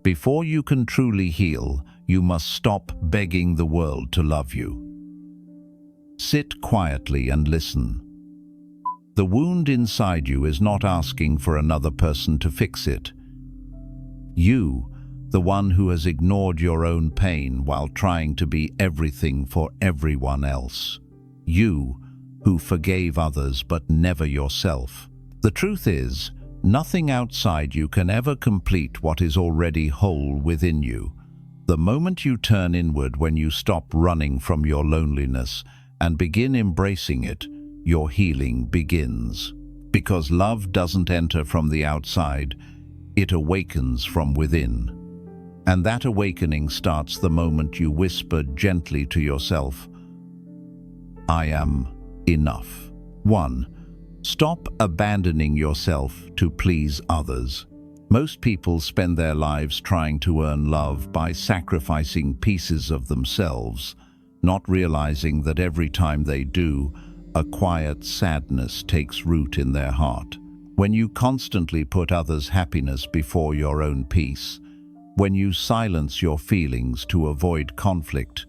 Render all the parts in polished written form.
Before you can truly heal, you must stop begging the world to love you. Sit quietly and listen. The wound inside you is not asking for another person to fix it. You, the one who has ignored your own pain while trying to be everything for everyone else. You, who forgave others but never yourself. The truth is, nothing outside you can ever complete what is already whole within you. The moment you turn inward, when you stop running from your loneliness and begin embracing it, your healing begins. Because love doesn't enter from the outside, it awakens from within. And that awakening starts the moment you whisper gently to yourself, I am enough. 1. Stop abandoning yourself to please others. Most people spend their lives trying to earn love by sacrificing pieces of themselves, not realizing that every time they do, a quiet sadness takes root in their heart. When you constantly put others' happiness before your own peace, when you silence your feelings to avoid conflict,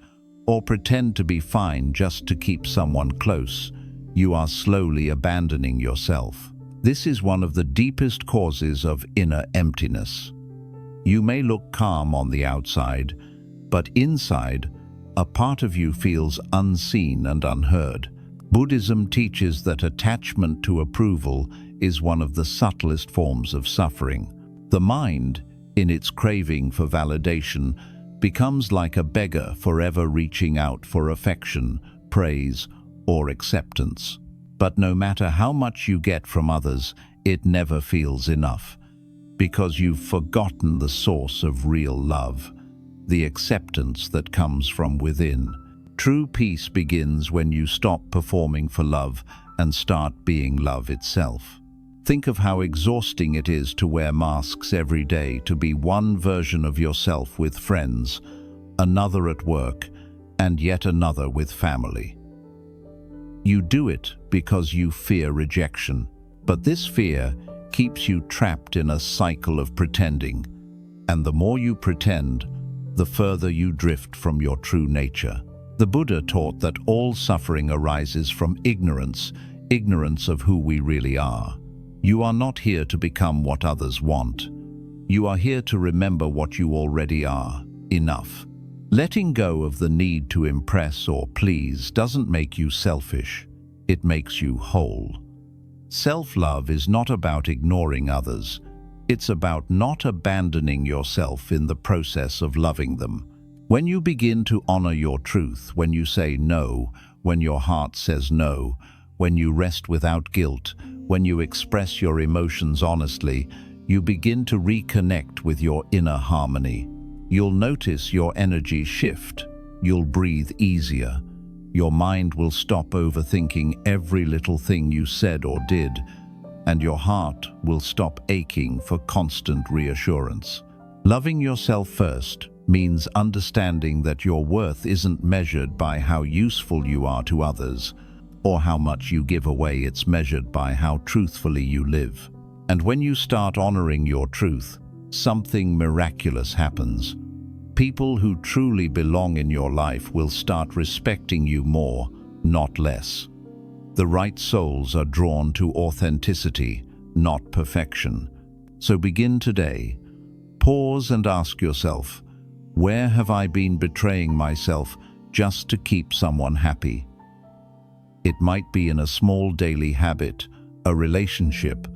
or pretend to be fine just to keep someone close, you are slowly abandoning yourself. This is one of the deepest causes of inner emptiness. You may look calm on the outside, but inside, a part of you feels unseen and unheard. Buddhism teaches that attachment to approval is one of the subtlest forms of suffering. The mind, in its craving for validation, becomes like a beggar forever reaching out for affection, praise, or acceptance. But no matter how much you get from others, it never feels enough, because you've forgotten the source of real love, the acceptance that comes from within. True peace begins when you stop performing for love and start being love itself. Think of how exhausting it is to wear masks every day, to be one version of yourself with friends, another at work, and yet another with family. You do it because you fear rejection, but this fear keeps you trapped in a cycle of pretending, and the more you pretend, the further you drift from your true nature. The Buddha taught that all suffering arises from ignorance of who we really are. You are not here to become what others want. You are here to remember what you already are, enough. Letting go of the need to impress or please doesn't make you selfish. It makes you whole. Self-love is not about ignoring others. It's about not abandoning yourself in the process of loving them. When you begin to honor your truth, when you say no, when your heart says no, when you rest without guilt, when you express your emotions honestly, you begin to reconnect with your inner harmony. You'll notice your energy shift. You'll breathe easier. Your mind will stop overthinking every little thing you said or did, and your heart will stop aching for constant reassurance. Loving yourself first means understanding that your worth isn't measured by how useful you are to others or how much you give away. It's measured by how truthfully you live. And when you start honoring your truth, something miraculous happens. People who truly belong in your life will start respecting you more, not less. The right souls are drawn to authenticity, not perfection. So begin today. Pause and ask yourself, where have I been betraying myself just to keep someone happy? It might be in a small daily habit, a relationship,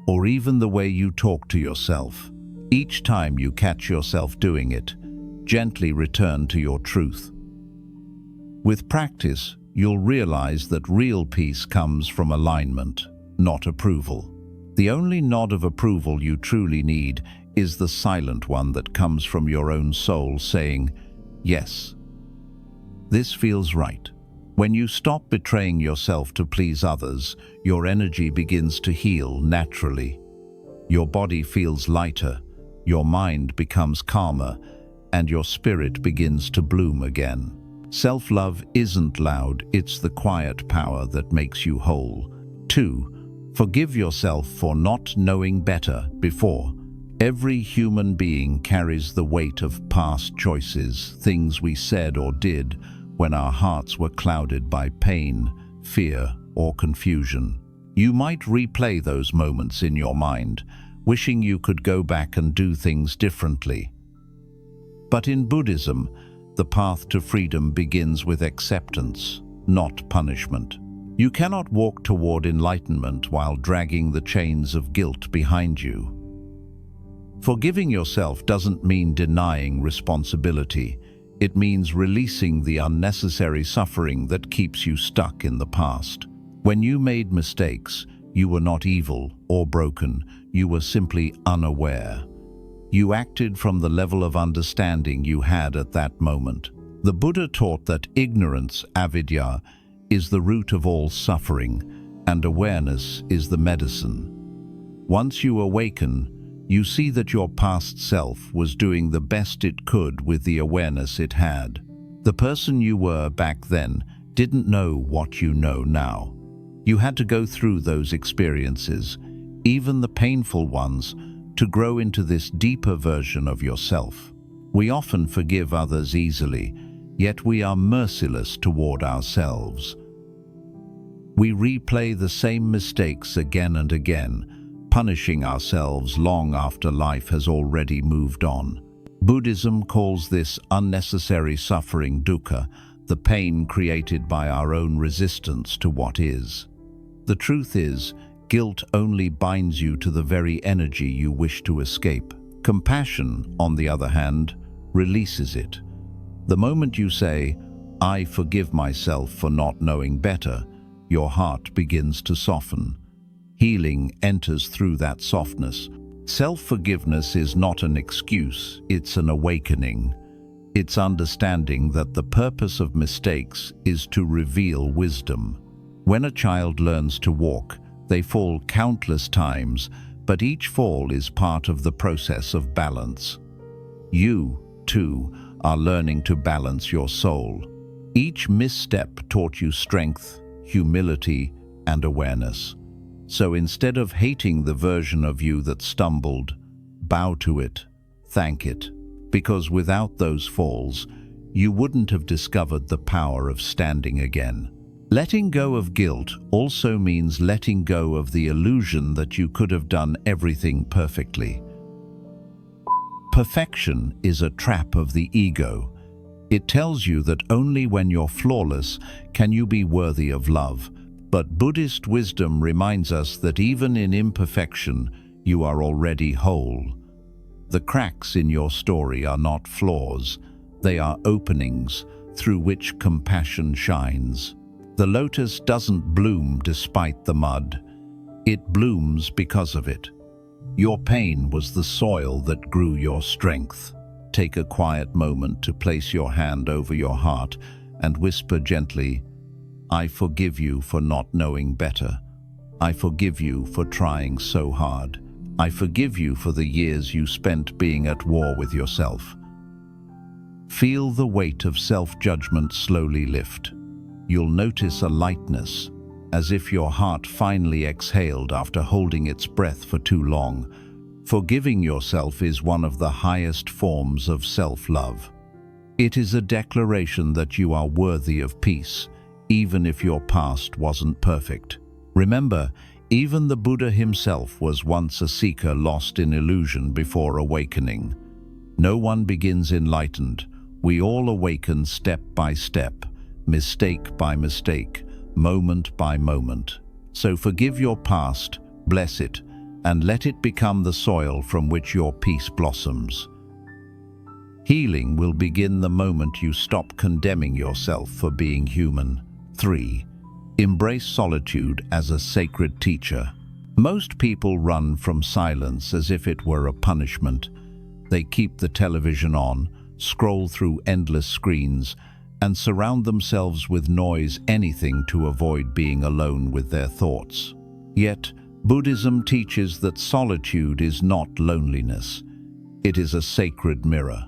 or even the way you talk to yourself. Each time you catch yourself doing it, gently return to your truth. With practice, you'll realize that real peace comes from alignment, not approval. The only nod of approval you truly need is the silent one that comes from your own soul saying, yes, this feels right. When you stop betraying yourself to please others, your energy begins to heal naturally. Your body feels lighter, your mind becomes calmer, and your spirit begins to bloom again. Self-love isn't loud, it's the quiet power that makes you whole. 2. Forgive yourself for not knowing better before. Every human being carries the weight of past choices, things we said or did when our hearts were clouded by pain, fear, or confusion. You might replay those moments in your mind, wishing you could go back and do things differently. But in Buddhism, the path to freedom begins with acceptance, not punishment. You cannot walk toward enlightenment while dragging the chains of guilt behind you. Forgiving yourself doesn't mean denying responsibility. It means releasing the unnecessary suffering that keeps you stuck in the past. When you made mistakes, you were not evil or broken. You were simply unaware. You acted from the level of understanding you had at that moment. The Buddha taught that ignorance, avidya, is the root of all suffering, and awareness is the medicine. Once you awaken, you see that your past self was doing the best it could with the awareness it had. The person you were back then didn't know what you know now. You had to go through those experiences, even the painful ones, to grow into this deeper version of yourself. We often forgive others easily, yet we are merciless toward ourselves. We replay the same mistakes again and again, punishing ourselves long after life has already moved on. Buddhism calls this unnecessary suffering dukkha, the pain created by our own resistance to what is. The truth is, guilt only binds you to the very energy you wish to escape. Compassion, on the other hand, releases it. The moment you say, "I forgive myself for not knowing better," your heart begins to soften. Healing enters through that softness. Self-forgiveness is not an excuse, it's an awakening. It's understanding that the purpose of mistakes is to reveal wisdom. When a child learns to walk, they fall countless times, but each fall is part of the process of balance. You, too, are learning to balance your soul. Each misstep taught you strength, humility, and awareness. So instead of hating the version of you that stumbled, bow to it, thank it, because without those falls, you wouldn't have discovered the power of standing again. Letting go of guilt also means letting go of the illusion that you could have done everything perfectly. Perfection is a trap of the ego. It tells you that only when you're flawless can you be worthy of love. But Buddhist wisdom reminds us that even in imperfection, you are already whole. The cracks in your story are not flaws, they are openings through which compassion shines. The lotus doesn't bloom despite the mud. It blooms because of it. Your pain was the soil that grew your strength. Take a quiet moment to place your hand over your heart and whisper gently, "I forgive you for not knowing better. I forgive you for trying so hard. I forgive you for the years you spent being at war with yourself." Feel the weight of self-judgment slowly lift. You'll notice a lightness, as if your heart finally exhaled after holding its breath for too long. Forgiving yourself is one of the highest forms of self-love. It is a declaration that you are worthy of peace, even if your past wasn't perfect. Remember, even the Buddha himself was once a seeker lost in illusion before awakening. No one begins enlightened. We all awaken step by step, mistake by mistake, moment by moment. So forgive your past, bless it, and let it become the soil from which your peace blossoms. Healing will begin the moment you stop condemning yourself for being human. 3. Embrace solitude as a sacred teacher. Most people run from silence as if it were a punishment. They keep the television on, scroll through endless screens, and surround themselves with noise, anything to avoid being alone with their thoughts. Yet, Buddhism teaches that solitude is not loneliness. It is a sacred mirror.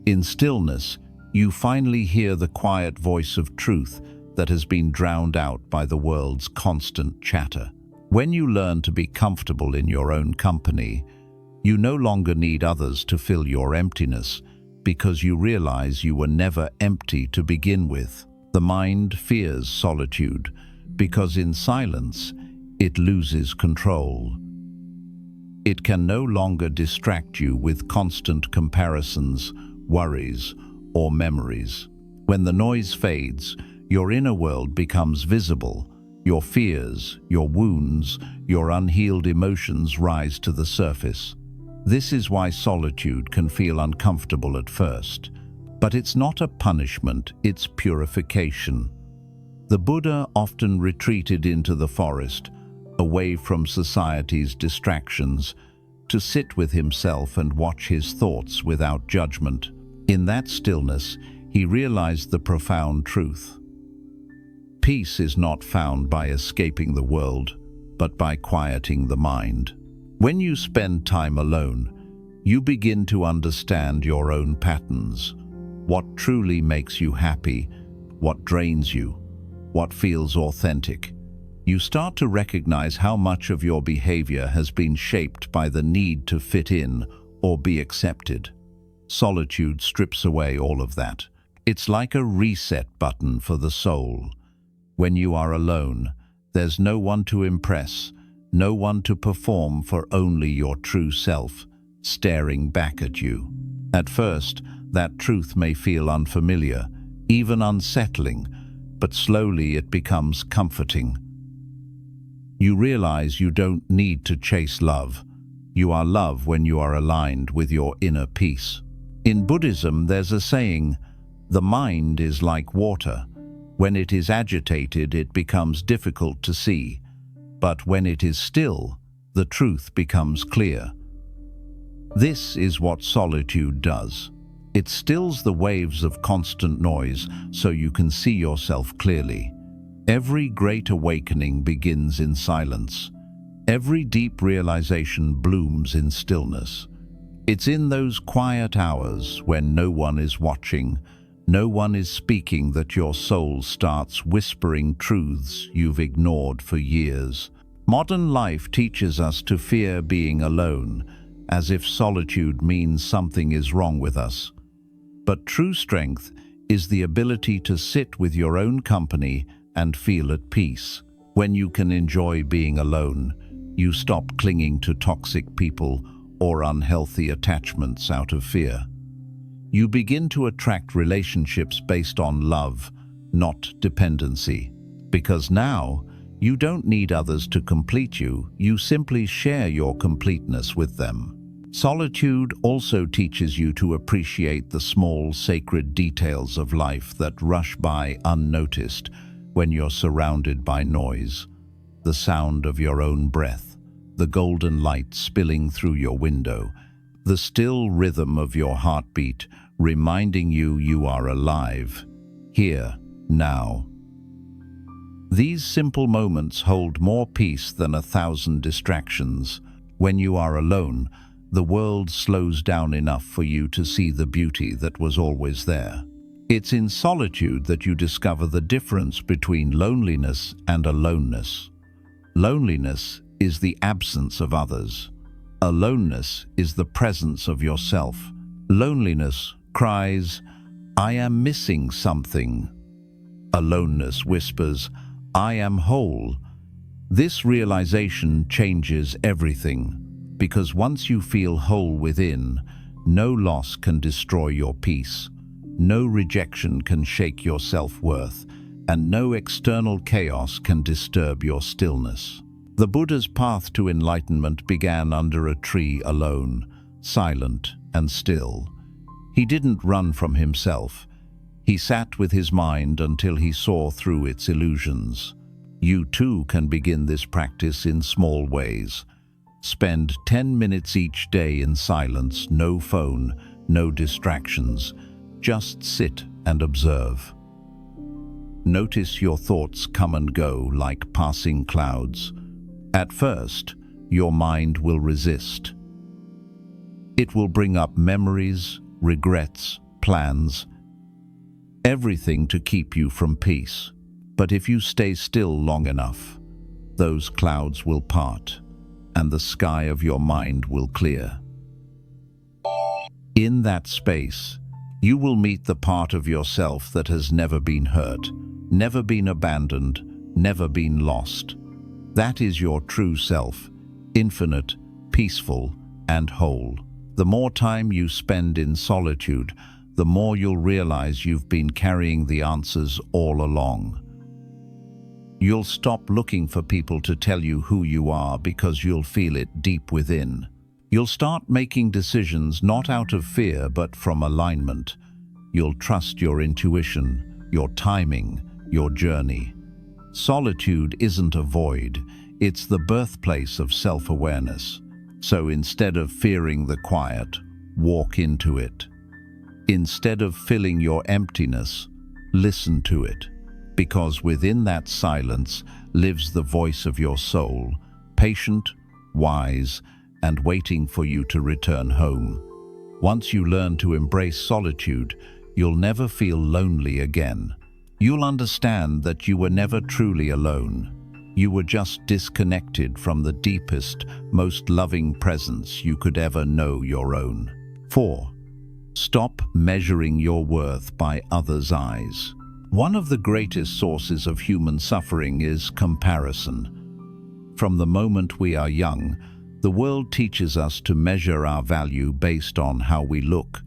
In stillness, you finally hear the quiet voice of truth that has been drowned out by the world's constant chatter. When you learn to be comfortable in your own company, You no longer need others to fill your emptiness because you realize you were never empty to begin with. The mind fears solitude because in silence it loses control. It can no longer distract you with constant comparisons, worries, or memories. When the noise fades, your inner world becomes visible. Your fears, your wounds, your unhealed emotions rise to the surface. This is why solitude can feel uncomfortable at first. But it's not a punishment, it's purification. The Buddha often retreated into the forest, away from society's distractions, to sit with himself and watch his thoughts without judgment. In that stillness, he realized the profound truth. Peace is not found by escaping the world, but by quieting the mind. When you spend time alone, you begin to understand your own patterns. What truly makes you happy, what drains you, what feels authentic. You start to recognize how much of your behavior has been shaped by the need to fit in or be accepted. Solitude strips away all of that. It's like a reset button for the soul. When you are alone, there's no one to impress, no one to perform for, only your true self, staring back at you. At first, that truth may feel unfamiliar, even unsettling, but slowly it becomes comforting. You realize you don't need to chase love. You are love when you are aligned with your inner peace. In Buddhism, there's a saying, "The mind is like water. When it is agitated, it becomes difficult to see. But when it is still, the truth becomes clear." This is what solitude does. It stills the waves of constant noise so you can see yourself clearly. Every great awakening begins in silence. Every deep realization blooms in stillness. It's in those quiet hours when no one is watching, no one is speaking, that your soul starts whispering truths you've ignored for years. Modern life teaches us to fear being alone, as if solitude means something is wrong with us. But true strength is the ability to sit with your own company and feel at peace. When you can enjoy being alone, you stop clinging to toxic people or unhealthy attachments out of fear. You begin to attract relationships based on love, not dependency. Because now, you don't need others to complete you, you simply share your completeness with them. Solitude also teaches you to appreciate the small, sacred details of life that rush by unnoticed when you're surrounded by noise. The sound of your own breath, the golden light spilling through your window, the still rhythm of your heartbeat reminding you you are alive, here, now. These simple moments hold more peace than 1,000 distractions. When you are alone, the world slows down enough for you to see the beauty that was always there. It's in solitude that you discover the difference between loneliness and aloneness. Loneliness is the absence of others. Aloneness is the presence of yourself. Loneliness cries, "I am missing something." Aloneness whispers, "I am whole." This realization changes everything, because once you feel whole within, no loss can destroy your peace, no rejection can shake your self-worth, and no external chaos can disturb your stillness. The Buddha's path to enlightenment began under a tree alone, silent and still. He didn't run from himself. He sat with his mind until he saw through its illusions. You too can begin this practice in small ways. Spend 10 minutes each day in silence, no phone, no distractions. Just sit and observe. Notice your thoughts come and go like passing clouds. At first, your mind will resist. It will bring up memories, regrets, plans, everything to keep you from peace. But if you stay still long enough, those clouds will part, and the sky of your mind will clear. In that space, you will meet the part of yourself that has never been hurt, never been abandoned, never been lost. That is your true self, infinite, peaceful, and whole. The more time you spend in solitude, the more you'll realize you've been carrying the answers all along. You'll stop looking for people to tell you who you are because you'll feel it deep within. You'll start making decisions not out of fear but from alignment. You'll trust your intuition, your timing, your journey. Solitude isn't a void, it's the birthplace of self-awareness. So instead of fearing the quiet, walk into it. Instead of filling your emptiness, listen to it. Because within that silence lives the voice of your soul, patient, wise, and waiting for you to return home. Once you learn to embrace solitude, you'll never feel lonely again. You'll understand that you were never truly alone. You were just disconnected from the deepest, most loving presence you could ever know your own. 4. Stop measuring your worth by others' eyes. One of the greatest sources of human suffering is comparison. From the moment we are young, the world teaches us to measure our value based on how we look,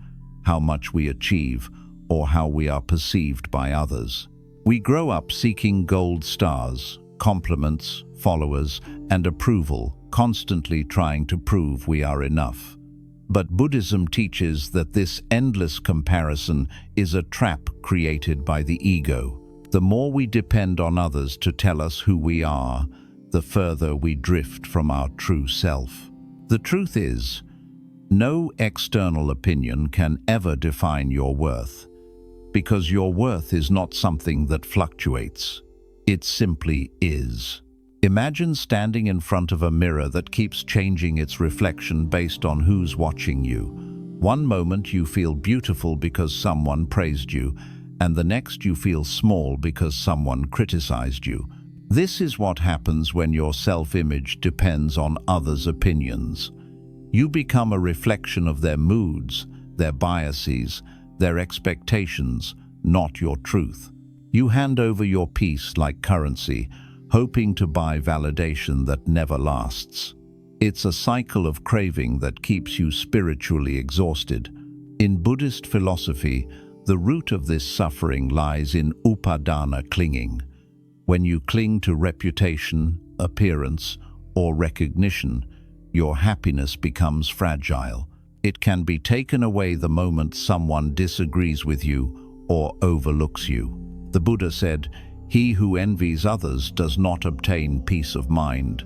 how much we achieve, or how we are perceived by others. We grow up seeking gold stars, compliments, followers, and approval, constantly trying to prove we are enough. But Buddhism teaches that this endless comparison is a trap created by the ego. The more we depend on others to tell us who we are, the further we drift from our true self. The truth is, no external opinion can ever define your worth, because your worth is not something that fluctuates. It simply is. Imagine standing in front of a mirror that keeps changing its reflection based on who's watching you. One moment you feel beautiful because someone praised you, and the next you feel small because someone criticized you. This is what happens when your self-image depends on others' opinions. You become a reflection of their moods, their biases, their expectations, not your truth. You hand over your peace like currency, hoping to buy validation that never lasts. It's a cycle of craving that keeps you spiritually exhausted. In Buddhist philosophy, the root of this suffering lies in upadana clinging. When you cling to reputation, appearance, or recognition, your happiness becomes fragile. It can be taken away the moment someone disagrees with you or overlooks you. The Buddha said, "He who envies others does not obtain peace of mind."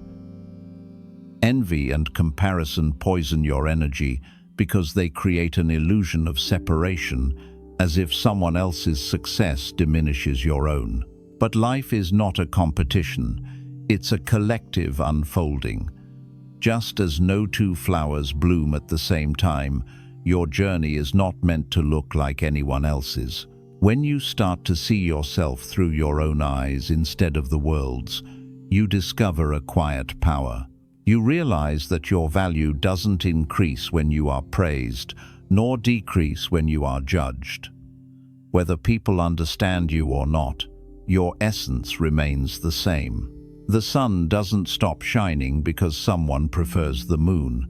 Envy and comparison poison your energy because they create an illusion of separation, as if someone else's success diminishes your own. But life is not a competition, it's a collective unfolding. Just as no two flowers bloom at the same time, your journey is not meant to look like anyone else's. When you start to see yourself through your own eyes instead of the world's, you discover a quiet power. You realize that your value doesn't increase when you are praised, nor decrease when you are judged. Whether people understand you or not, your essence remains the same. The sun doesn't stop shining because someone prefers the moon.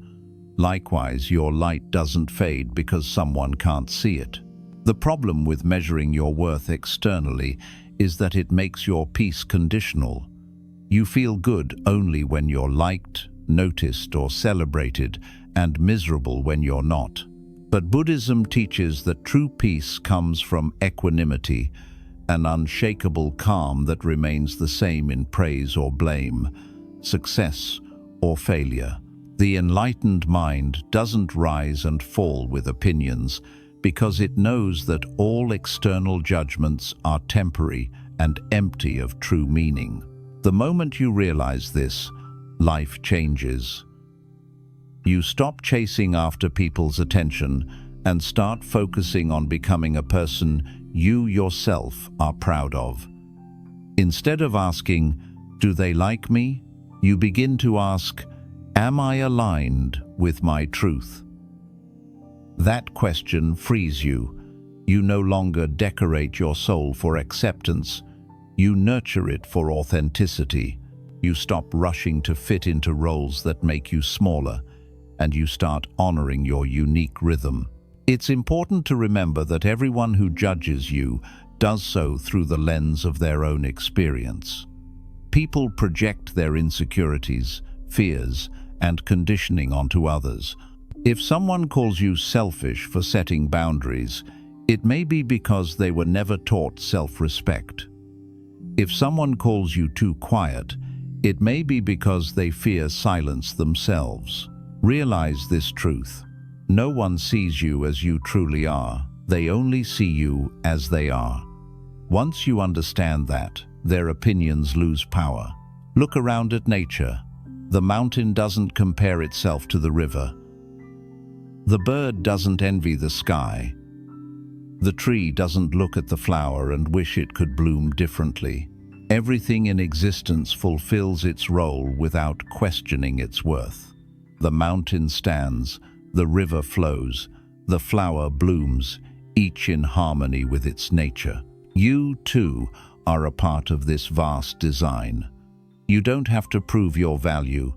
Likewise, your light doesn't fade because someone can't see it. The problem with measuring your worth externally is that it makes your peace conditional. You feel good only when you're liked, noticed, or celebrated, and miserable when you're not. But Buddhism teaches that true peace comes from equanimity, an unshakable calm that remains the same in praise or blame, success or failure. The enlightened mind doesn't rise and fall with opinions because it knows that all external judgments are temporary and empty of true meaning. The moment you realize this, life changes. You stop chasing after people's attention and start focusing on becoming a person you yourself are proud of. Instead of asking, "Do they like me?" you begin to ask, "Am I aligned with my truth?" That question frees you. You no longer decorate your soul for acceptance. You nurture it for authenticity. You stop rushing to fit into roles that make you smaller, and you start honoring your unique rhythm. It's important to remember that everyone who judges you does so through the lens of their own experience. People project their insecurities, fears, and conditioning onto others. If someone calls you selfish for setting boundaries, it may be because they were never taught self-respect. If someone calls you too quiet, it may be because they fear silence themselves. Realize this truth. No one sees you as you truly are. They only see you as they are. Once you understand that, their opinions lose power. Look around at nature. The mountain doesn't compare itself to the river. The bird doesn't envy the sky. The tree doesn't look at the flower and wish it could bloom differently. Everything in existence fulfills its role without questioning its worth. The mountain stands, the river flows, the flower blooms, each in harmony with its nature. You, too, are a part of this vast design. You don't have to prove your value.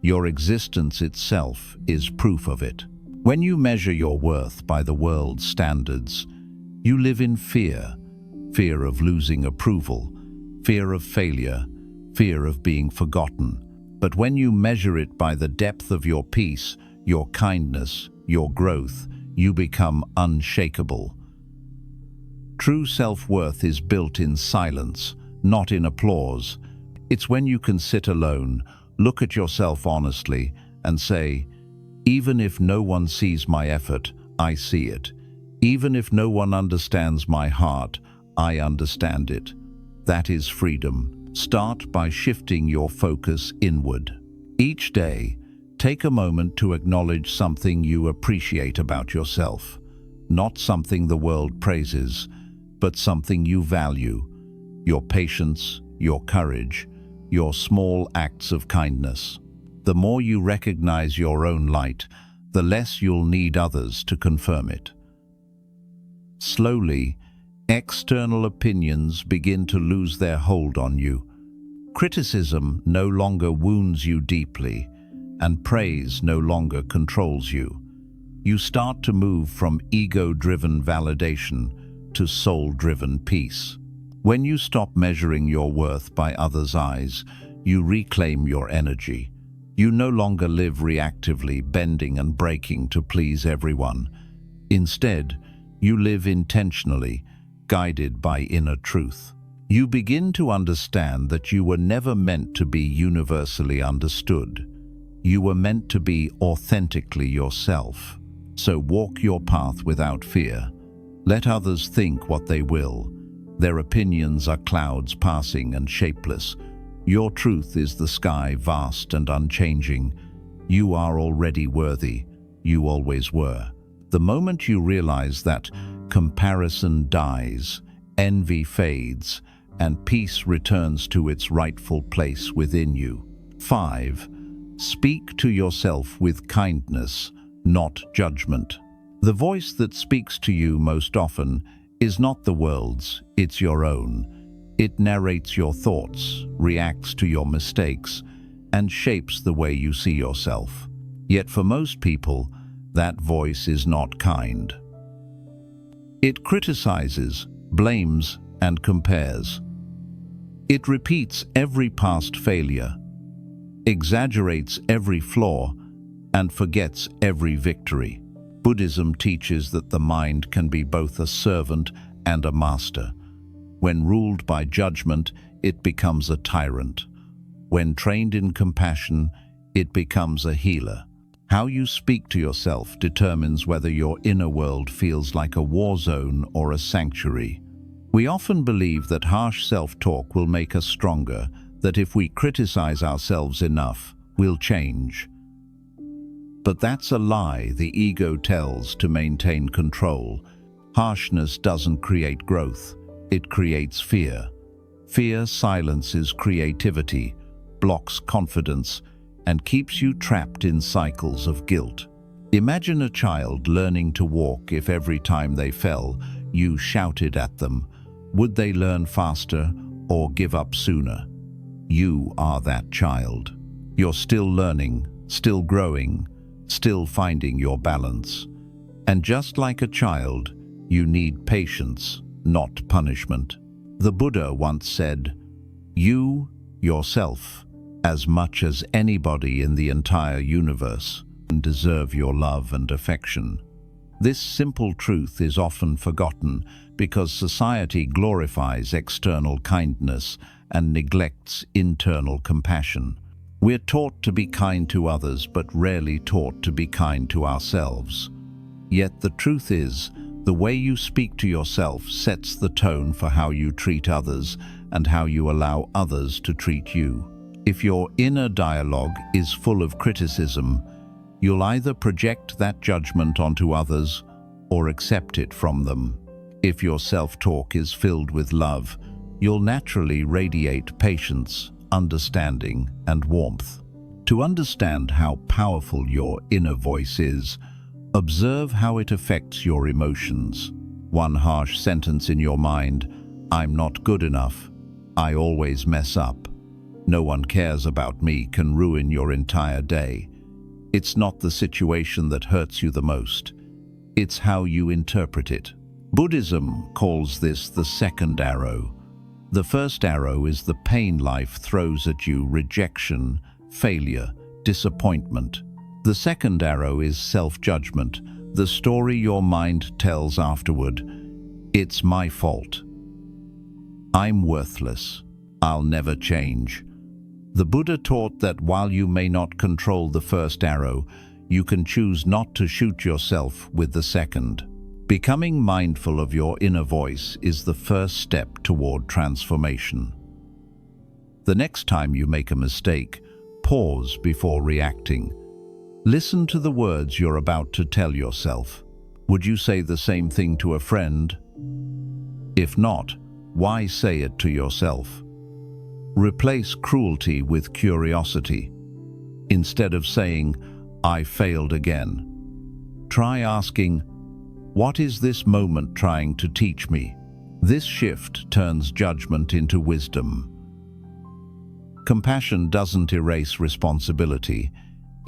Your existence itself is proof of it. When you measure your worth by the world's standards, you live in fear. Fear of losing approval, fear of failure, fear of being forgotten. But when you measure it by the depth of your peace, your kindness, your growth, you become unshakable. True self-worth is built in silence, not in applause. It's when you can sit alone, look at yourself honestly, and say, even if no one sees my effort, I see it. Even if no one understands my heart, I understand it. That is freedom. Start by shifting your focus inward. Each day, take a moment to acknowledge something you appreciate about yourself. Not something the world praises, but something you value. Your patience, your courage, your small acts of kindness. The more you recognize your own light, the less you'll need others to confirm it. Slowly, external opinions begin to lose their hold on you. Criticism no longer wounds you deeply, and praise no longer controls you. You start to move from ego-driven validation to soul-driven peace. When you stop measuring your worth by others' eyes, you reclaim your energy. You no longer live reactively, bending and breaking to please everyone. Instead, you live intentionally, guided by inner truth. You begin to understand that you were never meant to be universally understood. You were meant to be authentically yourself. So walk your path without fear. Let others think what they will. Their opinions are clouds passing and shapeless. Your truth is the sky, vast and unchanging. You are already worthy. You always were. The moment you realize that, comparison dies, envy fades, and peace returns to its rightful place within you. 5. Speak to yourself with kindness, not judgment. The voice that speaks to you most often is not the world's, it's your own. It narrates your thoughts, reacts to your mistakes, and shapes the way you see yourself. Yet for most people, that voice is not kind. It criticizes, blames, and compares. It repeats every past failure, exaggerates every flaw, and forgets every victory. Buddhism teaches that the mind can be both a servant and a master. When ruled by judgment, it becomes a tyrant. When trained in compassion, it becomes a healer. How you speak to yourself determines whether your inner world feels like a war zone or a sanctuary. We often believe that harsh self-talk will make us stronger, that if we criticize ourselves enough, we'll change. But that's a lie the ego tells to maintain control. Harshness doesn't create growth, it creates fear. Fear silences creativity, blocks confidence, and keeps you trapped in cycles of guilt. Imagine a child learning to walk. If every time they fell, you shouted at them, would they learn faster or give up sooner? You are that child. You're still learning, still growing, still finding your balance. And just like a child, you need patience, not punishment. The Buddha once said, "You, yourself, as much as anybody in the entire universe, deserve your love and affection." This simple truth is often forgotten because society glorifies external kindness and neglects internal compassion. We're taught to be kind to others, but rarely taught to be kind to ourselves. Yet the truth is, the way you speak to yourself sets the tone for how you treat others and how you allow others to treat you. If your inner dialogue is full of criticism, you'll either project that judgment onto others or accept it from them. If your self-talk is filled with love, you'll naturally radiate patience, understanding, and warmth. To understand how powerful your inner voice is, observe how it affects your emotions. One harsh sentence in your mind, "I'm not good enough," "I always mess up," "No one cares about me," can ruin your entire day. It's not the situation that hurts you the most. It's how you interpret it. Buddhism calls this the second arrow. The first arrow is the pain life throws at you: rejection, failure, disappointment. The second arrow is self-judgment, the story your mind tells afterward. "It's my fault. I'm worthless. I'll never change." The Buddha taught that while you may not control the first arrow, you can choose not to shoot yourself with the second. Becoming mindful of your inner voice is the first step toward transformation. The next time you make a mistake, pause before reacting. Listen to the words you're about to tell yourself. Would you say the same thing to a friend? If not, why say it to yourself? Replace cruelty with curiosity. Instead of saying, "I failed again," try asking, "What is this moment trying to teach me?" This shift turns judgment into wisdom. Compassion doesn't erase responsibility.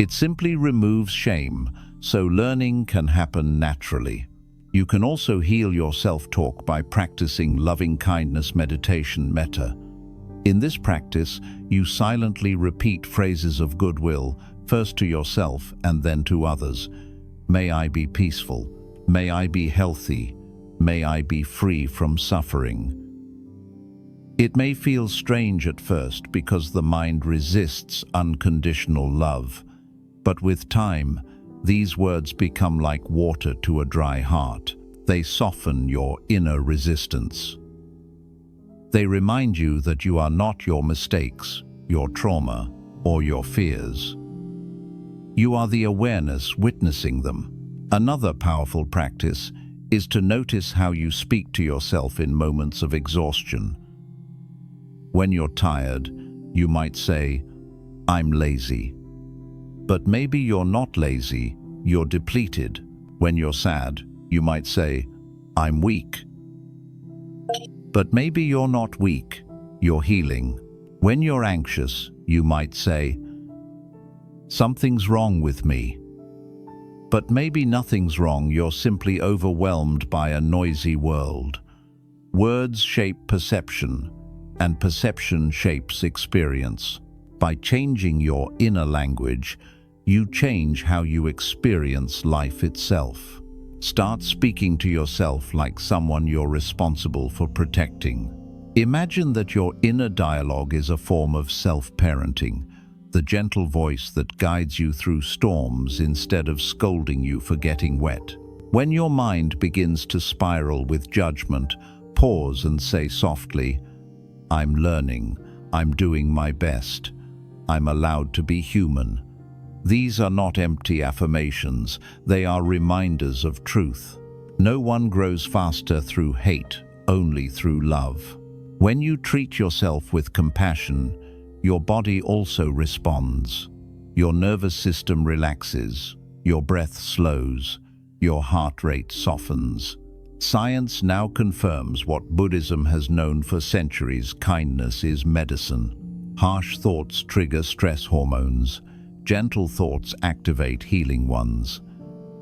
It simply removes shame, so learning can happen naturally. You can also heal your self-talk by practicing loving-kindness meditation metta. In this practice, you silently repeat phrases of goodwill, first to yourself and then to others. May I be peaceful. May I be healthy. May I be free from suffering. It may feel strange at first because the mind resists unconditional love, but with time, these words become like water to a dry heart. They soften your inner resistance. They remind you that you are not your mistakes, your trauma, or your fears. You are the awareness witnessing them. Another powerful practice is to notice how you speak to yourself in moments of exhaustion. When you're tired, you might say, "I'm lazy." But maybe you're not lazy, you're depleted. When you're sad, you might say, "I'm weak." But maybe you're not weak, you're healing. When you're anxious, you might say, "Something's wrong with me." But maybe nothing's wrong, you're simply overwhelmed by a noisy world. Words shape perception, and perception shapes experience. By changing your inner language, you change how you experience life itself. Start speaking to yourself like someone you're responsible for protecting. Imagine that your inner dialogue is a form of self-parenting, the gentle voice that guides you through storms instead of scolding you for getting wet. When your mind begins to spiral with judgment, pause and say softly, "I'm learning, I'm doing my best, I'm allowed to be human." These are not empty affirmations, they are reminders of truth. No one grows faster through hate, only through love. When you treat yourself with compassion, your body also responds. Your nervous system relaxes, your breath slows, your heart rate softens. Science now confirms what Buddhism has known for centuries: kindness is medicine. Harsh thoughts trigger stress hormones. Gentle thoughts activate healing ones.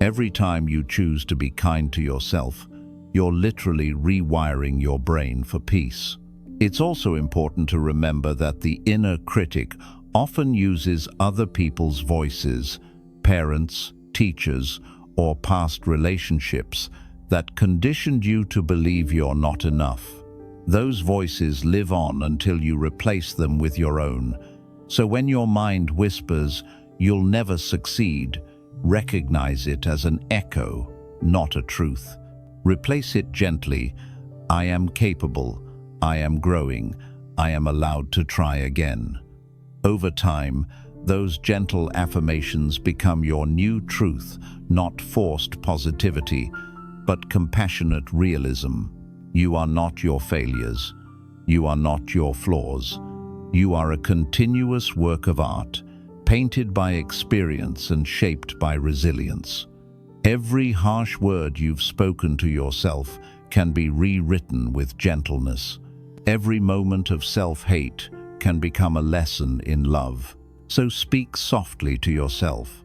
Every time you choose to be kind to yourself, you're literally rewiring your brain for peace. It's also important to remember that the inner critic often uses other people's voices, parents, teachers, or past relationships that conditioned you to believe you're not enough. Those voices live on until you replace them with your own. So when your mind whispers, "You'll never succeed," recognize it as an echo, not a truth. Replace it gently: "I am capable, I am growing, I am allowed to try again." Over time, those gentle affirmations become your new truth, not forced positivity, but compassionate realism. You are not your failures. You are not your flaws. You are a continuous work of art, painted by experience and shaped by resilience. Every harsh word you've spoken to yourself can be rewritten with gentleness. Every moment of self-hate can become a lesson in love. So speak softly to yourself,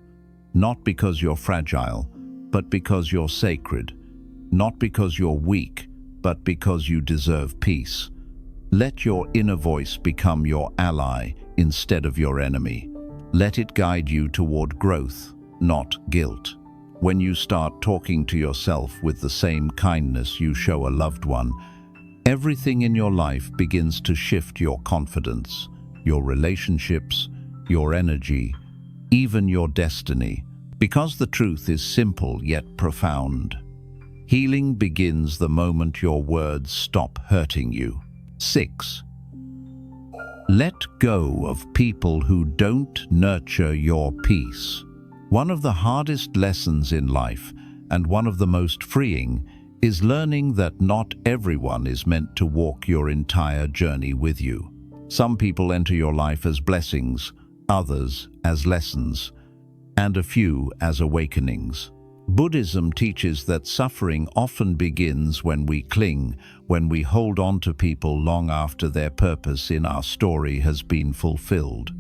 not because you're fragile, but because you're sacred, not because you're weak, but because you deserve peace. Let your inner voice become your ally instead of your enemy. Let it guide you toward growth, not guilt. When you start talking to yourself with the same kindness you show a loved one, everything in your life begins to shift: your confidence, your relationships, your energy, even your destiny. Because the truth is simple yet profound. Healing begins the moment your words stop hurting you. 6. Let go of people who don't nurture your peace. One of the hardest lessons in life, and one of the most freeing, is learning that not everyone is meant to walk your entire journey with you. Some people enter your life as blessings, others as lessons, and a few as awakenings. Buddhism teaches that suffering often begins when we cling, when we hold on to people long after their purpose in our story has been fulfilled.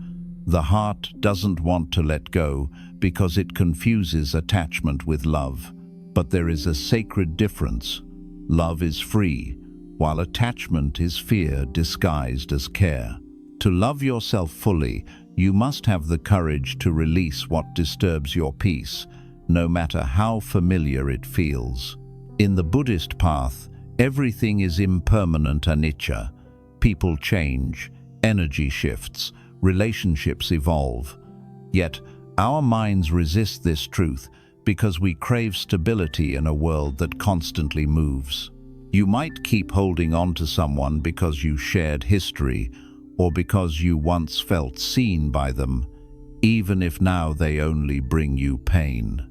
The heart doesn't want to let go because it confuses attachment with love. But there is a sacred difference. Love is free, while attachment is fear disguised as care. To love yourself fully, you must have the courage to release what disturbs your peace, no matter how familiar it feels. In the Buddhist path, everything is impermanent anicca. People change, energy shifts, relationships evolve. Yet, our minds resist this truth because we crave stability in a world that constantly moves. You might keep holding on to someone because you shared history, or because you once felt seen by them, even if now they only bring you pain.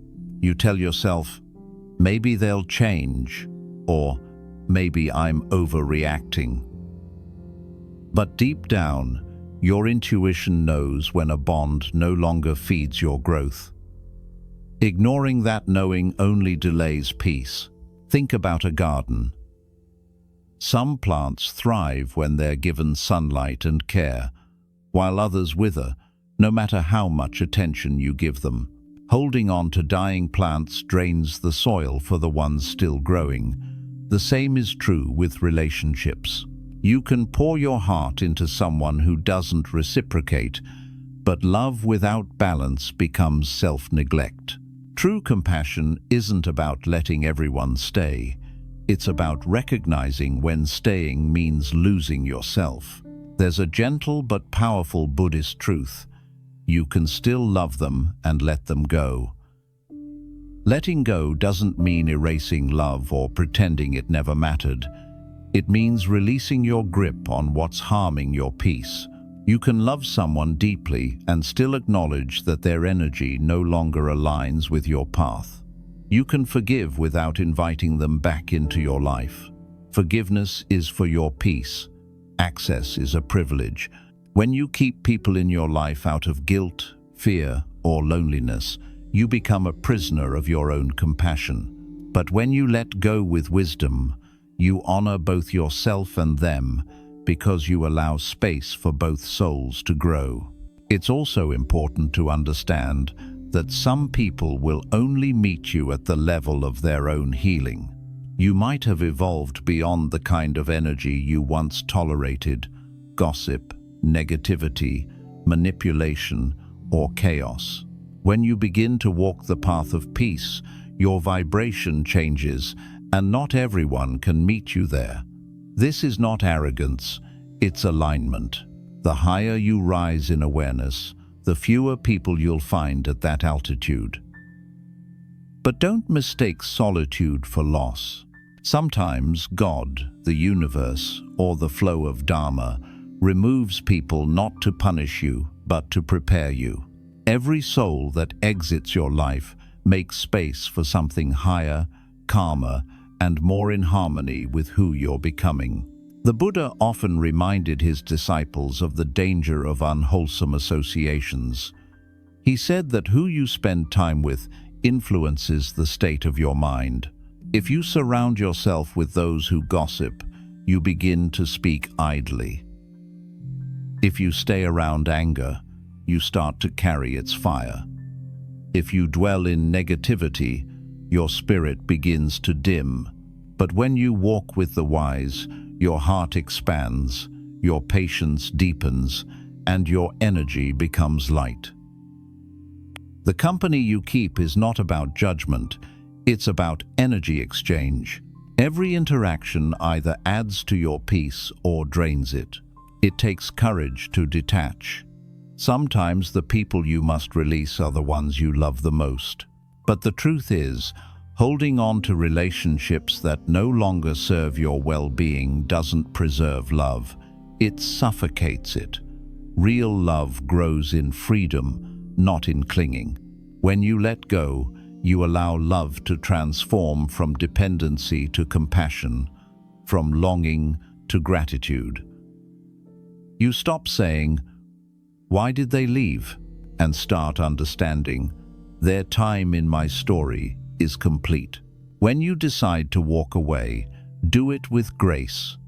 You tell yourself, maybe they'll change, or maybe I'm overreacting. But deep down, your intuition knows when a bond no longer feeds your growth. Ignoring that knowing only delays peace. Think about a garden. Some plants thrive when they're given sunlight and care, while others wither, no matter how much attention you give them. Holding on to dying plants drains the soil for the ones still growing. The same is true with relationships. You can pour your heart into someone who doesn't reciprocate, but love without balance becomes self-neglect. True compassion isn't about letting everyone stay. It's about recognizing when staying means losing yourself. There's a gentle but powerful Buddhist truth. You can still love them and let them go. Letting go doesn't mean erasing love or pretending it never mattered. It means releasing your grip on what's harming your peace. You can love someone deeply and still acknowledge that their energy no longer aligns with your path. You can forgive without inviting them back into your life. Forgiveness is for your peace. Access is a privilege. When you keep people in your life out of guilt, fear, or loneliness, you become a prisoner of your own compassion. But when you let go with wisdom, you honor both yourself and them because you allow space for both souls to grow. It's also important to understand that some people will only meet you at the level of their own healing. You might have evolved beyond the kind of energy you once tolerated: gossip, negativity, manipulation, or chaos. When you begin to walk the path of peace, your vibration changes, and not everyone can meet you there. This is not arrogance, it's alignment. The higher you rise in awareness, the fewer people you'll find at that altitude. But don't mistake solitude for loss. Sometimes God, the universe, or the flow of Dharma removes people not to punish you, but to prepare you. Every soul that exits your life makes space for something higher, calmer, and more in harmony with who you're becoming. The Buddha often reminded his disciples of the danger of unwholesome associations. He said that who you spend time with influences the state of your mind. If you surround yourself with those who gossip, you begin to speak idly. If you stay around anger, you start to carry its fire. If you dwell in negativity, your spirit begins to dim. But when you walk with the wise, your heart expands, your patience deepens, and your energy becomes light. The company you keep is not about judgment, it's about energy exchange. Every interaction either adds to your peace or drains it. It takes courage to detach. Sometimes the people you must release are the ones you love the most. But the truth is, holding on to relationships that no longer serve your well-being doesn't preserve love, it suffocates it. Real love grows in freedom, not in clinging. When you let go, you allow love to transform from dependency to compassion, from longing to gratitude. You stop saying, "Why did they leave?" and start understanding, "Their time in my story is complete." When you decide to walk away, do it with grace.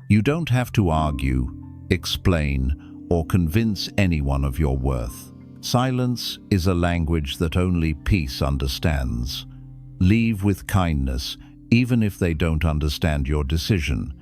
You don't have to argue, explain, or convince anyone of your worth. Silence is a language that only peace understands. Leave with kindness, even if they don't understand your decision.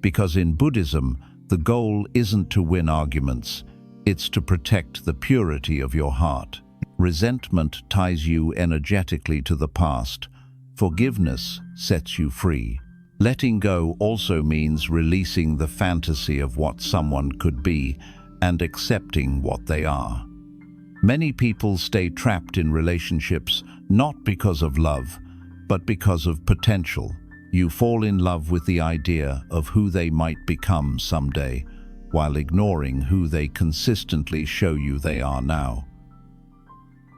Because in Buddhism, the goal isn't to win arguments, it's to protect the purity of your heart. Resentment ties you energetically to the past. Forgiveness sets you free. Letting go also means releasing the fantasy of what someone could be and accepting what they are. Many people stay trapped in relationships not because of love, but because of potential. You fall in love with the idea of who they might become someday, while ignoring who they consistently show you they are now.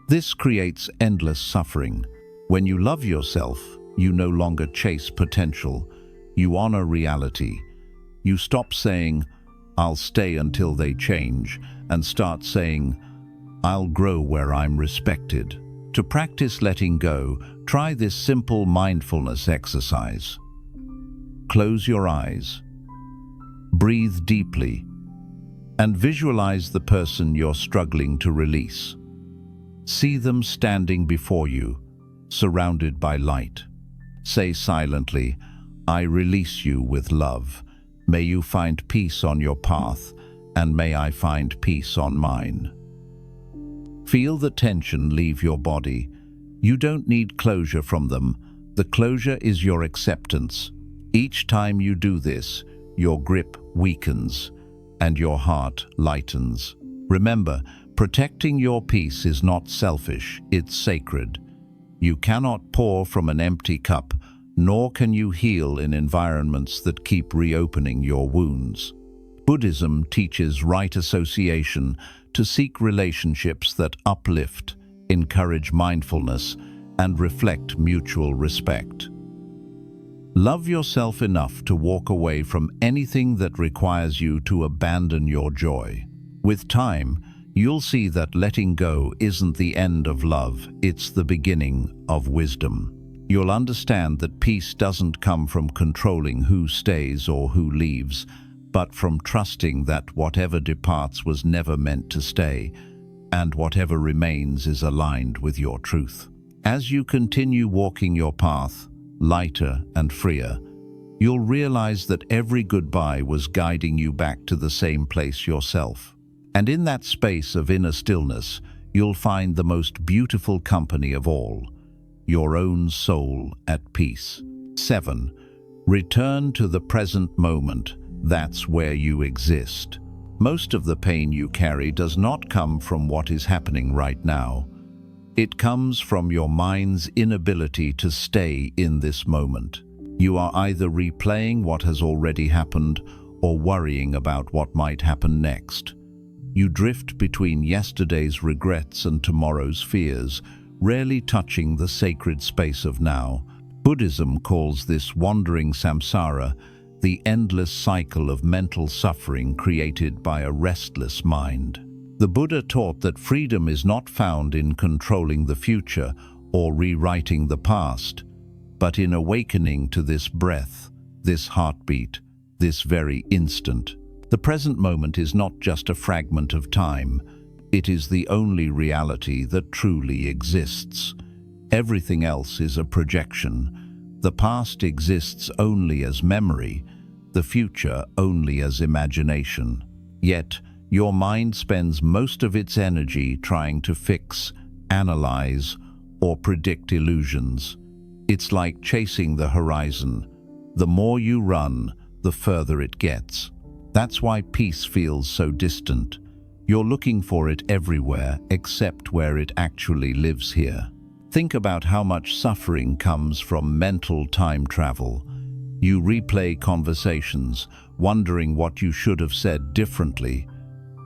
This creates endless suffering. When you love yourself, you no longer chase potential. You honor reality. You stop saying, "I'll stay until they change," and start saying, "I'll grow where I'm respected." To practice letting go, try this simple mindfulness exercise. Close your eyes. Breathe deeply. And visualize the person you're struggling to release. See them standing before you, surrounded by light. Say silently, "I release you with love. May you find peace on your path, and may I find peace on mine." Feel the tension leave your body. You don't need closure from them. The closure is your acceptance. Each time you do this, your grip weakens and your heart lightens. Remember, protecting your peace is not selfish, it's sacred. You cannot pour from an empty cup, nor can you heal in environments that keep reopening your wounds. Buddhism teaches right association to seek relationships that uplift, encourage mindfulness, and reflect mutual respect. Love yourself enough to walk away from anything that requires you to abandon your joy. With time, you'll see that letting go isn't the end of love, it's the beginning of wisdom. You'll understand that peace doesn't come from controlling who stays or who leaves, but from trusting that whatever departs was never meant to stay, and whatever remains is aligned with your truth. As you continue walking your path, lighter and freer, you'll realize that every goodbye was guiding you back to the same place yourself. And in that space of inner stillness, you'll find the most beautiful company of all, your own soul at peace. 7. Return to the present moment. That's where you exist. Most of the pain you carry does not come from what is happening right now. It comes from your mind's inability to stay in this moment. You are either replaying what has already happened or worrying about what might happen next. You drift between yesterday's regrets and tomorrow's fears, rarely touching the sacred space of now. Buddhism calls this wandering samsara, the endless cycle of mental suffering created by a restless mind. The Buddha taught that freedom is not found in controlling the future or rewriting the past, but in awakening to this breath, this heartbeat, this very instant. The present moment is not just a fragment of time, it is the only reality that truly exists. Everything else is a projection. The past exists only as memory, the future only as imagination. Yet, your mind spends most of its energy trying to fix, analyze, or predict illusions. It's like chasing the horizon. The more you run, the further it gets. That's why peace feels so distant. You're looking for it everywhere except where it actually lives here. Think about how much suffering comes from mental time travel. You replay conversations, wondering what you should have said differently.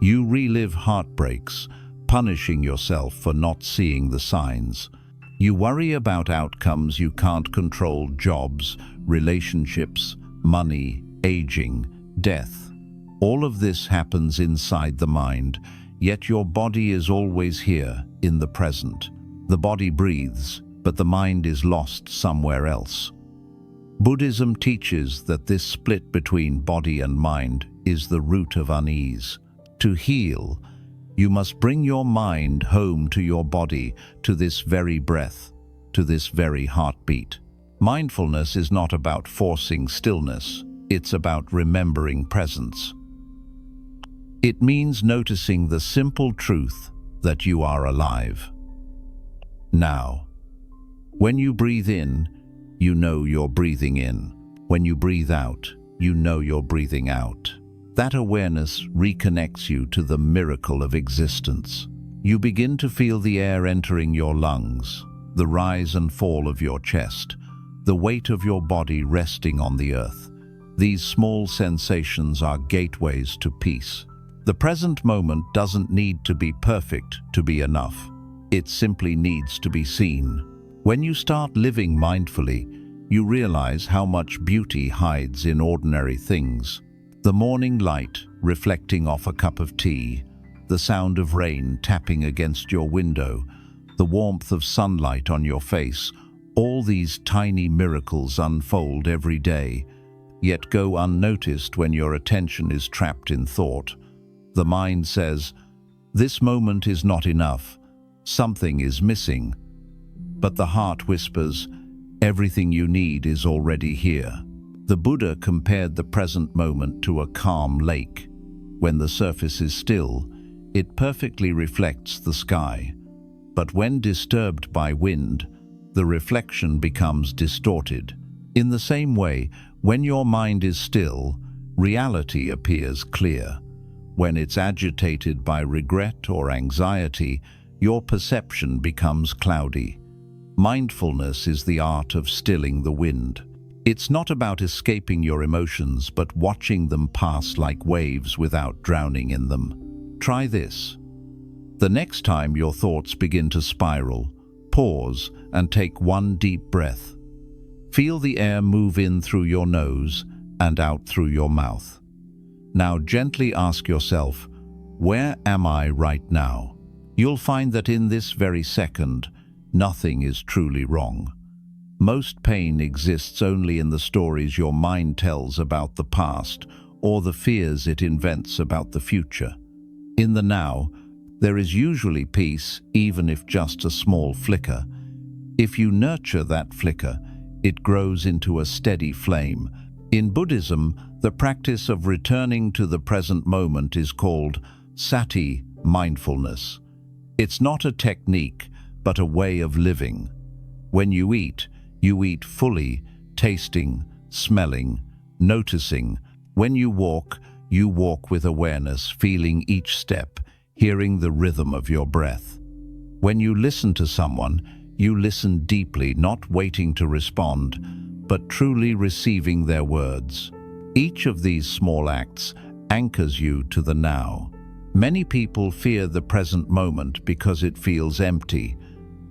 You relive heartbreaks, punishing yourself for not seeing the signs. You worry about outcomes you can't control: jobs, relationships, money, aging, death. All of this happens inside the mind, yet your body is always here, in the present. The body breathes, but the mind is lost somewhere else. Buddhism teaches that this split between body and mind is the root of unease. To heal, you must bring your mind home to your body, to this very breath, to this very heartbeat. Mindfulness is not about forcing stillness, it's about remembering presence. It means noticing the simple truth that you are alive. Now, when you breathe in, you know you're breathing in. When you breathe out, you know you're breathing out. That awareness reconnects you to the miracle of existence. You begin to feel the air entering your lungs, the rise and fall of your chest, the weight of your body resting on the earth. These small sensations are gateways to peace. The present moment doesn't need to be perfect to be enough. It simply needs to be seen. When you start living mindfully, you realize how much beauty hides in ordinary things. The morning light reflecting off a cup of tea, the sound of rain tapping against your window, the warmth of sunlight on your face, all these tiny miracles unfold every day, yet go unnoticed when your attention is trapped in thought. The mind says, "This moment is not enough. Something is missing." But the heart whispers, "Everything you need is already here." The Buddha compared the present moment to a calm lake. When the surface is still, it perfectly reflects the sky. But when disturbed by wind, the reflection becomes distorted. In the same way, when your mind is still, reality appears clear. When it's agitated by regret or anxiety, your perception becomes cloudy. Mindfulness is the art of stilling the wind. It's not about escaping your emotions, but watching them pass like waves without drowning in them. Try this. The next time your thoughts begin to spiral, pause and take one deep breath. Feel the air move in through your nose and out through your mouth. Now gently ask yourself, Where am I right now? You'll find that in this very second, nothing is truly wrong. Most pain exists only in the stories your mind tells about the past or the fears it invents about the future. In the now, there is usually peace, even if just a small flicker. If you nurture that flicker, it grows into a steady flame. In Buddhism, the practice of returning to the present moment is called sati, mindfulness. It's not a technique, but a way of living. When you eat fully, tasting, smelling, noticing. When you walk with awareness, feeling each step, hearing the rhythm of your breath. When you listen to someone, you listen deeply, not waiting to respond, but truly receiving their words. Each of these small acts anchors you to the now. Many people fear the present moment because it feels empty.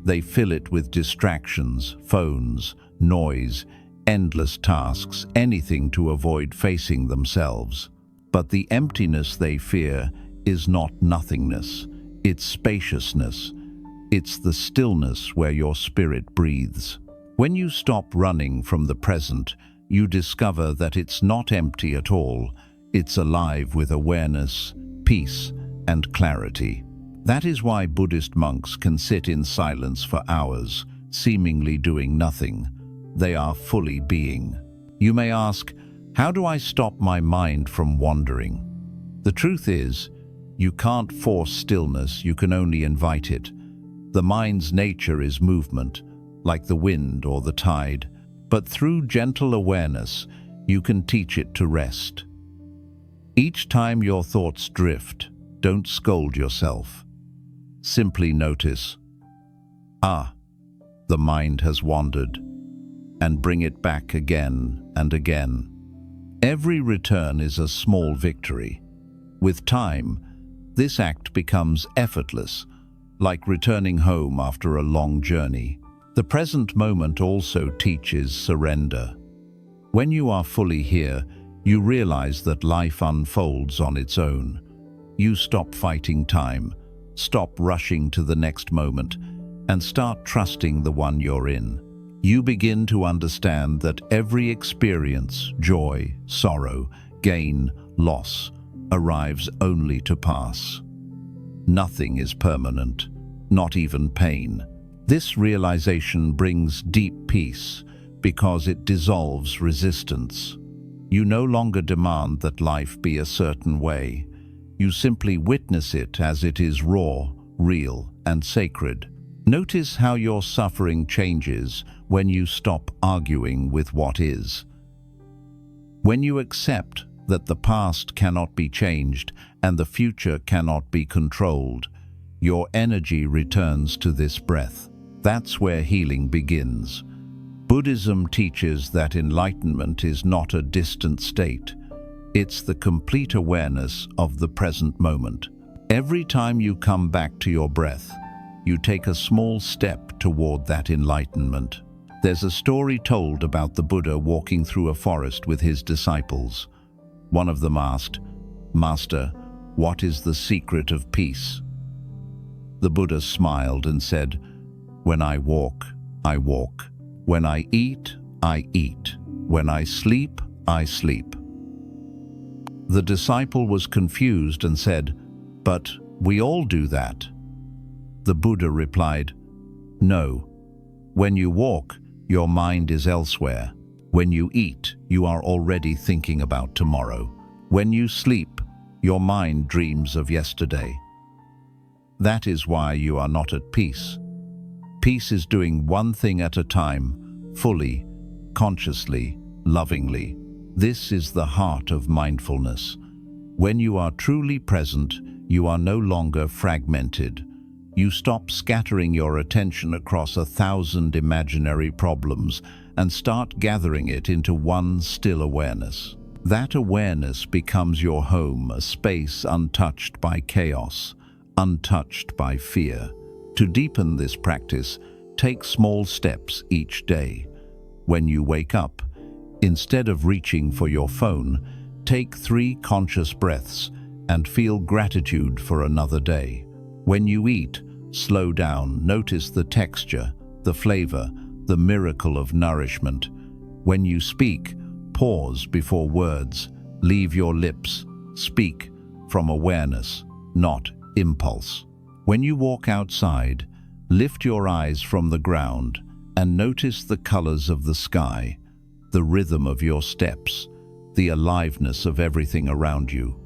They fill it with distractions, phones, noise, endless tasks, anything to avoid facing themselves. But the emptiness they fear is not nothingness, it's spaciousness. It's the stillness where your spirit breathes. When you stop running from the present, you discover that it's not empty at all. It's alive with awareness, peace, and clarity. That is why Buddhist monks can sit in silence for hours, seemingly doing nothing. They are fully being. You may ask, how do I stop my mind from wandering? The truth is, you can't force stillness, you can only invite it. The mind's nature is movement, like the wind or the tide, but through gentle awareness, you can teach it to rest. Each time your thoughts drift, don't scold yourself. Simply notice, the mind has wandered, and bring it back again and again. Every return is a small victory. With time, this act becomes effortless, like returning home after a long journey. The present moment also teaches surrender. When you are fully here, you realize that life unfolds on its own. You stop fighting time, stop rushing to the next moment, and start trusting the one you're in. You begin to understand that every experience, joy, sorrow, gain, loss, arrives only to pass. Nothing is permanent, not even pain. This realization brings deep peace because it dissolves resistance. You no longer demand that life be a certain way. You simply witness it as it is raw, real, and sacred. Notice how your suffering changes when you stop arguing with what is. When you accept that the past cannot be changed and the future cannot be controlled, your energy returns to this breath. That's where healing begins. Buddhism teaches that enlightenment is not a distant state. It's the complete awareness of the present moment. Every time you come back to your breath, you take a small step toward that enlightenment. There's a story told about the Buddha walking through a forest with his disciples. One of them asked, "Master, what is the secret of peace?" The Buddha smiled and said, "When I walk, I walk. When I eat, I eat. When I sleep, I sleep." The disciple was confused and said, "But we all do that." The Buddha replied, "No. When you walk, your mind is elsewhere. When you eat, you are already thinking about tomorrow. When you sleep, your mind dreams of yesterday. That is why you are not at peace. Peace is doing one thing at a time, fully, consciously, lovingly. This is the heart of mindfulness. When you are truly present, you are no longer fragmented. You stop scattering your attention across 1,000 imaginary problems and start gathering it into one still awareness. That awareness becomes your home, a space untouched by chaos, untouched by fear. To deepen this practice, take small steps each day. When you wake up, instead of reaching for your phone, take 3 conscious breaths and feel gratitude for another day. When you eat, slow down, notice the texture, the flavor, the miracle of nourishment. When you speak, pause before words, leave your lips, speak from awareness, not impulse. When you walk outside, lift your eyes from the ground and notice the colors of the sky, the rhythm of your steps, the aliveness of everything around you.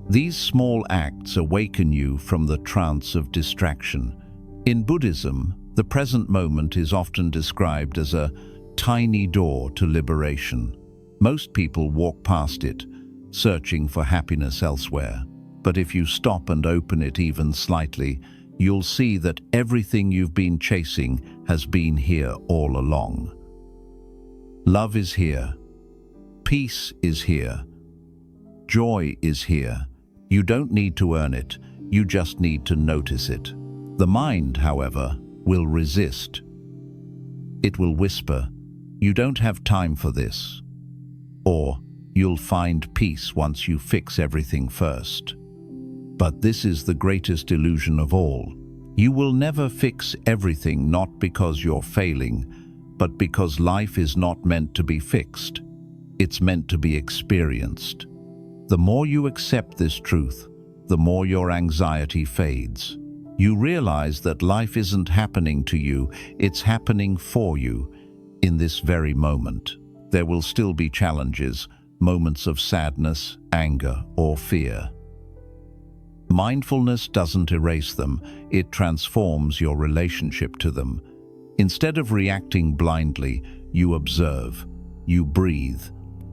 These small acts awaken you from the trance of distraction. In Buddhism, the present moment is often described as a tiny door to liberation. Most people walk past it, searching for happiness elsewhere. But if you stop and open it even slightly, you'll see that everything you've been chasing has been here all along. Love is here. Peace is here. Joy is here. You don't need to earn it, you just need to notice it. The mind, however, will resist. It will whisper, "You don't have time for this." Or, "You'll find peace once you fix everything first." But this is the greatest illusion of all. You will never fix everything, not because you're failing, but because life is not meant to be fixed. It's meant to be experienced. The more you accept this truth, the more your anxiety fades. You realize that life isn't happening to you, it's happening for you in this very moment. There will still be challenges, moments of sadness, anger, or fear. Mindfulness doesn't erase them, it transforms your relationship to them. Instead of reacting blindly, you observe, you breathe,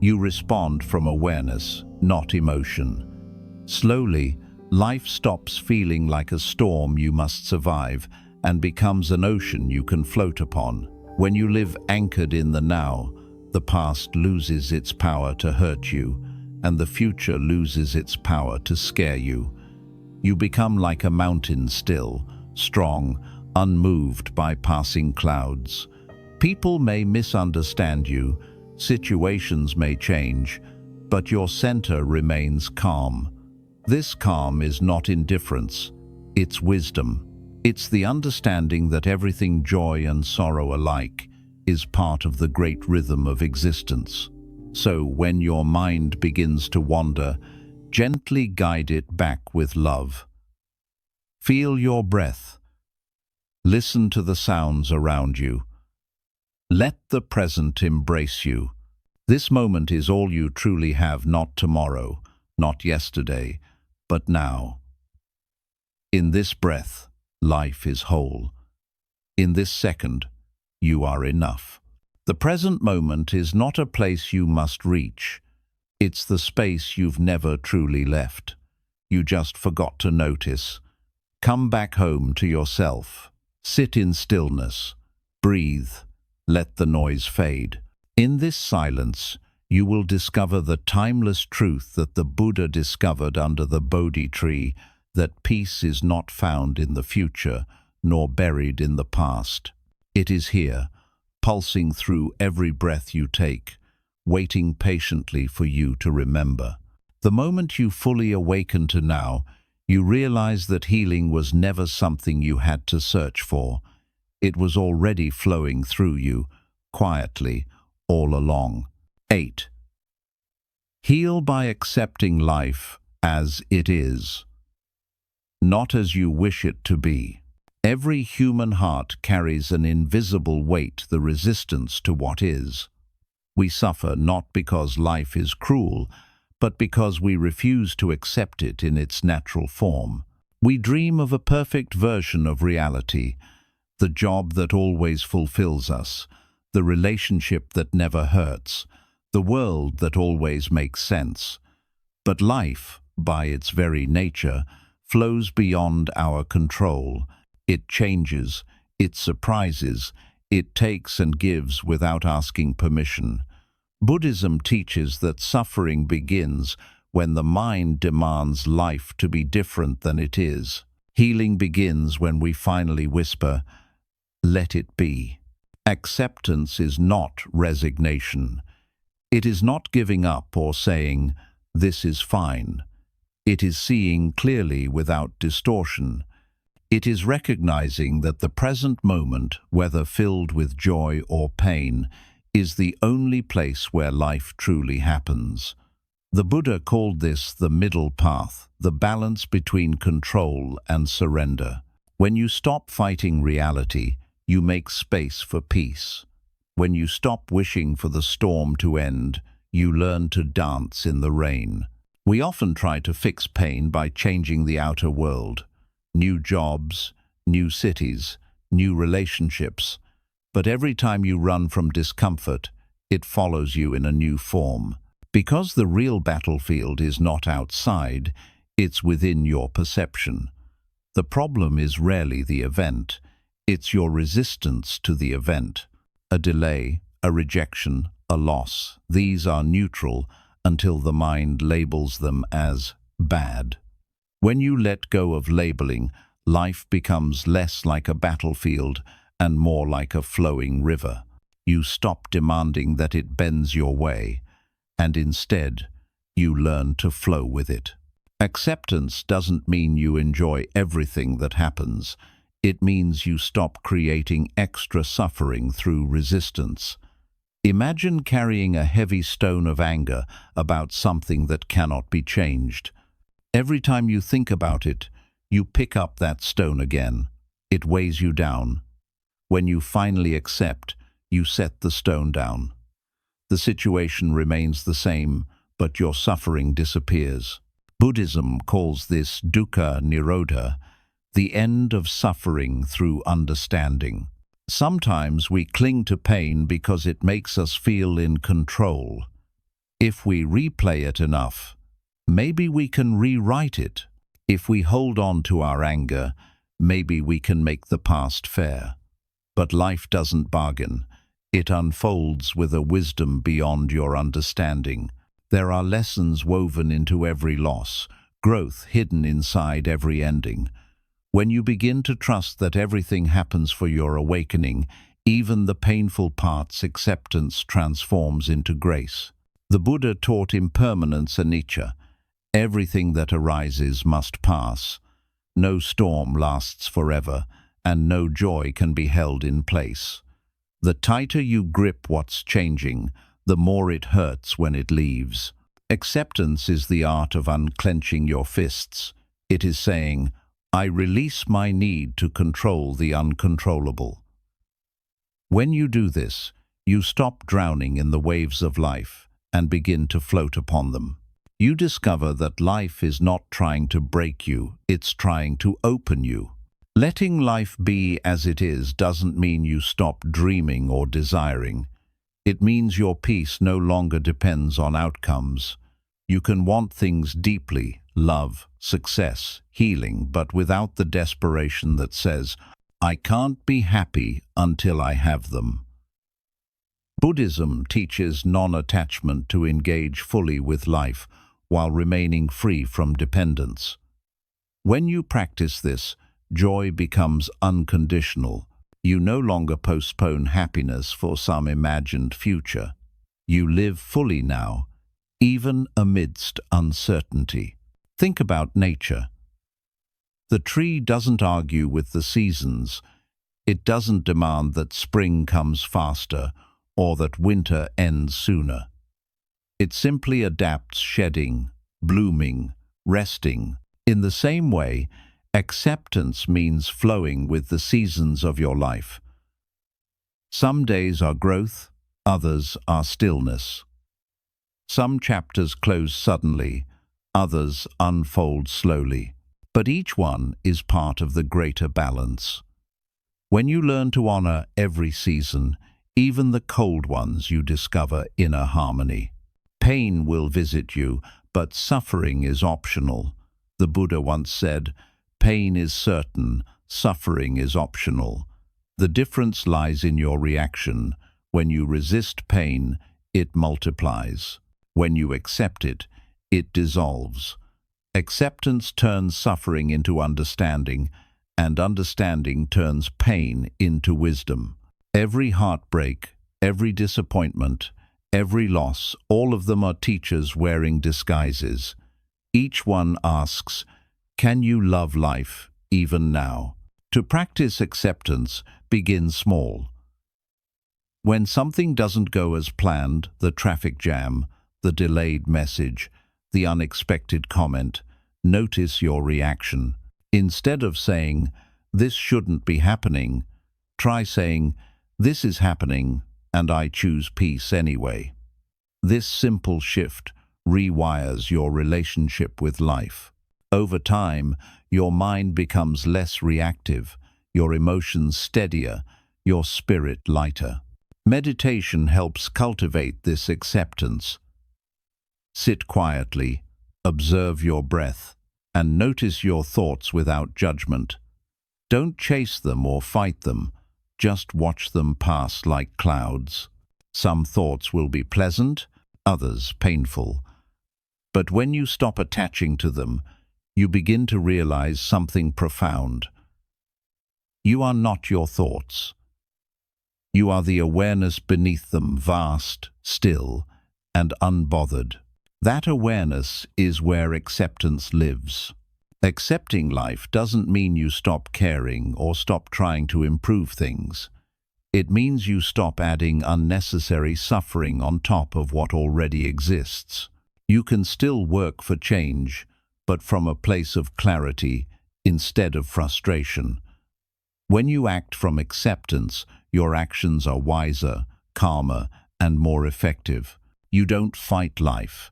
you respond from awareness, not emotion. Slowly, life stops feeling like a storm you must survive and becomes an ocean you can float upon. When you live anchored in the now, the past loses its power to hurt you, and the future loses its power to scare you. You become like a mountain still, strong, unmoved by passing clouds. People may misunderstand you, situations may change, but your center remains calm. This calm is not indifference, it's wisdom. It's the understanding that everything, joy and sorrow alike, is part of the great rhythm of existence. So when your mind begins to wander, gently guide it back with love. Feel your breath. Listen to the sounds around you. Let the present embrace you. This moment is all you truly have, not tomorrow, not yesterday, but now. In this breath, life is whole. In this second, you are enough. The present moment is not a place you must reach. It's the space you've never truly left. You just forgot to notice. Come back home to yourself. Sit in stillness. Breathe. Let the noise fade. In this silence, you will discover the timeless truth that the Buddha discovered under the Bodhi tree, that peace is not found in the future, nor buried in the past. It is here, pulsing through every breath you take, waiting patiently for you to remember. The moment you fully awaken to now, you realize that healing was never something you had to search for. It was already flowing through you, quietly, all along. 8. Heal by accepting life as it is, not as you wish it to be. Every human heart carries an invisible weight, the resistance to what is. We suffer not because life is cruel, but because we refuse to accept it in its natural form. We dream of a perfect version of reality, the job that always fulfills us, the relationship that never hurts, the world that always makes sense. But life, by its very nature, flows beyond our control. It changes, it surprises, it takes and gives without asking permission. Buddhism teaches that suffering begins when the mind demands life to be different than it is. Healing begins when we finally whisper, "Let it be." Acceptance is not resignation. It is not giving up or saying, "This is fine." It is seeing clearly without distortion. It is recognizing that the present moment, whether filled with joy or pain, is the only place where life truly happens. The Buddha called this the middle path, the balance between control and surrender. When you stop fighting reality, you make space for peace. When you stop wishing for the storm to end, you learn to dance in the rain. We often try to fix pain by changing the outer world. New jobs, new cities, new relationships. But every time you run from discomfort, it follows you in a new form. Because the real battlefield is not outside, it's within your perception. The problem is rarely the event, it's your resistance to the event. A delay, a rejection, a loss, these are neutral until the mind labels them as bad. When you let go of labeling, life becomes less like a battlefield and more like a flowing river. You stop demanding that it bends your way, and instead, you learn to flow with it. Acceptance doesn't mean you enjoy everything that happens. It means you stop creating extra suffering through resistance. Imagine carrying a heavy stone of anger about something that cannot be changed. Every time you think about it, you pick up that stone again. It weighs you down. When you finally accept, you set the stone down. The situation remains the same, but your suffering disappears. Buddhism calls this dukkha nirodha, the end of suffering through understanding. Sometimes we cling to pain because it makes us feel in control. If we replay it enough, maybe we can rewrite it. If we hold on to our anger, maybe we can make the past fair. But life doesn't bargain. It unfolds with a wisdom beyond your understanding. There are lessons woven into every loss, growth hidden inside every ending. When you begin to trust that everything happens for your awakening, even the painful parts, acceptance transforms into grace. The Buddha taught impermanence anicca. Everything that arises must pass. No storm lasts forever, and no joy can be held in place. The tighter you grip what's changing, the more it hurts when it leaves. Acceptance is the art of unclenching your fists. It is saying, I release my need to control the uncontrollable. When you do this, you stop drowning in the waves of life and begin to float upon them. You discover that life is not trying to break you, it's trying to open you. Letting life be as it is doesn't mean you stop dreaming or desiring. It means your peace no longer depends on outcomes. You can want things deeply, love, success, healing, but without the desperation that says, I can't be happy until I have them. Buddhism teaches non-attachment to engage fully with life while remaining free from dependence. When you practice this, joy becomes unconditional. You no longer postpone happiness for some imagined future. You live fully now, even amidst uncertainty. Think about nature. The tree doesn't argue with the seasons. It doesn't demand that spring comes faster or that winter ends sooner. It simply adapts, shedding, blooming, resting. In the same way, acceptance means flowing with the seasons of your life. Some days are growth, others are stillness. Some chapters close suddenly, others unfold slowly. But each one is part of the greater balance. When you learn to honor every season, even the cold ones, you discover inner harmony. Pain will visit you, but suffering is optional. The Buddha once said, pain is certain, suffering is optional. The difference lies in your reaction. When you resist pain, it multiplies. When you accept it, it dissolves. Acceptance turns suffering into understanding, and understanding turns pain into wisdom. Every heartbreak, every disappointment, every loss, all of them are teachers wearing disguises. Each one asks, can you love life even now? To practice acceptance, begin small. When something doesn't go as planned, the traffic jam, the delayed message, the unexpected comment, notice your reaction. Instead of saying, this shouldn't be happening, try saying, this is happening and I choose peace anyway. This simple shift rewires your relationship with life. Over time, your mind becomes less reactive, your emotions steadier, your spirit lighter. Meditation helps cultivate this acceptance. Sit quietly, observe your breath, and notice your thoughts without judgment. Don't chase them or fight them, just watch them pass like clouds. Some thoughts will be pleasant, others painful. But when you stop attaching to them, you begin to realize something profound. You are not your thoughts. You are the awareness beneath them, vast, still, and unbothered. That awareness is where acceptance lives. Accepting life doesn't mean you stop caring or stop trying to improve things. It means you stop adding unnecessary suffering on top of what already exists. You can still work for change, but from a place of clarity instead of frustration. When you act from acceptance, your actions are wiser, calmer, and more effective. You don't fight life.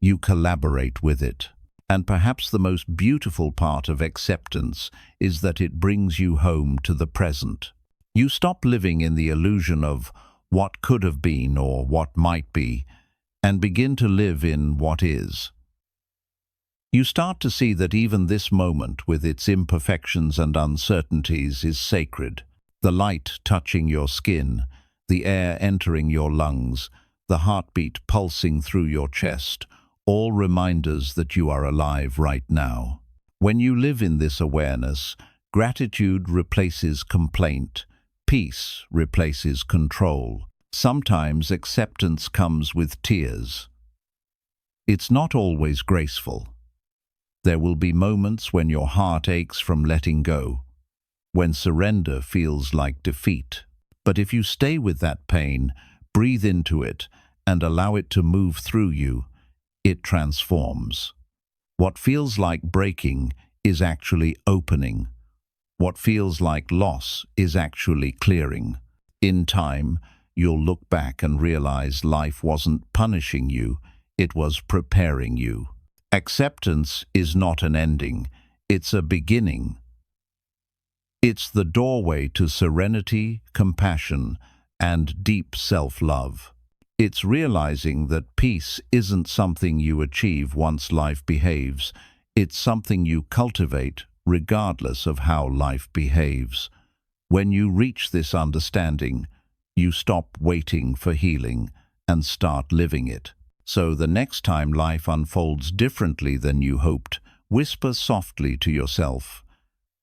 You collaborate with it. And perhaps the most beautiful part of acceptance is that it brings you home to the present. You stop living in the illusion of what could have been or what might be, and begin to live in what is. You start to see that even this moment, with its imperfections and uncertainties, is sacred. The light touching your skin, the air entering your lungs, the heartbeat pulsing through your chest, all reminders that you are alive right now. When you live in this awareness, gratitude replaces complaint, peace replaces control. Sometimes acceptance comes with tears. It's not always graceful. There will be moments when your heart aches from letting go, when surrender feels like defeat. But if you stay with that pain, breathe into it, and allow it to move through you, it transforms. What feels like breaking is actually opening. What feels like loss is actually clearing. In time, you'll look back and realize life wasn't punishing you, it was preparing you. Acceptance is not an ending, it's a beginning. It's the doorway to serenity, compassion, and deep self-love. It's realizing that peace isn't something you achieve once life behaves, it's something you cultivate regardless of how life behaves. When you reach this understanding, you stop waiting for healing and start living it. So the next time life unfolds differently than you hoped, whisper softly to yourself,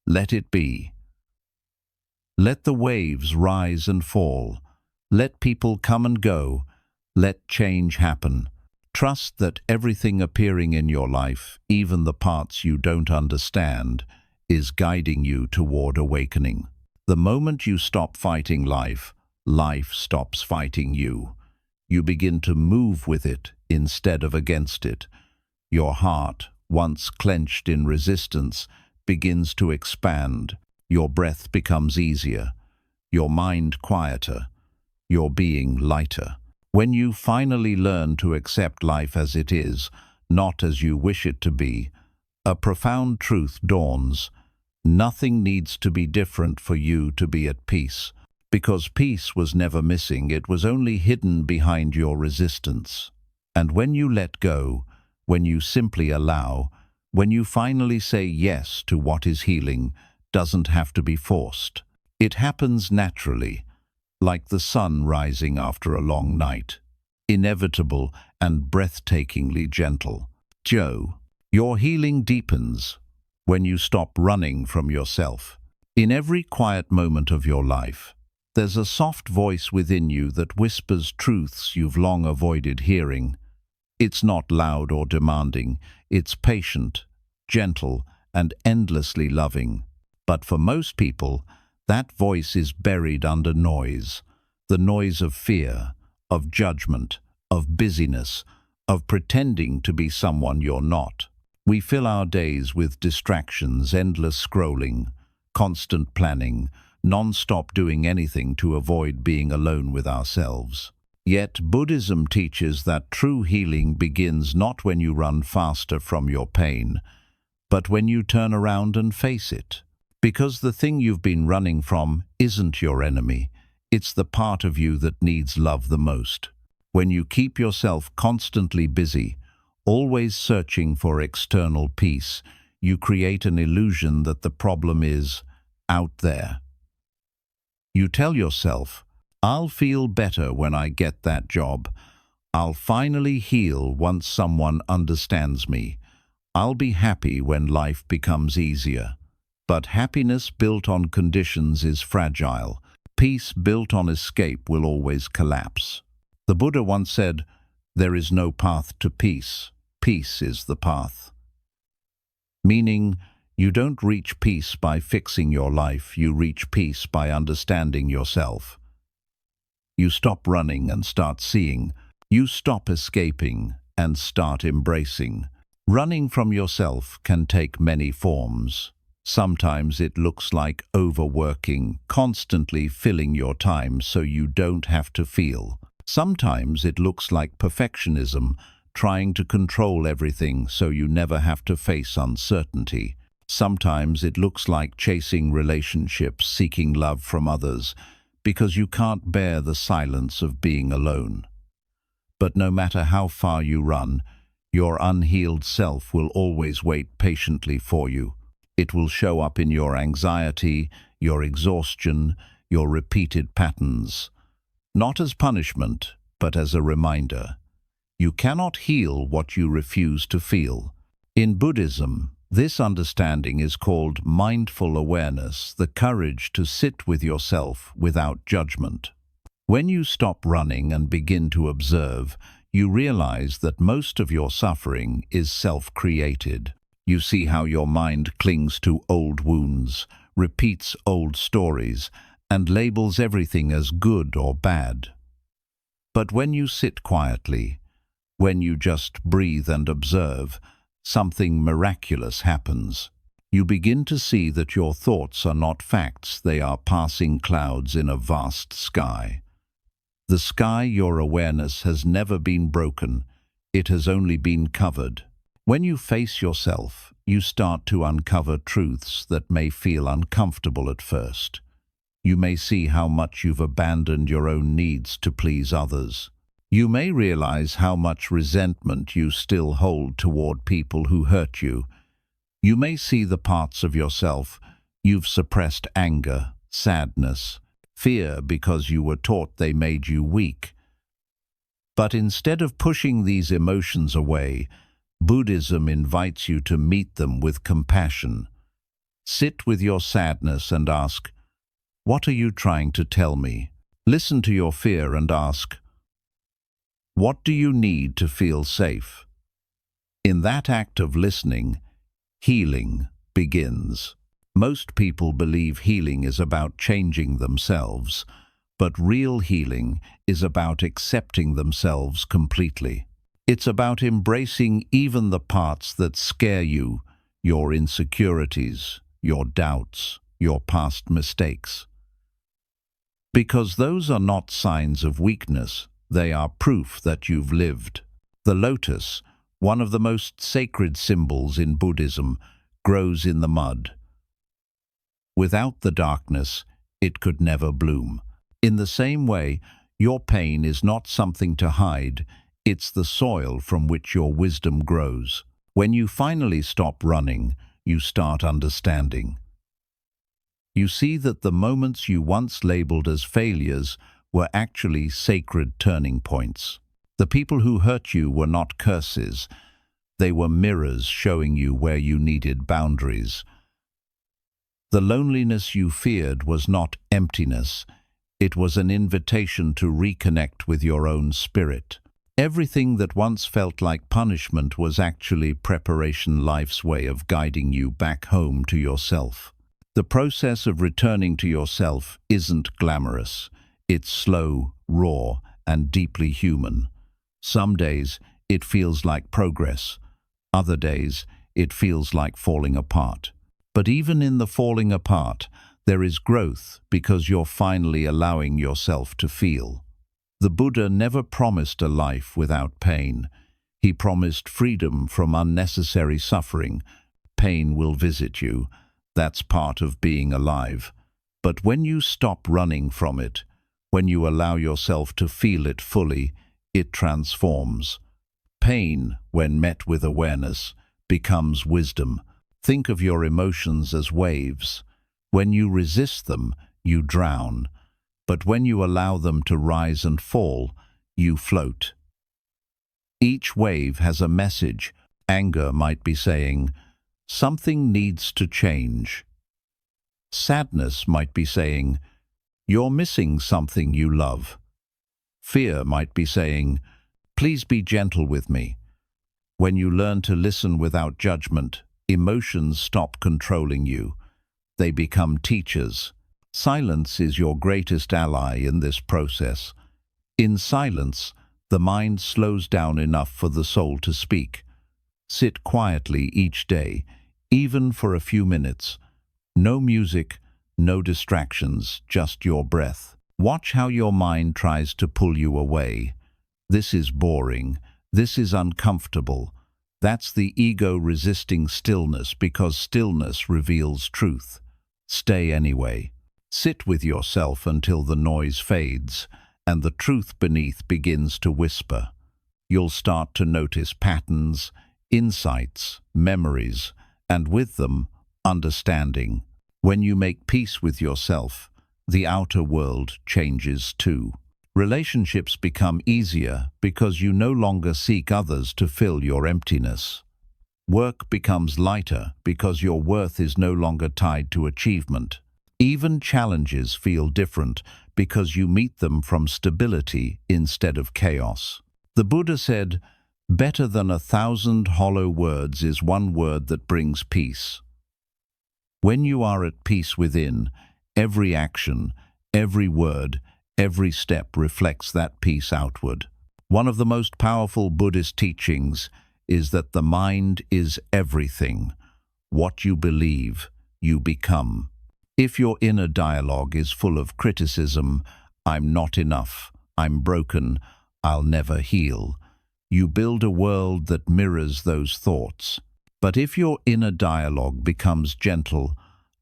let it be. Let the waves rise and fall. Let people come and go. Let change happen. Trust that everything appearing in your life, even the parts you don't understand, is guiding you toward awakening. The moment you stop fighting life, life stops fighting you. You begin to move with it instead of against it. Your heart, once clenched in resistance, begins to expand. Your breath becomes easier, your mind quieter, your being lighter. When you finally learn to accept life as it is, not as you wish it to be, a profound truth dawns. Nothing needs to be different for you to be at peace. Because peace was never missing, it was only hidden behind your resistance. And when you let go, when you simply allow, when you finally say yes to what is healing, doesn't have to be forced. It happens naturally, like the sun rising after a long night, inevitable and breathtakingly gentle. Joe, your healing deepens when you stop running from yourself. In every quiet moment of your life, there's a soft voice within you that whispers truths you've long avoided hearing. It's not loud or demanding. It's patient, gentle, and endlessly loving. But for most people, that voice is buried under noise. The noise of fear, of judgment, of busyness, of pretending to be someone you're not. We fill our days with distractions, endless scrolling, constant planning, non-stop doing anything to avoid being alone with ourselves. Yet Buddhism teaches that true healing begins not when you run faster from your pain, but when you turn around and face it. Because the thing you've been running from isn't your enemy, it's the part of you that needs love the most. When you keep yourself constantly busy, always searching for external peace, you create an illusion that the problem is out there. You tell yourself, "I'll feel better when I get that job. I'll finally heal once someone understands me. I'll be happy when life becomes easier." But happiness built on conditions is fragile. Peace built on escape will always collapse. The Buddha once said, "There is no path to peace. Peace is the path." Meaning, you don't reach peace by fixing your life, you reach peace by understanding yourself. You stop running and start seeing. You stop escaping and start embracing. Running from yourself can take many forms. Sometimes it looks like overworking, constantly filling your time so you don't have to feel. Sometimes it looks like perfectionism, trying to control everything so you never have to face uncertainty. Sometimes it looks like chasing relationships, seeking love from others, because you can't bear the silence of being alone. But no matter how far you run, your unhealed self will always wait patiently for you. It will show up in your anxiety, your exhaustion, your repeated patterns. Not as punishment, but as a reminder. You cannot heal what you refuse to feel. In Buddhism, this understanding is called mindful awareness, the courage to sit with yourself without judgment. When you stop running and begin to observe, you realize that most of your suffering is self-created. You see how your mind clings to old wounds, repeats old stories, and labels everything as good or bad. But when you sit quietly, when you just breathe and observe, something miraculous happens. You begin to see that your thoughts are not facts, they are passing clouds in a vast sky. The sky, your awareness, has never been broken, it has only been covered. When you face yourself, you start to uncover truths that may feel uncomfortable at first. You may see how much you've abandoned your own needs to please others. You may realize how much resentment you still hold toward people who hurt you. You may see the parts of yourself you've suppressed: anger, sadness, fear, because you were taught they made you weak. But instead of pushing these emotions away, Buddhism invites you to meet them with compassion. Sit with your sadness and ask, "What are you trying to tell me?" Listen to your fear and ask, "What do you need to feel safe?" In that act of listening, healing begins. Most people believe healing is about changing themselves, but real healing is about accepting themselves completely. It's about embracing even the parts that scare you, your insecurities, your doubts, your past mistakes. Because those are not signs of weakness, they are proof that you've lived. The lotus, one of the most sacred symbols in Buddhism, grows in the mud. Without the darkness, it could never bloom. In the same way, your pain is not something to hide, it's the soil from which your wisdom grows. When you finally stop running, you start understanding. You see that the moments you once labeled as failures were actually sacred turning points. The people who hurt you were not curses. They were mirrors showing you where you needed boundaries. The loneliness you feared was not emptiness. It was an invitation to reconnect with your own spirit. Everything that once felt like punishment was actually preparation, life's way of guiding you back home to yourself. The process of returning to yourself isn't glamorous. It's slow, raw, and deeply human. Some days it feels like progress. Other days it feels like falling apart. But even in the falling apart, there is growth because you're finally allowing yourself to feel. The Buddha never promised a life without pain. He promised freedom from unnecessary suffering. Pain will visit you. That's part of being alive. But when you stop running from it, when you allow yourself to feel it fully, it transforms. Pain, when met with awareness, becomes wisdom. Think of your emotions as waves. When you resist them, you drown. But when you allow them to rise and fall, you float. Each wave has a message. Anger might be saying, "Something needs to change." Sadness might be saying, "You're missing something you love." Fear might be saying, "Please be gentle with me." When you learn to listen without judgment, emotions stop controlling you. They become teachers. Silence is your greatest ally in this process. In silence, the mind slows down enough for the soul to speak. Sit quietly each day, even for a few minutes. No music, no distractions, just your breath. Watch how your mind tries to pull you away. This is boring. This is uncomfortable. That's the ego resisting stillness because stillness reveals truth. Stay anyway. Sit with yourself until the noise fades and the truth beneath begins to whisper. You'll start to notice patterns, insights, memories, and with them, understanding. When you make peace with yourself, the outer world changes too. Relationships become easier because you no longer seek others to fill your emptiness. Work becomes lighter because your worth is no longer tied to achievement. Even challenges feel different because you meet them from stability instead of chaos. The Buddha said, "Better than 1,000 hollow words is one word that brings peace." When you are at peace within, every action, every word, every step reflects that peace outward. One of the most powerful Buddhist teachings is that the mind is everything. What you believe, you become. If your inner dialogue is full of criticism, "I'm not enough, I'm broken, I'll never heal," you build a world that mirrors those thoughts. But if your inner dialogue becomes gentle,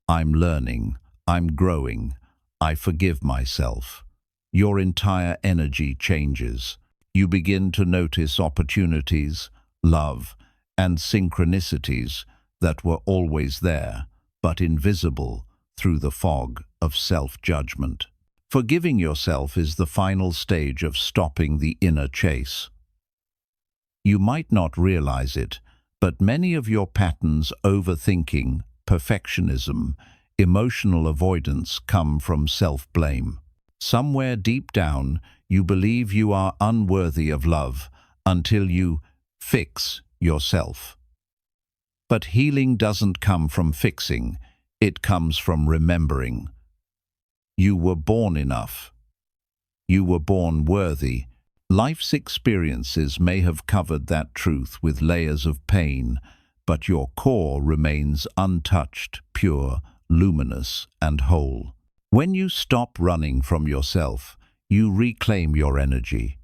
"I'm learning, I'm growing, I forgive myself," your entire energy changes. You begin to notice opportunities, love, and synchronicities that were always there, but invisible through the fog of self-judgment. Forgiving yourself is the final stage of stopping the inner chase. You might not realize it, but many of your patterns, overthinking, perfectionism, emotional avoidance, come from self-blame. Somewhere deep down, you believe you are unworthy of love until you fix yourself. But healing doesn't come from fixing, it comes from remembering. You were born enough. You were born worthy. Life's experiences may have covered that truth with layers of pain, but your core remains untouched, pure, luminous, and whole. When you stop running from yourself, you reclaim your energy.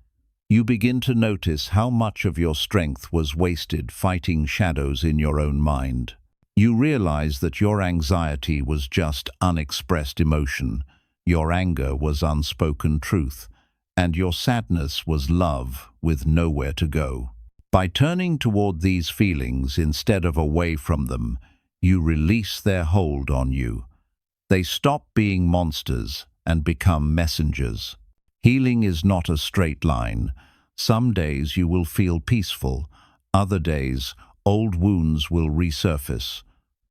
You begin to notice how much of your strength was wasted fighting shadows in your own mind. You realize that your anxiety was just unexpressed emotion, your anger was unspoken truth, and your sadness was love with nowhere to go. By turning toward these feelings instead of away from them, you release their hold on you. They stop being monsters and become messengers. Healing is not a straight line. Some days you will feel peaceful, other days old wounds will resurface.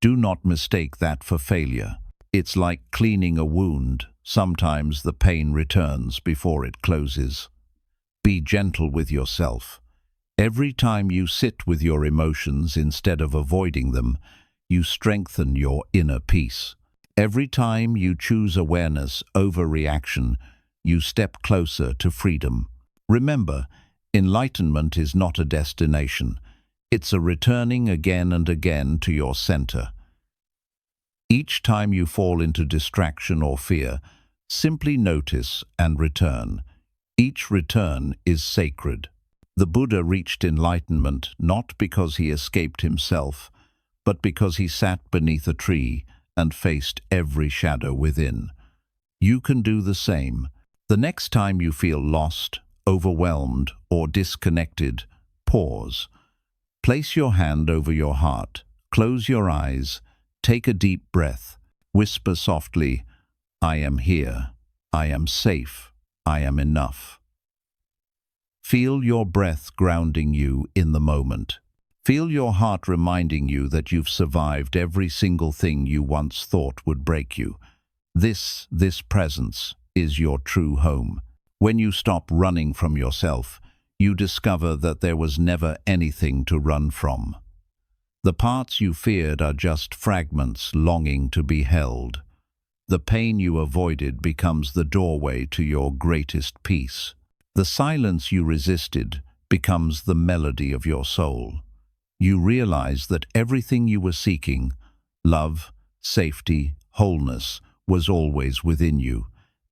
Do not mistake that for failure. It's like cleaning a wound. Sometimes the pain returns before it closes. Be gentle with yourself. Every time you sit with your emotions instead of avoiding them, you strengthen your inner peace. Every time you choose awareness over reaction, you step closer to freedom. Remember, enlightenment is not a destination. It's a returning again and again to your center. Each time you fall into distraction or fear, simply notice and return. Each return is sacred. The Buddha reached enlightenment not because he escaped himself, but because he sat beneath a tree and faced every shadow within. You can do the same. The next time you feel lost, overwhelmed, or disconnected, pause. Place your hand over your heart. Close your eyes. Take a deep breath. Whisper softly, "I am here. I am safe. I am enough." Feel your breath grounding you in the moment. Feel your heart reminding you that you've survived every single thing you once thought would break you. This presence is your true home. When you stop running from yourself, you discover that there was never anything to run from. The parts you feared are just fragments longing to be held. The pain you avoided becomes the doorway to your greatest peace. The silence you resisted becomes the melody of your soul. You realize that everything you were seeking, love, safety, wholeness, was always within you,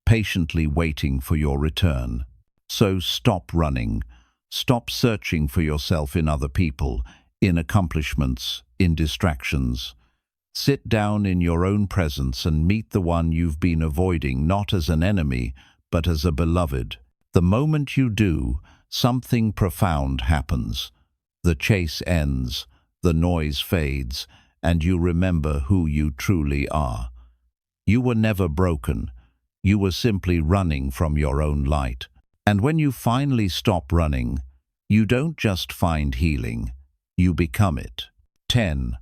patiently waiting for your return. So stop running. Stop searching for yourself in other people, in accomplishments, in distractions. Sit down in your own presence and meet the one you've been avoiding, not as an enemy, but as a beloved. The moment you do, something profound happens. The chase ends, the noise fades, and you remember who you truly are. You were never broken. You were simply running from your own light. And when you finally stop running, you don't just find healing, you become it. 10.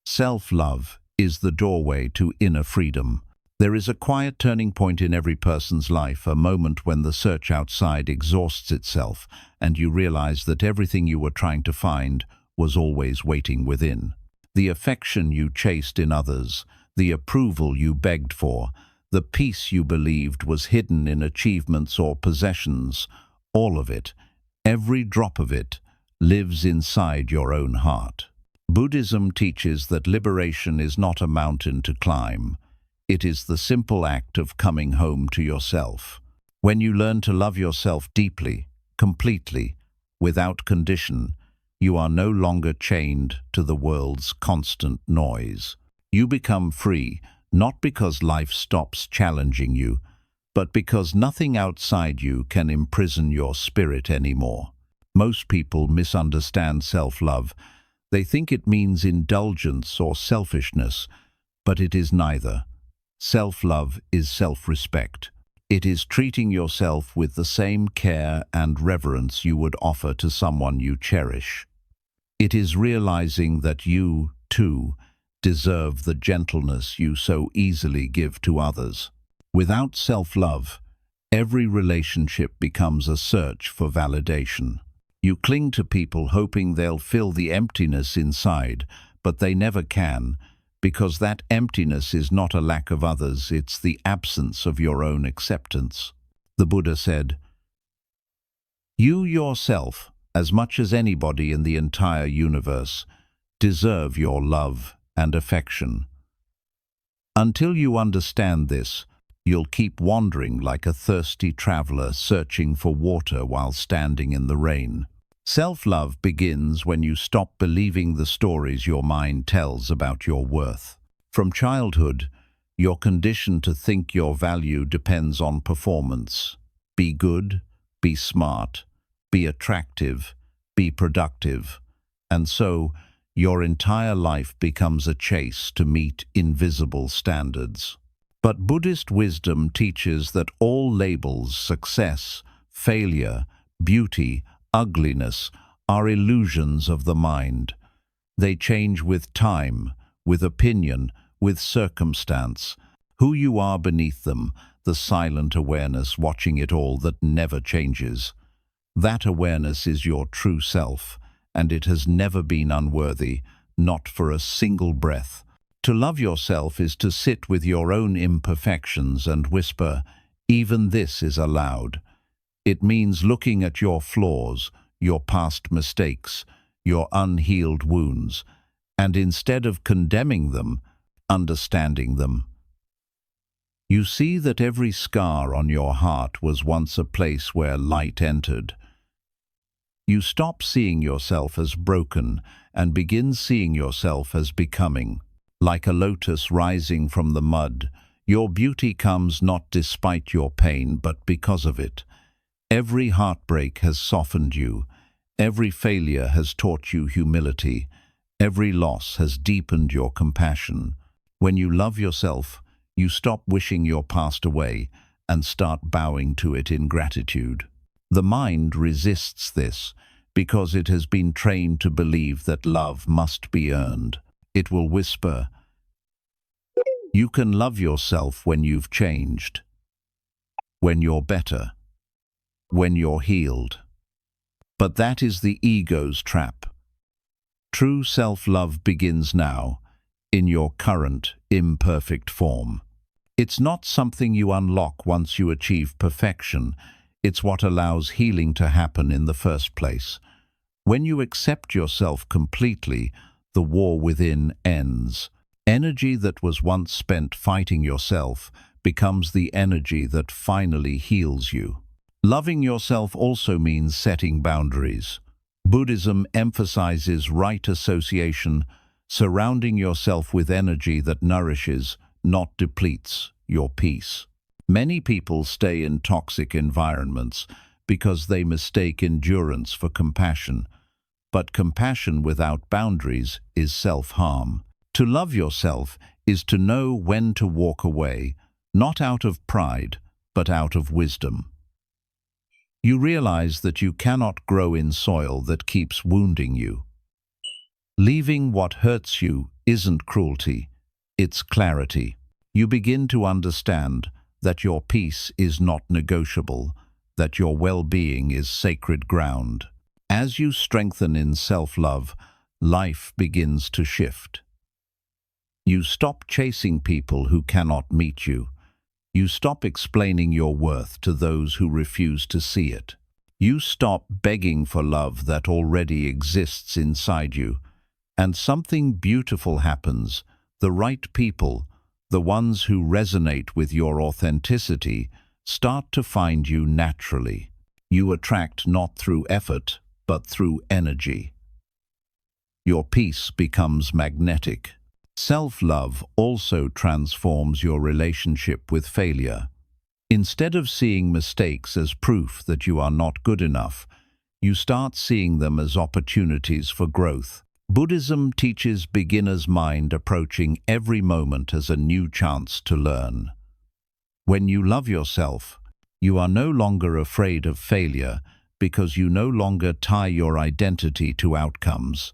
Self-love is the doorway to inner freedom. There is a quiet turning point in every person's life, a moment when the search outside exhausts itself, and you realize that everything you were trying to find was always waiting within. The affection you chased in others, the approval you begged for, the peace you believed was hidden in achievements or possessions, all of it, every drop of it, lives inside your own heart. Buddhism teaches that liberation is not a mountain to climb. It is the simple act of coming home to yourself. When you learn to love yourself deeply, completely, without condition, you are no longer chained to the world's constant noise. You become free, not because life stops challenging you, but because nothing outside you can imprison your spirit anymore. Most people misunderstand self-love. They think it means indulgence or selfishness, but it is neither. Self-love is self-respect. It is treating yourself with the same care and reverence you would offer to someone you cherish. It is realizing that you, too, deserve the gentleness you so easily give to others. Without self-love, every relationship becomes a search for validation. You cling to people hoping they'll fill the emptiness inside, but they never can, because that emptiness is not a lack of others, it's the absence of your own acceptance. The Buddha said, "You yourself, as much as anybody in the entire universe, deserve your love and affection. Until you understand this, you'll keep wandering like a thirsty traveler searching for water while standing in the rain." Self-love begins when you stop believing the stories your mind tells about your worth. From childhood, you're conditioned to think your value depends on performance. Be good, be smart, be attractive, be productive. And so, your entire life becomes a chase to meet invisible standards. But Buddhist wisdom teaches that all labels, success, failure, beauty, ugliness, are illusions of the mind. They change with time, with opinion, with circumstance. Who you are beneath them, the silent awareness watching it all that never changes. That awareness is your true self, and it has never been unworthy, not for a single breath. To love yourself is to sit with your own imperfections and whisper, "Even this is allowed." It means looking at your flaws, your past mistakes, your unhealed wounds, and instead of condemning them, understanding them. You see that every scar on your heart was once a place where light entered. You stop seeing yourself as broken and begin seeing yourself as becoming. Like a lotus rising from the mud, your beauty comes not despite your pain, but because of it. Every heartbreak has softened you. Every failure has taught you humility. Every loss has deepened your compassion. When you love yourself, you stop wishing your past away and start bowing to it in gratitude. The mind resists this because it has been trained to believe that love must be earned. It will whisper, "You can love yourself when you've changed, when you're better, when you're healed." But that is the ego's trap. True self-love begins now, in your current, imperfect form. It's not something you unlock once you achieve perfection. It's what allows healing to happen in the first place. When you accept yourself completely, the war within ends. Energy that was once spent fighting yourself becomes the energy that finally heals you. Loving yourself also means setting boundaries. Buddhism emphasizes right association, surrounding yourself with energy that nourishes, not depletes, your peace. Many people stay in toxic environments because they mistake endurance for compassion. But compassion without boundaries is self-harm. To love yourself is to know when to walk away, not out of pride, but out of wisdom. You realize that you cannot grow in soil that keeps wounding you. Leaving what hurts you isn't cruelty, it's clarity. You begin to understand that your peace is not negotiable, that your well-being is sacred ground. As you strengthen in self-love, life begins to shift. You stop chasing people who cannot meet you. You stop explaining your worth to those who refuse to see it. You stop begging for love that already exists inside you. And something beautiful happens. The right people, the ones who resonate with your authenticity, start to find you naturally. You attract not through effort, but through energy. Your peace becomes magnetic. Self-love also transforms your relationship with failure. Instead of seeing mistakes as proof that you are not good enough, you start seeing them as opportunities for growth. Buddhism teaches beginner's mind approaching every moment as a new chance to learn. When you love yourself, you are no longer afraid of failure because you no longer tie your identity to outcomes.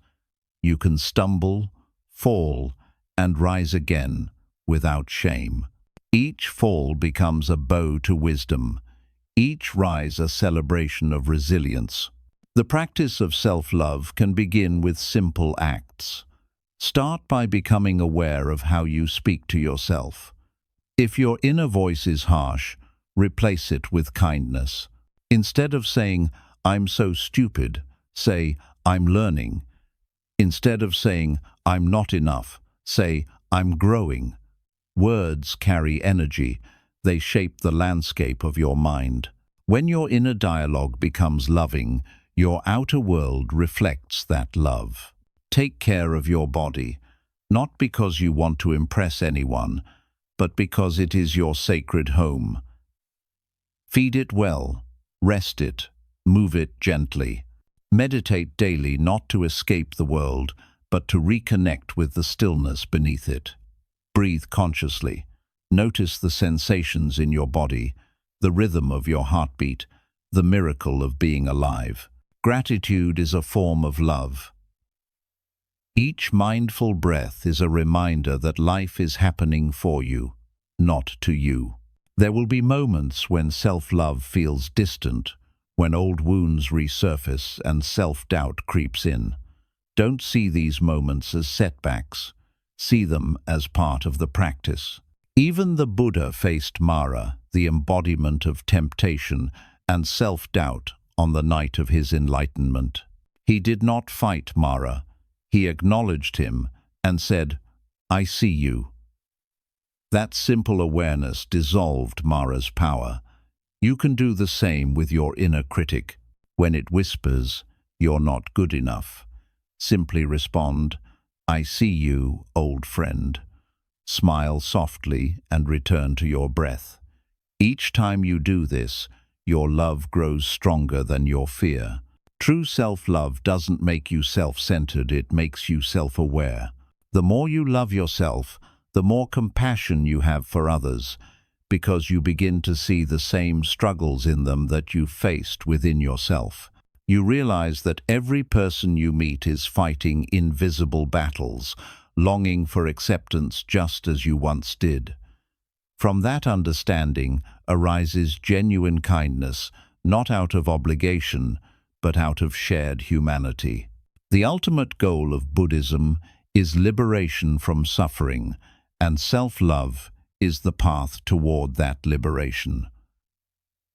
You can stumble, fall, and rise again without shame. Each fall becomes a bow to wisdom, each rise a celebration of resilience. The practice of self-love can begin with simple acts. Start by becoming aware of how you speak to yourself. If your inner voice is harsh, replace it with kindness. Instead of saying, "I'm so stupid," say, "I'm learning." Instead of saying, "I'm not enough," say, "I'm growing." Words carry energy. They shape the landscape of your mind. When your inner dialogue becomes loving, your outer world reflects that love. Take care of your body, not because you want to impress anyone, but because it is your sacred home. Feed it well, rest it, move it gently. Meditate daily not to escape the world, but to reconnect with the stillness beneath it. Breathe consciously. Notice the sensations in your body, the rhythm of your heartbeat, the miracle of being alive. Gratitude is a form of love. Each mindful breath is a reminder that life is happening for you, not to you. There will be moments when self-love feels distant, when old wounds resurface and self-doubt creeps in. Don't see these moments as setbacks. See them as part of the practice. Even the Buddha faced Mara, the embodiment of temptation and self-doubt, on the night of his enlightenment. He did not fight Mara. He acknowledged him and said, "I see you." That simple awareness dissolved Mara's power. You can do the same with your inner critic. When it whispers, "You're not good enough," simply respond, "I see you, old friend." Smile softly and return to your breath. Each time you do this, your love grows stronger than your fear. True self-love doesn't make you self-centered, it makes you self-aware. The more you love yourself, the more compassion you have for others, because you begin to see the same struggles in them that you faced within yourself. You realize that every person you meet is fighting invisible battles, longing for acceptance just as you once did. From that understanding arises genuine kindness, not out of obligation, but out of shared humanity. The ultimate goal of Buddhism is liberation from suffering, and self-love is the path toward that liberation.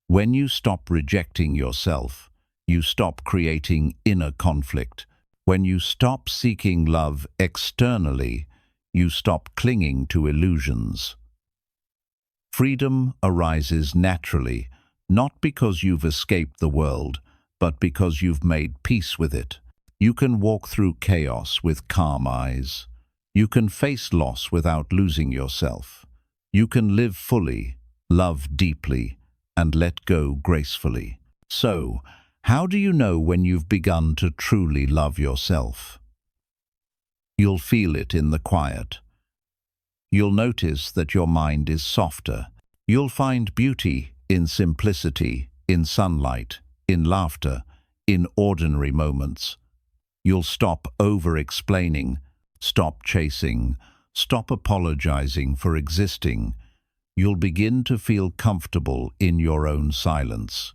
When you stop rejecting yourself, you stop creating inner conflict. When you stop seeking love externally, you stop clinging to illusions. Freedom arises naturally, not because you've escaped the world, but because you've made peace with it. You can walk through chaos with calm eyes. You can face loss without losing yourself. You can live fully, love deeply, and let go gracefully. So, how do you know when you've begun to truly love yourself? You'll feel it in the quiet. You'll notice that your mind is softer. You'll find beauty in simplicity, in sunlight, in laughter, in ordinary moments. You'll stop over-explaining, stop chasing, stop apologizing for existing. You'll begin to feel comfortable in your own silence.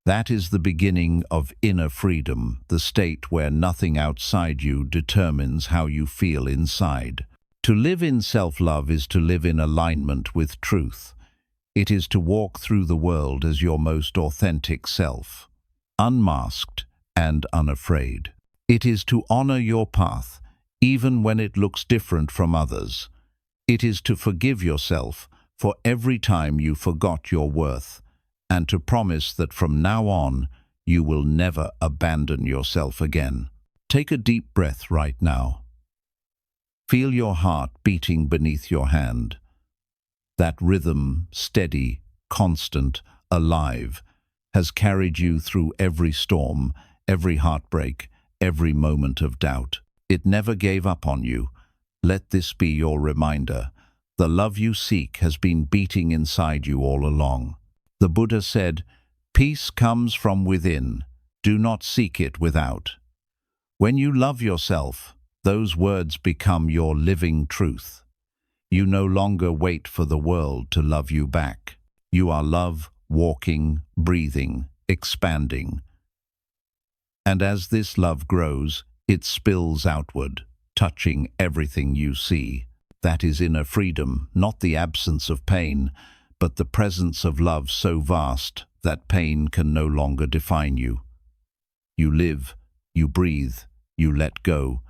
That is the beginning of inner freedom, the state where nothing outside you determines how you feel inside. To live in self-love is to live in alignment with truth. It is to walk through the world as your most authentic self, unmasked and unafraid. It is to honor your path, even when it looks different from others. It is to forgive yourself for every time you forgot your worth, and to promise that from now on, you will never abandon yourself again. Take a deep breath right now. Feel your heart beating beneath your hand. That rhythm, steady, constant, alive, has carried you through every storm, every heartbreak, every moment of doubt. It never gave up on you. Let this be your reminder. The love you seek has been beating inside you all along. The Buddha said, "Peace comes from within. Do not seek it without." When you love yourself, those words become your living truth. You no longer wait for the world to love you back. You are love, walking, breathing, expanding. And as this love grows, it spills outward, touching everything you see. That is inner freedom, not the absence of pain, but the presence of love so vast that pain can no longer define you. You live, you breathe, you let go,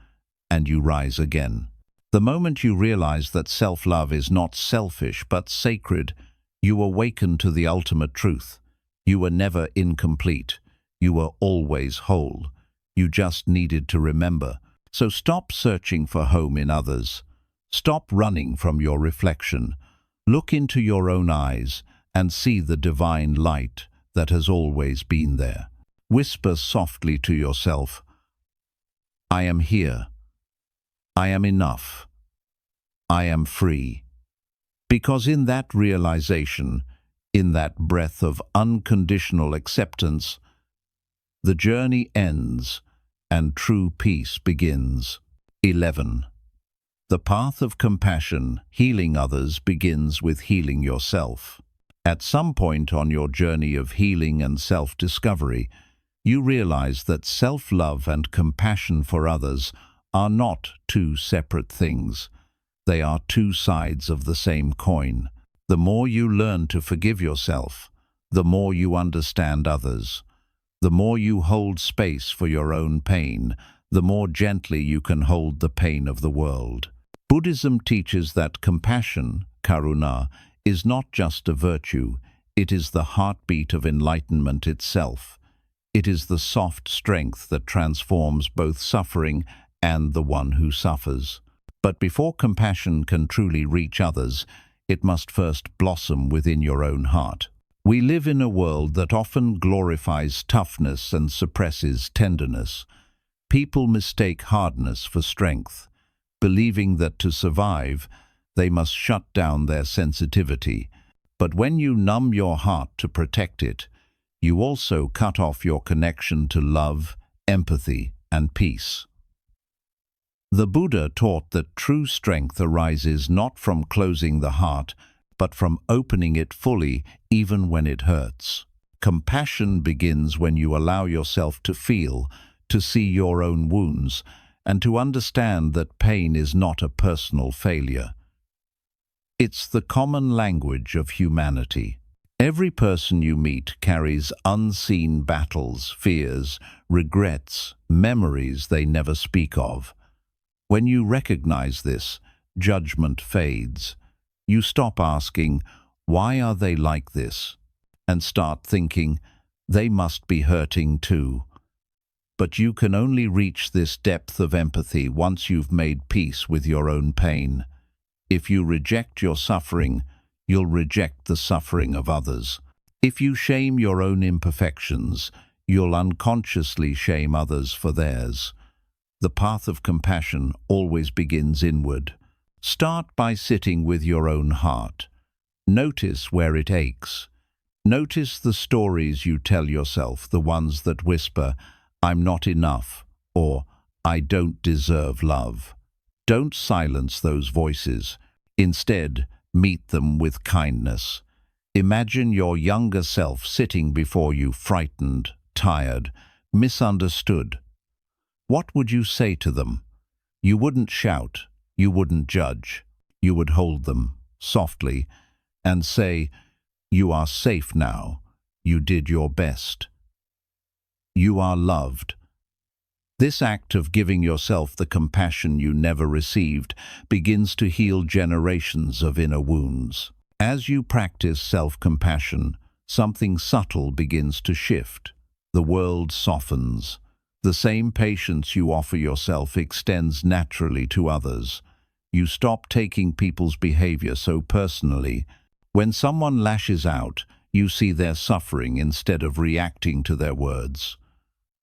and you rise again. The moment you realize that self-love is not selfish but sacred, you awaken to the ultimate truth. You were never incomplete. You were always whole. You just needed to remember. So stop searching for home in others. Stop running from your reflection. Look into your own eyes and see the divine light that has always been there. Whisper softly to yourself, "I am here. I am enough. I am free." Because in that realization, in that breath of unconditional acceptance, the journey ends and true peace begins. 11. The path of compassion, healing others, begins with healing yourself. At some point on your journey of healing and self-discovery, you realize that self-love and compassion for others are not two separate things. They are two sides of the same coin. The more you learn to forgive yourself, the more you understand others. The more you hold space for your own pain, the more gently you can hold the pain of the world. Buddhism teaches that compassion, karuna, is not just a virtue, it is the heartbeat of enlightenment itself. It is the soft strength that transforms both suffering and the one who suffers. But before compassion can truly reach others, it must first blossom within your own heart. We live in a world that often glorifies toughness and suppresses tenderness. People mistake hardness for strength, believing that to survive, they must shut down their sensitivity. But when you numb your heart to protect it, you also cut off your connection to love, empathy, and peace. The Buddha taught that true strength arises not from closing the heart, but from opening it fully, even when it hurts. Compassion begins when you allow yourself to feel, to see your own wounds, and to understand that pain is not a personal failure. It's the common language of humanity. Every person you meet carries unseen battles, fears, regrets, memories they never speak of. When you recognize this, judgment fades. You stop asking, "Why are they like this?" and start thinking, "They must be hurting too." But you can only reach this depth of empathy once you've made peace with your own pain. If you reject your suffering, you'll reject the suffering of others. If you shame your own imperfections, you'll unconsciously shame others for theirs. The path of compassion always begins inward. Start by sitting with your own heart. Notice where it aches. Notice the stories you tell yourself, the ones that whisper, "I'm not enough," or "I don't deserve love." Don't silence those voices. Instead, meet them with kindness. Imagine your younger self sitting before you, frightened, tired, misunderstood. What would you say to them? You wouldn't shout, you wouldn't judge. You would hold them softly and say, "You are safe now. You did your best. You are loved." This act of giving yourself the compassion you never received begins to heal generations of inner wounds. As you practice self-compassion, something subtle begins to shift. The world softens. The same patience you offer yourself extends naturally to others. You stop taking people's behavior so personally. When someone lashes out, you see their suffering instead of reacting to their words.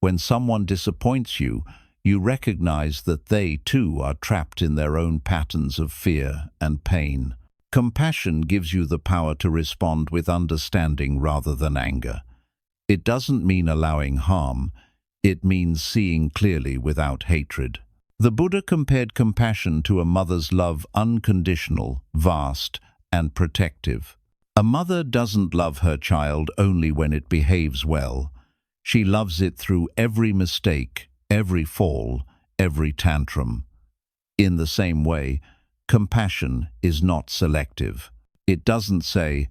When someone disappoints you, you recognize that they, too, are trapped in their own patterns of fear and pain. Compassion gives you the power to respond with understanding rather than anger. It doesn't mean allowing harm. It means seeing clearly without hatred. The Buddha compared compassion to a mother's love, unconditional, vast, and protective. A mother doesn't love her child only when it behaves well. She loves it through every mistake, every fall, every tantrum. In the same way, compassion is not selective. It doesn't say,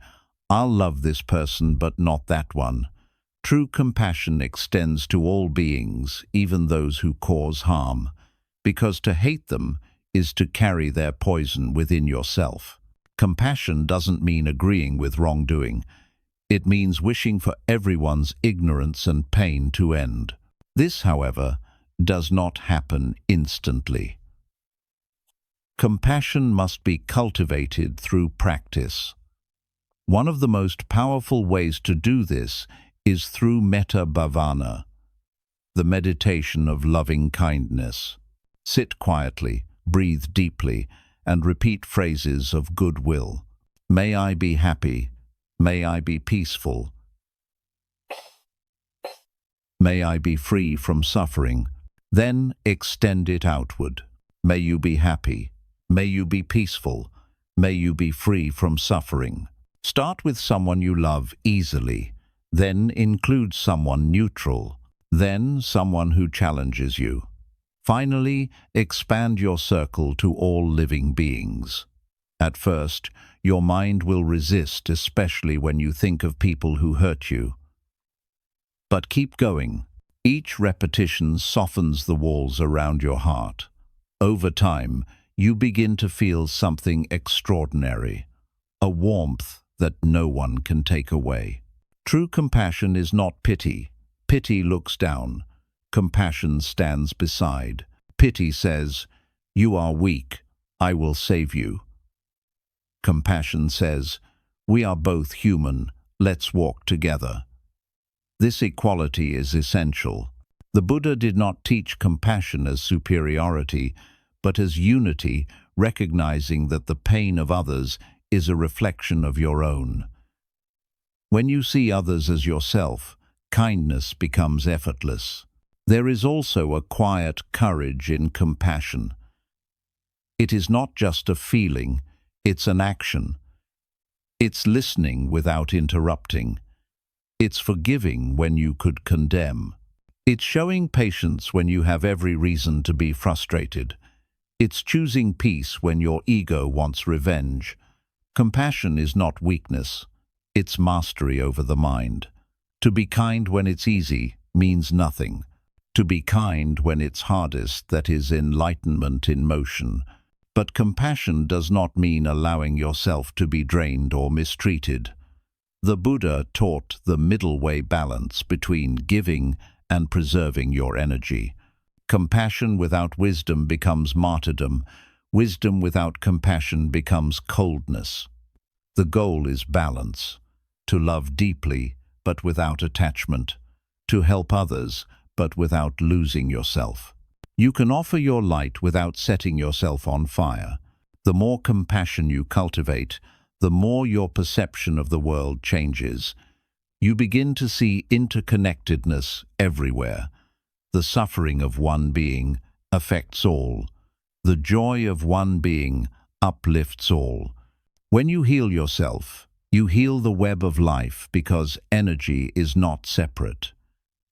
"I'll love this person but not that one." True compassion extends to all beings, even those who cause harm, because to hate them is to carry their poison within yourself. Compassion doesn't mean agreeing with wrongdoing. It means wishing for everyone's ignorance and pain to end. This, however, does not happen instantly. Compassion must be cultivated through practice. One of the most powerful ways to do this is through metta bhavana, the meditation of loving kindness. Sit quietly, breathe deeply, and repeat phrases of goodwill. May I be happy. May I be peaceful. May I be free from suffering. Then extend it outward. May you be happy. May you be peaceful. May you be free from suffering. Start with someone you love easily, then include someone neutral, then someone who challenges you. Finally, expand your circle to all living beings. At first, your mind will resist, especially when you think of people who hurt you. But keep going. Each repetition softens the walls around your heart. Over time, you begin to feel something extraordinary, a warmth that no one can take away. True compassion is not pity. Pity looks down. Compassion stands beside. Pity says, "You are weak. I will save you." Compassion says, "We are both human. Let's walk together." This equality is essential. The Buddha did not teach compassion as superiority, but as unity, recognizing that the pain of others is a reflection of your own. When you see others as yourself, kindness becomes effortless. There is also a quiet courage in compassion. It is not just a feeling, it's an action. It's listening without interrupting. It's forgiving when you could condemn. It's showing patience when you have every reason to be frustrated. It's choosing peace when your ego wants revenge. Compassion is not weakness, it's mastery over the mind. To be kind when it's easy means nothing. To be kind when it's hardest, that is enlightenment in motion. But compassion does not mean allowing yourself to be drained or mistreated. The Buddha taught the middle way balance between giving and preserving your energy. Compassion without wisdom becomes martyrdom. Wisdom without compassion becomes coldness. The goal is balance. To love deeply, but without attachment. To help others, but without losing yourself. You can offer your light without setting yourself on fire. The more compassion you cultivate, the more your perception of the world changes. You begin to see interconnectedness everywhere. The suffering of one being affects all. The joy of one being uplifts all. When you heal yourself, you heal the web of life because energy is not separate.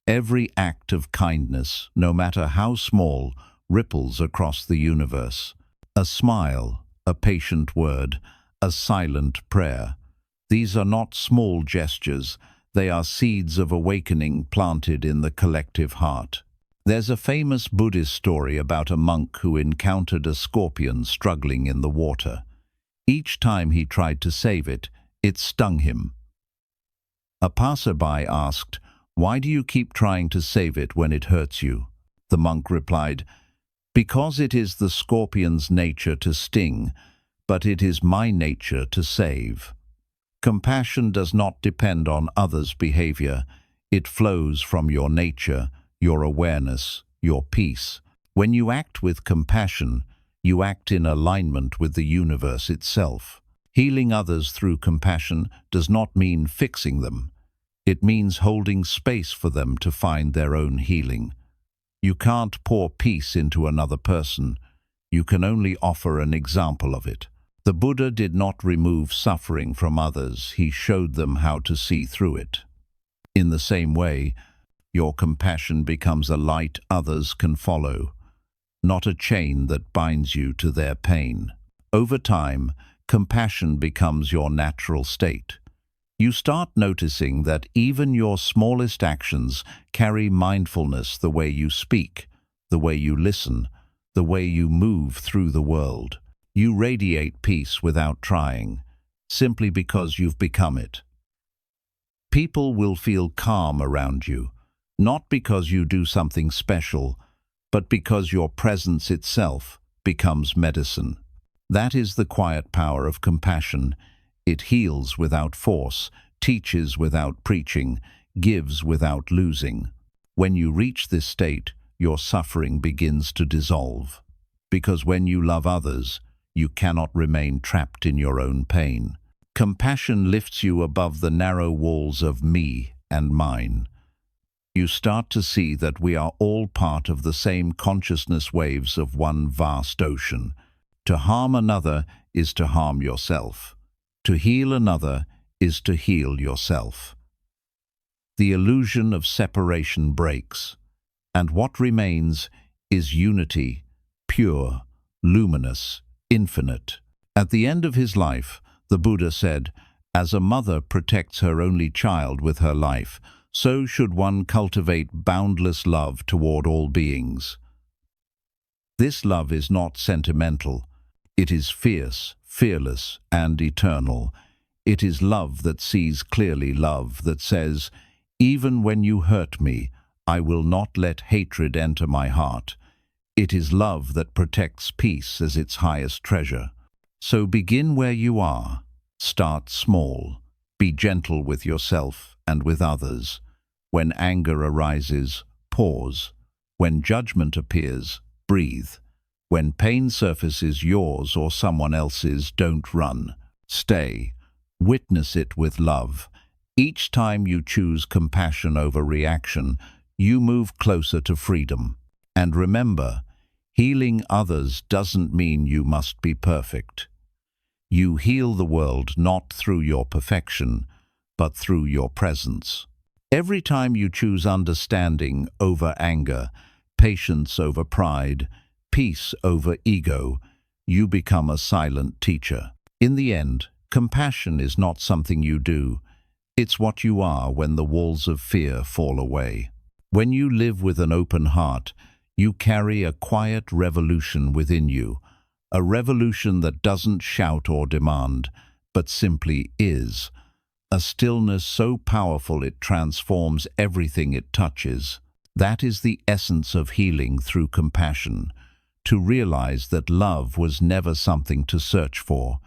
Every act of kindness, no matter how small, ripples across the universe. A smile, a patient word, a silent prayer. These are not small gestures, they are seeds of awakening planted in the collective heart. There's a famous Buddhist story about a monk who encountered a scorpion struggling in the water. Each time he tried to save it, it stung him. A passerby asked, "Why do you keep trying to save it when it hurts you?" The monk replied, "Because it is the scorpion's nature to sting, but it is my nature to save." Compassion does not depend on others' behavior. It flows from your nature, your awareness, your peace. When you act with compassion, you act in alignment with the universe itself. Healing others through compassion does not mean fixing them. It means holding space for them to find their own healing. You can't pour peace into another person. You can only offer an example of it. The Buddha did not remove suffering from others. He showed them how to see through it. In the same way, your compassion becomes a light others can follow, not a chain that binds you to their pain. Over time, compassion becomes your natural state. You start noticing that even your smallest actions carry mindfulness: the way you speak, the way you listen, the way you move through the world. You radiate peace without trying, simply because you've become it. People will feel calm around you, not because you do something special, but because your presence itself becomes medicine. That is the quiet power of compassion. It heals without force, teaches without preaching, gives without losing. When you reach this state, your suffering begins to dissolve. Because when you love others, you cannot remain trapped in your own pain. Compassion lifts you above the narrow walls of me and mine. You start to see that we are all part of the same consciousness waves of one vast ocean. To harm another is to harm yourself. To heal another is to heal yourself. The illusion of separation breaks, and what remains is unity, pure, luminous, infinite. At the end of his life, the Buddha said, "As a mother protects her only child with her life, so should one cultivate boundless love toward all beings." This love is not sentimental. It is fierce, fearless, and eternal. It is love that sees clearly, love that says, "Even when you hurt me, I will not let hatred enter my heart." It is love that protects peace as its highest treasure. So begin where you are. Start small. Be gentle with yourself and with others. When anger arises, pause. When judgment appears, breathe. When pain surfaces yours or someone else's, don't run. Stay. Witness it with love. Each time you choose compassion over reaction, you move closer to freedom. And remember, healing others doesn't mean you must be perfect. You heal the world not through your perfection, but through your presence. Every time you choose understanding over anger, patience over pride, peace over ego, you become a silent teacher. In the end, compassion is not something you do. It's what you are when the walls of fear fall away. When you live with an open heart, you carry a quiet revolution within you, a revolution that doesn't shout or demand, but simply is. A stillness so powerful it transforms everything it touches. That is the essence of healing through compassion. To realize that love was never something to search for.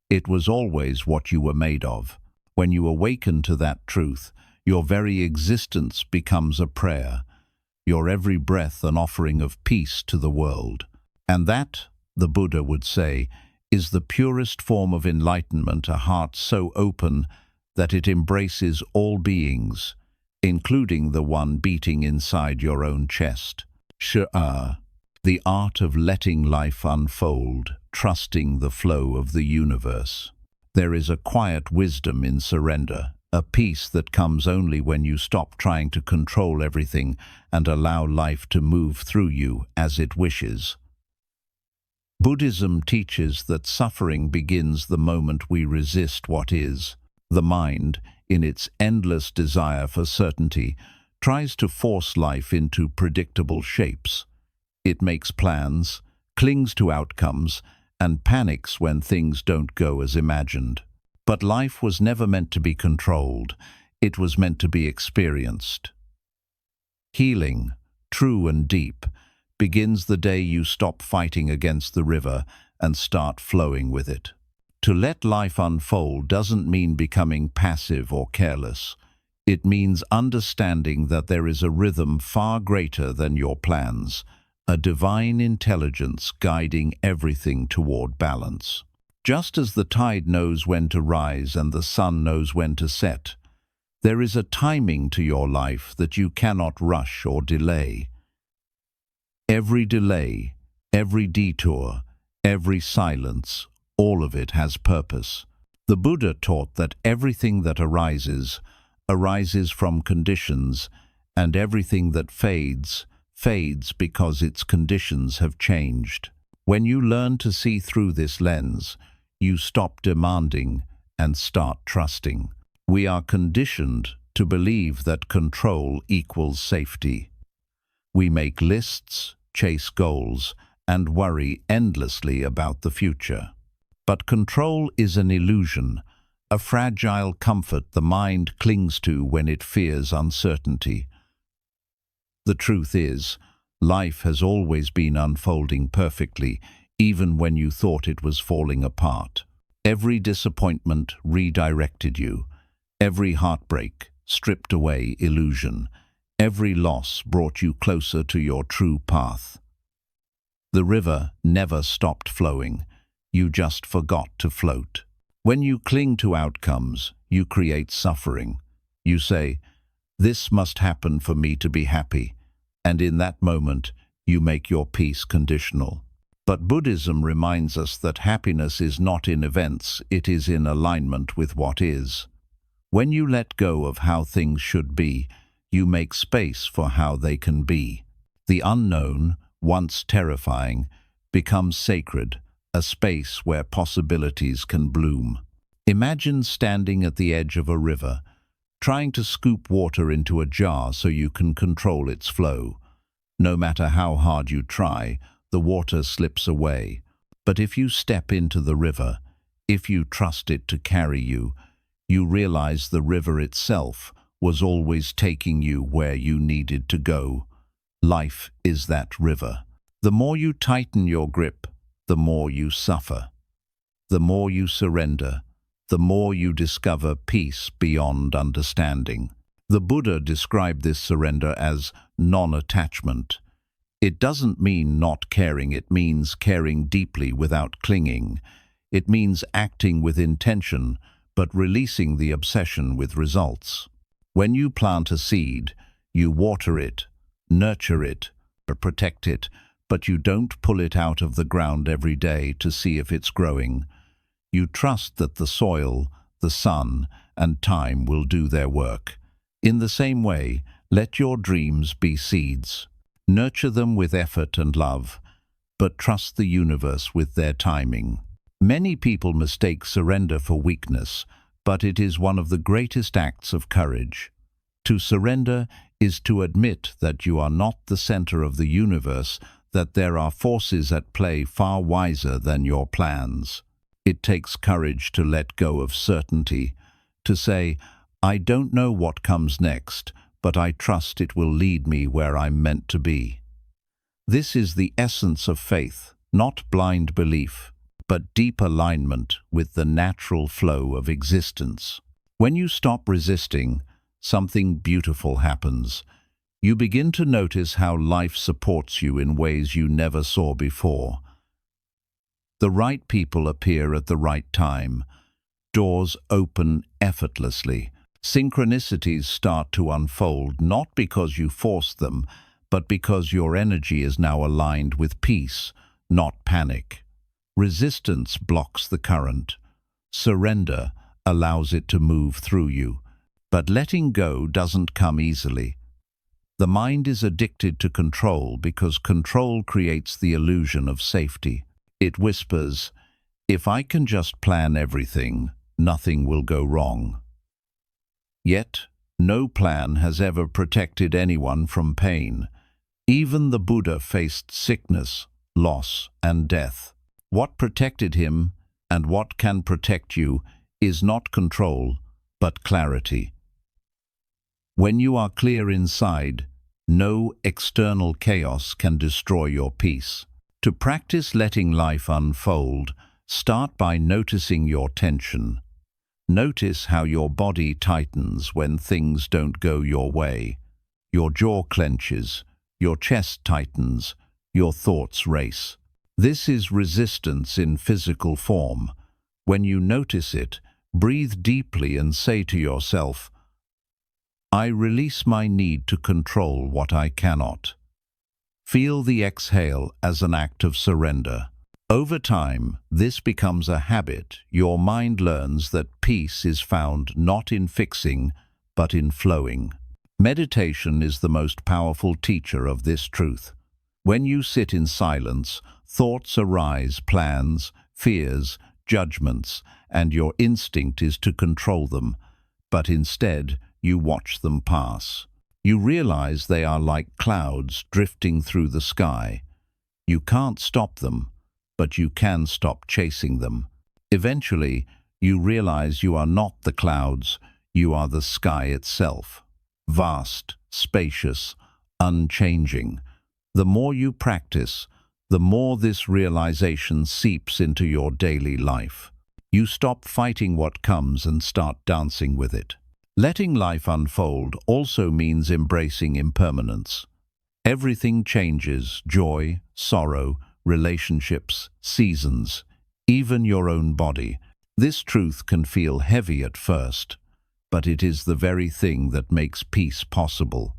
It was always what you were made of. When you awaken to that truth, your very existence becomes a prayer. Your every breath an offering of peace to the world. And that, the Buddha would say, is the purest form of enlightenment, a heart so open that it embraces all beings, including the one beating inside your own chest. Shi'a, the art of letting life unfold, trusting the flow of the universe. There is a quiet wisdom in surrender, a peace that comes only when you stop trying to control everything and allow life to move through you as it wishes. Buddhism teaches that suffering begins the moment we resist what is. The mind, in its endless desire for certainty, tries to force life into predictable shapes. It makes plans, clings to outcomes, and panics when things don't go as imagined. But life was never meant to be controlled. It was meant to be experienced. Healing, true and deep, begins the day you stop fighting against the river and start flowing with it. To let life unfold doesn't mean becoming passive or careless. It means understanding that there is a rhythm far greater than your plans, a divine intelligence guiding everything toward balance. Just as the tide knows when to rise and the sun knows when to set, there is a timing to your life that you cannot rush or delay. Every delay, every detour, every silence, all of it has purpose. The Buddha taught that everything that arises from conditions, and everything that fades because its conditions have changed. When you learn to see through this lens, you stop demanding and start trusting. We are conditioned to believe that control equals safety. We make lists, chase goals, and worry endlessly about the future. But control is an illusion, a fragile comfort the mind clings to when it fears uncertainty. The truth is, life has always been unfolding perfectly, even when you thought it was falling apart. Every disappointment redirected you. Every heartbreak stripped away illusion. Every loss brought you closer to your true path. The river never stopped flowing. You just forgot to float. When you cling to outcomes, you create suffering. You say, "This must happen for me to be happy," and in that moment, you make your peace conditional. But Buddhism reminds us that happiness is not in events, it is in alignment with what is. When you let go of how things should be, you make space for how they can be. The unknown, once terrifying, becomes sacred, a space where possibilities can bloom. Imagine standing at the edge of a river, trying to scoop water into a jar so you can control its flow. No matter how hard you try, the water slips away. But if you step into the river, if you trust it to carry you, you realize the river itself was always taking you where you needed to go. Life is that river. The more you tighten your grip, the more you suffer. The more you surrender, the more you discover peace beyond understanding. The Buddha described this surrender as non-attachment. It doesn't mean not caring, it means caring deeply without clinging. It means acting with intention, but releasing the obsession with results. When you plant a seed, you water it, nurture it, or protect it, but you don't pull it out of the ground every day to see if it's growing. You trust that the soil, the sun, and time will do their work. In the same way, let your dreams be seeds. Nurture them with effort and love, but trust the universe with their timing. Many people mistake surrender for weakness, but it is one of the greatest acts of courage. To surrender is to admit that you are not the center of the universe, that there are forces at play far wiser than your plans. It takes courage to let go of certainty, to say, "I don't know what comes next, but I trust it will lead me where I'm meant to be." This is the essence of faith, not blind belief, but deep alignment with the natural flow of existence. When you stop resisting, something beautiful happens. You begin to notice how life supports you in ways you never saw before. The right people appear at the right time. Doors open effortlessly. Synchronicities start to unfold, not because you forced them, but because your energy is now aligned with peace, not panic. Resistance blocks the current. Surrender allows it to move through you. But letting go doesn't come easily. The mind is addicted to control because control creates the illusion of safety. It whispers, "If I can just plan everything, nothing will go wrong." Yet, no plan has ever protected anyone from pain. Even the Buddha faced sickness, loss, and death. What protected him, and what can protect you, is not control, but clarity. When you are clear inside, no external chaos can destroy your peace. To practice letting life unfold, start by noticing your tension. Notice how your body tightens when things don't go your way. Your jaw clenches, your chest tightens, your thoughts race. This is resistance in physical form. When you notice it, breathe deeply and say to yourself, "I release my need to control what I cannot." Feel the exhale as an act of surrender. Over time, this becomes a habit. Your mind learns that peace is found not in fixing, but in flowing. Meditation is the most powerful teacher of this truth. When you sit in silence, thoughts arise, plans, fears, judgments, and your instinct is to control them. But instead, you watch them pass. You realize they are like clouds drifting through the sky. You can't stop them, but you can stop chasing them. Eventually, you realize you are not the clouds, you are the sky itself. Vast, spacious, unchanging. The more you practice, the more this realization seeps into your daily life. You stop fighting what comes and start dancing with it. Letting life unfold also means embracing impermanence. Everything changes: joy, sorrow, relationships, seasons, even your own body. This truth can feel heavy at first, but it is the very thing that makes peace possible.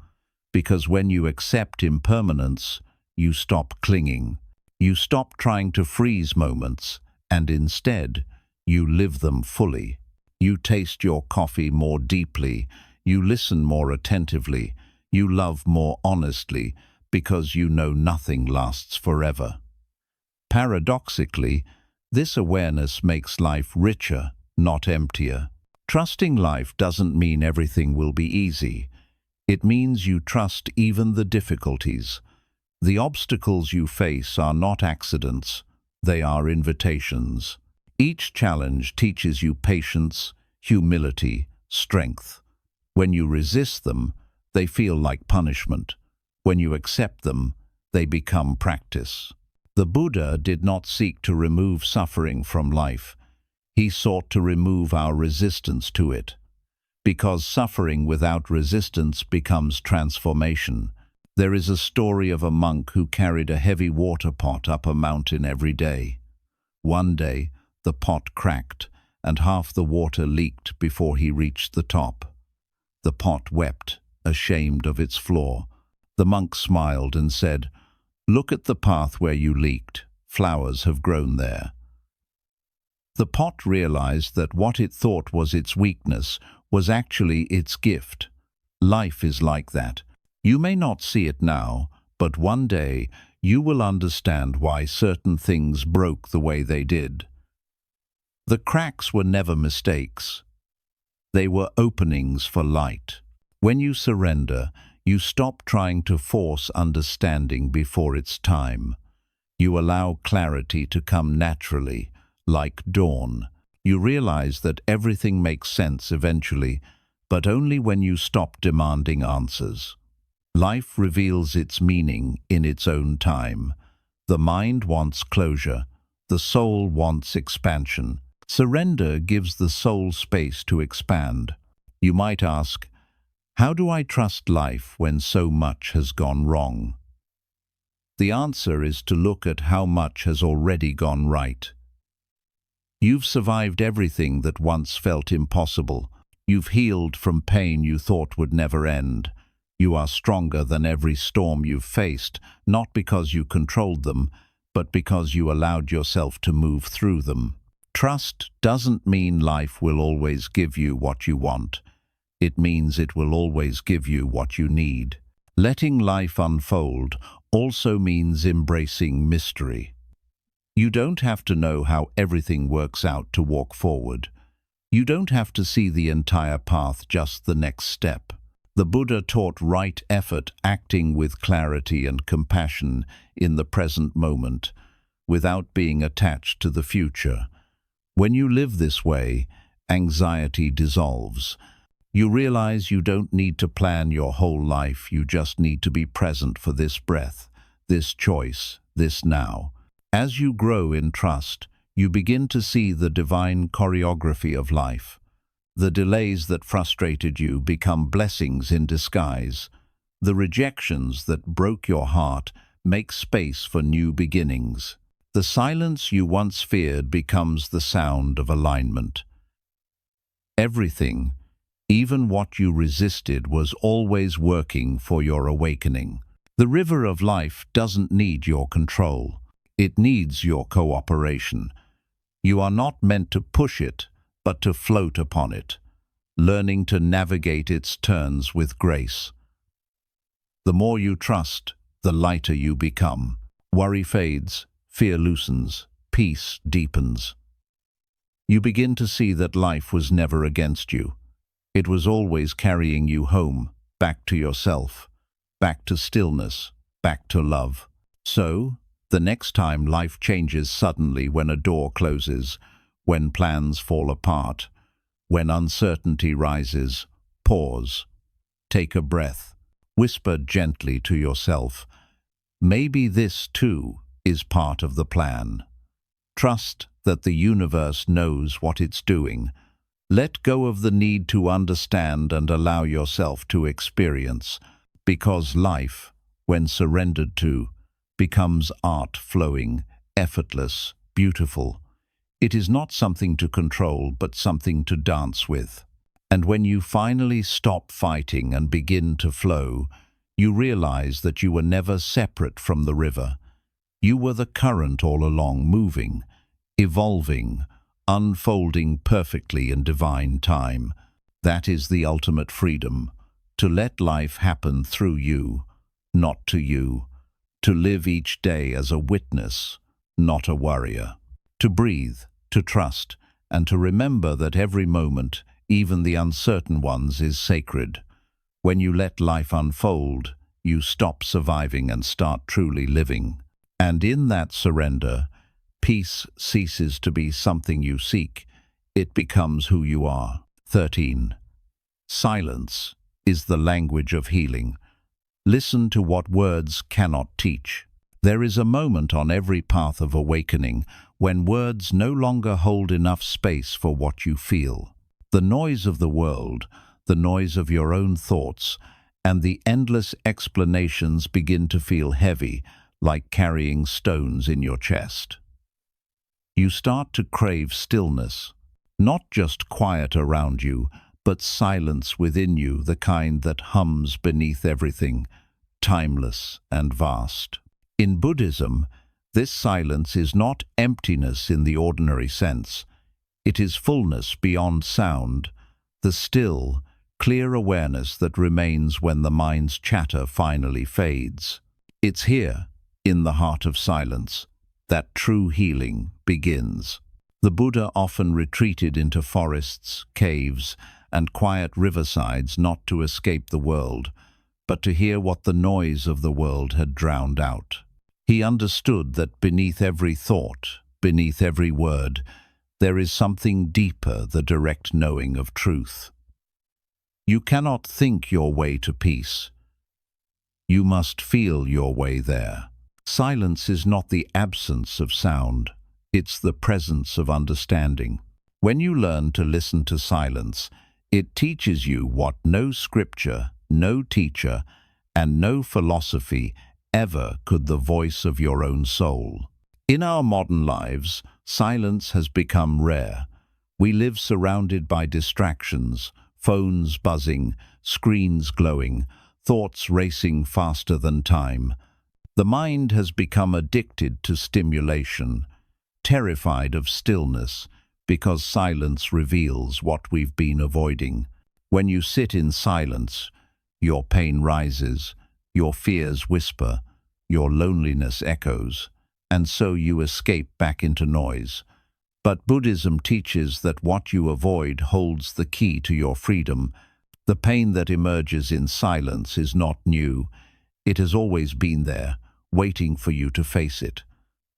Because when you accept impermanence, you stop clinging. You stop trying to freeze moments, and instead, you live them fully. You taste your coffee more deeply, you listen more attentively, you love more honestly, because you know nothing lasts forever. Paradoxically, this awareness makes life richer, not emptier. Trusting life doesn't mean everything will be easy. It means you trust even the difficulties. The obstacles you face are not accidents, they are invitations. Each challenge teaches you patience, humility, strength. When you resist them, they feel like punishment. When you accept them, they become practice. The Buddha did not seek to remove suffering from life. He sought to remove our resistance to it. Because suffering without resistance becomes transformation. There is a story of a monk who carried a heavy water pot up a mountain every day. One day, the pot cracked, and half the water leaked before he reached the top. The pot wept, ashamed of its flaw. The monk smiled and said, "Look at the path where you leaked. Flowers have grown there." The pot realized that what it thought was its weakness was actually its gift. Life is like that. You may not see it now, but one day you will understand why certain things broke the way they did. The cracks were never mistakes. They were openings for light. When you surrender, you stop trying to force understanding before it's time. You allow clarity to come naturally, like dawn. You realize that everything makes sense eventually, but only when you stop demanding answers. Life reveals its meaning in its own time. The mind wants closure. The soul wants expansion. Surrender gives the soul space to expand. You might ask, how do I trust life when so much has gone wrong? The answer is to look at how much has already gone right. You've survived everything that once felt impossible. You've healed from pain you thought would never end. You are stronger than every storm you've faced, not because you controlled them, but because you allowed yourself to move through them. Trust doesn't mean life will always give you what you want. It means it will always give you what you need. Letting life unfold also means embracing mystery. You don't have to know how everything works out to walk forward. You don't have to see the entire path, just the next step. The Buddha taught right effort, acting with clarity and compassion in the present moment, without being attached to the future. When you live this way, anxiety dissolves. You realize you don't need to plan your whole life, you just need to be present for this breath, this choice, this now. As you grow in trust, you begin to see the divine choreography of life. The delays that frustrated you become blessings in disguise. The rejections that broke your heart make space for new beginnings. The silence you once feared becomes the sound of alignment. Everything, even what you resisted, was always working for your awakening. The river of life doesn't need your control. It needs your cooperation. You are not meant to push it, but to float upon it, learning to navigate its turns with grace. The more you trust, the lighter you become. Worry fades, fear loosens, peace deepens. You begin to see that life was never against you. It was always carrying you home, back to yourself, back to stillness, back to love. So, the next time life changes suddenly, when a door closes, when plans fall apart, when uncertainty rises, pause, take a breath, whisper gently to yourself, maybe this too is part of the plan. Trust that the universe knows what it's doing. Let go of the need to understand and allow yourself to experience, because life, when surrendered to, becomes art, flowing, effortless, beautiful. It is not something to control, but something to dance with. And when you finally stop fighting and begin to flow, you realize that you were never separate from the river. You were the current all along, moving, evolving, unfolding perfectly in divine time. That is the ultimate freedom, to let life happen through you, not to you, to live each day as a witness, not a warrior, to breathe, to trust, and to remember that every moment, even the uncertain ones, is sacred. When you let life unfold, you stop surviving and start truly living. And in that surrender, peace ceases to be something you seek. It becomes who you are. 13. Silence is the language of healing. Listen to what words cannot teach. There is a moment on every path of awakening when words no longer hold enough space for what you feel. The noise of the world, the noise of your own thoughts, and the endless explanations begin to feel heavy, like carrying stones in your chest. You start to crave stillness, not just quiet around you, but silence within you, the kind that hums beneath everything, timeless and vast. In Buddhism, this silence is not emptiness in the ordinary sense. It is fullness beyond sound, the still, clear awareness that remains when the mind's chatter finally fades. It's here, in the heart of silence, that true healing begins. The Buddha often retreated into forests, caves, and quiet riversides not to escape the world, but to hear what the noise of the world had drowned out. He understood that beneath every thought, beneath every word, there is something deeper, the direct knowing of truth. You cannot think your way to peace. You must feel your way there. Silence is not the absence of sound, it's the presence of understanding. When you learn to listen to silence, it teaches you what no scripture, no teacher, and no philosophy ever could: the voice of your own soul. In our modern lives, silence has become rare. We live surrounded by distractions, phones buzzing, screens glowing, thoughts racing faster than time. The mind has become addicted to stimulation, terrified of stillness, because silence reveals what we've been avoiding. When you sit in silence, your pain rises, your fears whisper, your loneliness echoes, and so you escape back into noise. But Buddhism teaches that what you avoid holds the key to your freedom. The pain that emerges in silence is not new. It has always been there, waiting for you to face it.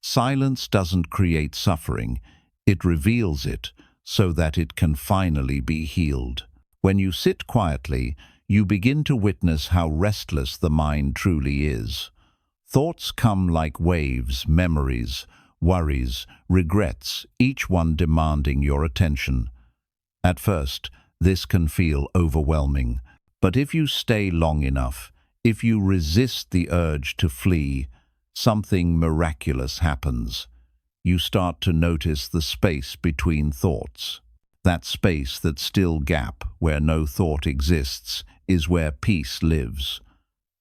Silence doesn't create suffering, it reveals it so that it can finally be healed. When you sit quietly, you begin to witness how restless the mind truly is. Thoughts come like waves, memories, worries, regrets, each one demanding your attention. At first, this can feel overwhelming, but if you stay long enough, if you resist the urge to flee, something miraculous happens. You start to notice the space between thoughts. That space, that still gap where no thought exists, is where peace lives.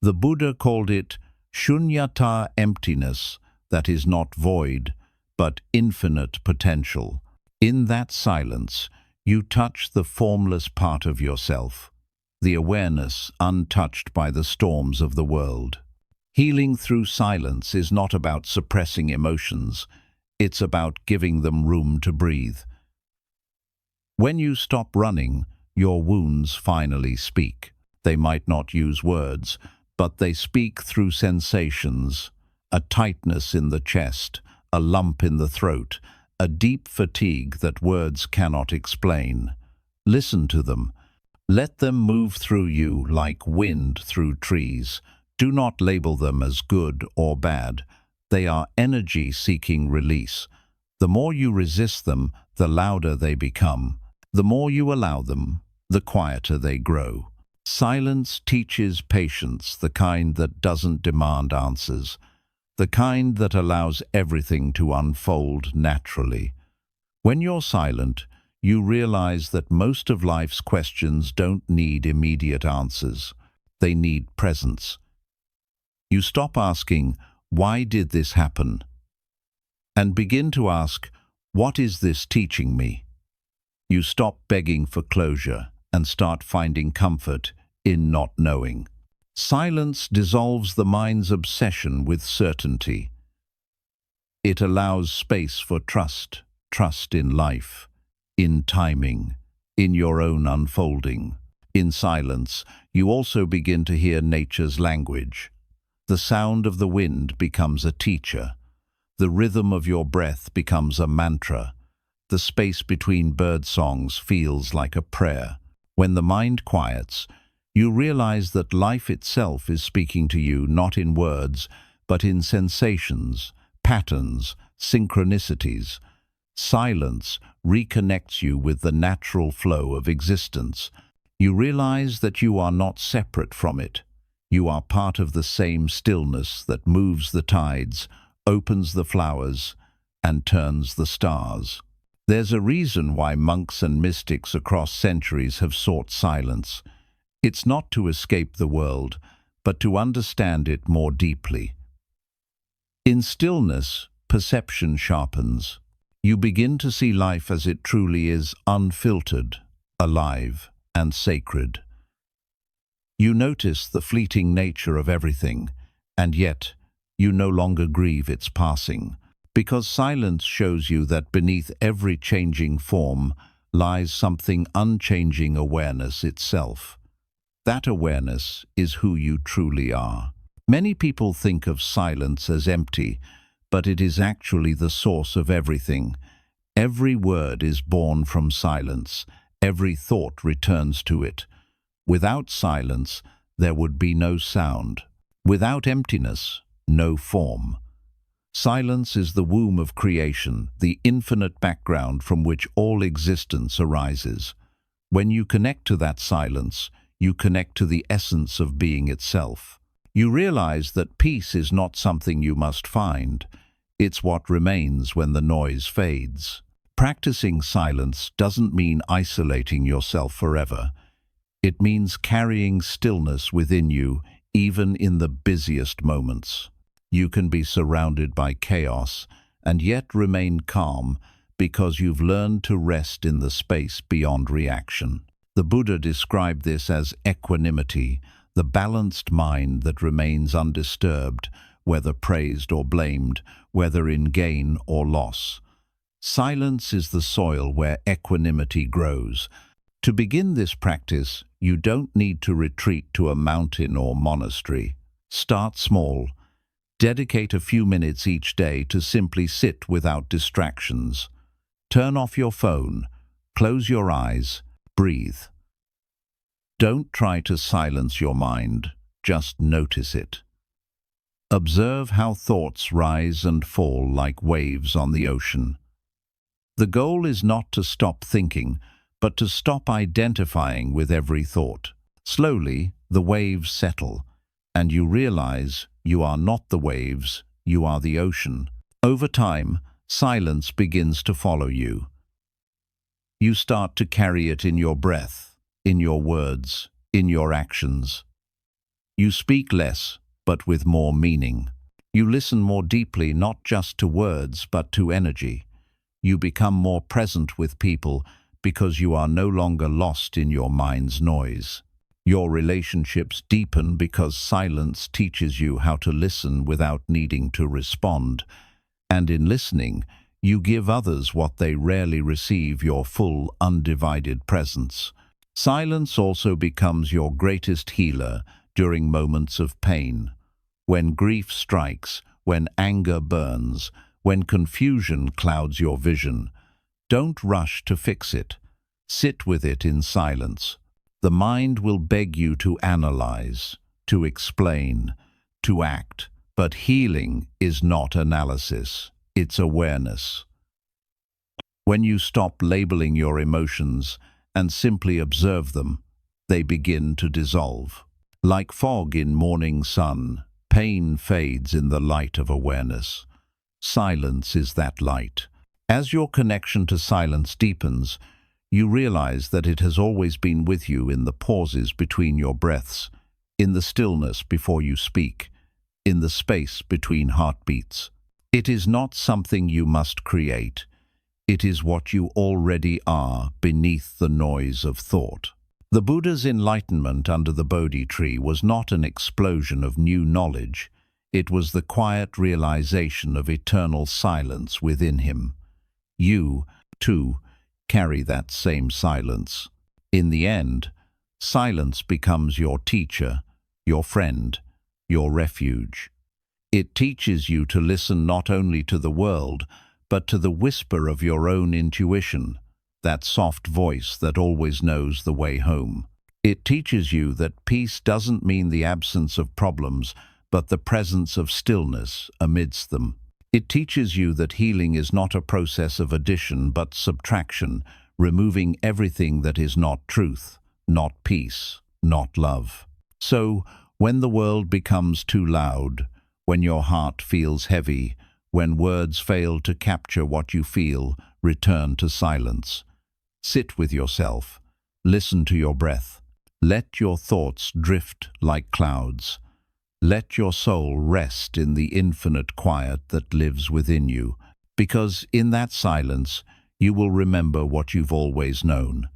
The Buddha called it shunyata, emptiness that is not void, but infinite potential. In that silence, you touch the formless part of yourself, the awareness untouched by the storms of the world. Healing through silence is not about suppressing emotions, it's about giving them room to breathe. When you stop running, your wounds finally speak. They might not use words, but they speak through sensations: a tightness in the chest, a lump in the throat, a deep fatigue that words cannot explain. Listen to them. Let them move through you like wind through trees. Do not label them as good or bad. They are energy seeking release. The more you resist them, the louder they become. The more you allow them, the quieter they grow. Silence teaches patience, the kind that doesn't demand answers, the kind that allows everything to unfold naturally. When you're silent, you realize that most of life's questions don't need immediate answers. They need presence. You stop asking, "Why did this happen?" and begin to ask, What is this teaching me? You stop begging for closure and start finding comfort in not knowing. Silence dissolves the mind's obsession with certainty. It allows space for trust, trust in life, in timing, in your own unfolding. In silence, you also begin to hear nature's language. The sound of the wind becomes a teacher. The rhythm of your breath becomes a mantra. The space between bird songs feels like a prayer. When the mind quiets, you realize that life itself is speaking to you not in words, but in sensations, patterns, synchronicities. Silence reconnects you with the natural flow of existence. You realize that you are not separate from it. You are part of the same stillness that moves the tides, opens the flowers, and turns the stars. There's a reason why monks and mystics across centuries have sought silence. It's not to escape the world, but to understand it more deeply. In stillness, perception sharpens. You begin to see life as it truly is, unfiltered, alive, and sacred. You notice the fleeting nature of everything, and yet you no longer grieve its passing, because silence shows you that beneath every changing form lies something unchanging: awareness itself. That awareness is who you truly are. Many people think of silence as empty, but it is actually the source of everything. Every word is born from silence. Every thought returns to it. Without silence, there would be no sound. Without emptiness, no form. Silence is the womb of creation, the infinite background from which all existence arises. When you connect to that silence, you connect to the essence of being itself. You realize that peace is not something you must find. It's what remains when the noise fades. Practicing silence doesn't mean isolating yourself forever. It means carrying stillness within you, even in the busiest moments. You can be surrounded by chaos and yet remain calm because you've learned to rest in the space beyond reaction. The Buddha described this as equanimity, the balanced mind that remains undisturbed, whether praised or blamed, whether in gain or loss. Silence is the soil where equanimity grows. To begin this practice, you don't need to retreat to a mountain or monastery. Start small. Dedicate a few minutes each day to simply sit without distractions. Turn off your phone, close your eyes, breathe. Don't try to silence your mind, just notice it. Observe how thoughts rise and fall like waves on the ocean. The goal is not to stop thinking, but to stop identifying with every thought. Slowly, the waves settle, and you realize you are not the waves, you are the ocean. Over time, silence begins to follow you. You start to carry it in your breath, in your words, in your actions. You speak less, but with more meaning. You listen more deeply, not just to words, but to energy. You become more present with people because you are no longer lost in your mind's noise. Your relationships deepen because silence teaches you how to listen without needing to respond. And in listening, you give others what they rarely receive: your full, undivided presence. Silence also becomes your greatest healer during moments of pain. When grief strikes, when anger burns, when confusion clouds your vision, don't rush to fix it. Sit with it in silence. The mind will beg you to analyze, to explain, to act. But healing is not analysis, it's awareness. When you stop labeling your emotions and simply observe them, they begin to dissolve. Like fog in morning sun, pain fades in the light of awareness. Silence is that light. As your connection to silence deepens, you realize that it has always been with you in the pauses between your breaths, in the stillness before you speak, in the space between heartbeats. It is not something you must create. It is what you already are beneath the noise of thought. The Buddha's enlightenment under the Bodhi tree was not an explosion of new knowledge. It was the quiet realization of eternal silence within him. You, too, carry that same silence. In the end, silence becomes your teacher, your friend, your refuge. It teaches you to listen not only to the world, but to the whisper of your own intuition, that soft voice that always knows the way home. It teaches you that peace doesn't mean the absence of problems, but the presence of stillness amidst them. It teaches you that healing is not a process of addition but subtraction, removing everything that is not truth, not peace, not love. So, when the world becomes too loud, when your heart feels heavy, when words fail to capture what you feel, return to silence. Sit with yourself. Listen to your breath. Let your thoughts drift like clouds. Let your soul rest in the infinite quiet that lives within you, because in that silence you will remember what you've always known.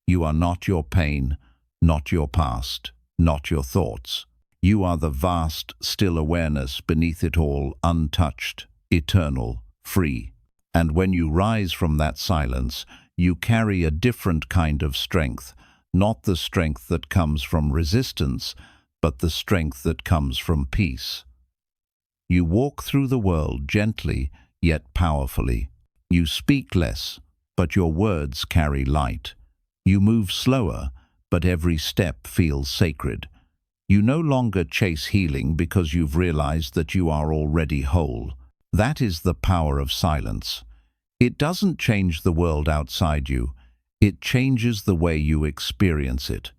You are not your pain, not your past, not your thoughts. You are the vast, still awareness beneath it all, untouched, eternal, free. And when you rise from that silence, you carry a different kind of strength, not the strength that comes from resistance, but the strength that comes from peace. You walk through the world gently, yet powerfully. You speak less, but your words carry light. You move slower, but every step feels sacred. You no longer chase healing because you've realized that you are already whole. That is the power of silence. It doesn't change the world outside you. It changes the way you experience it.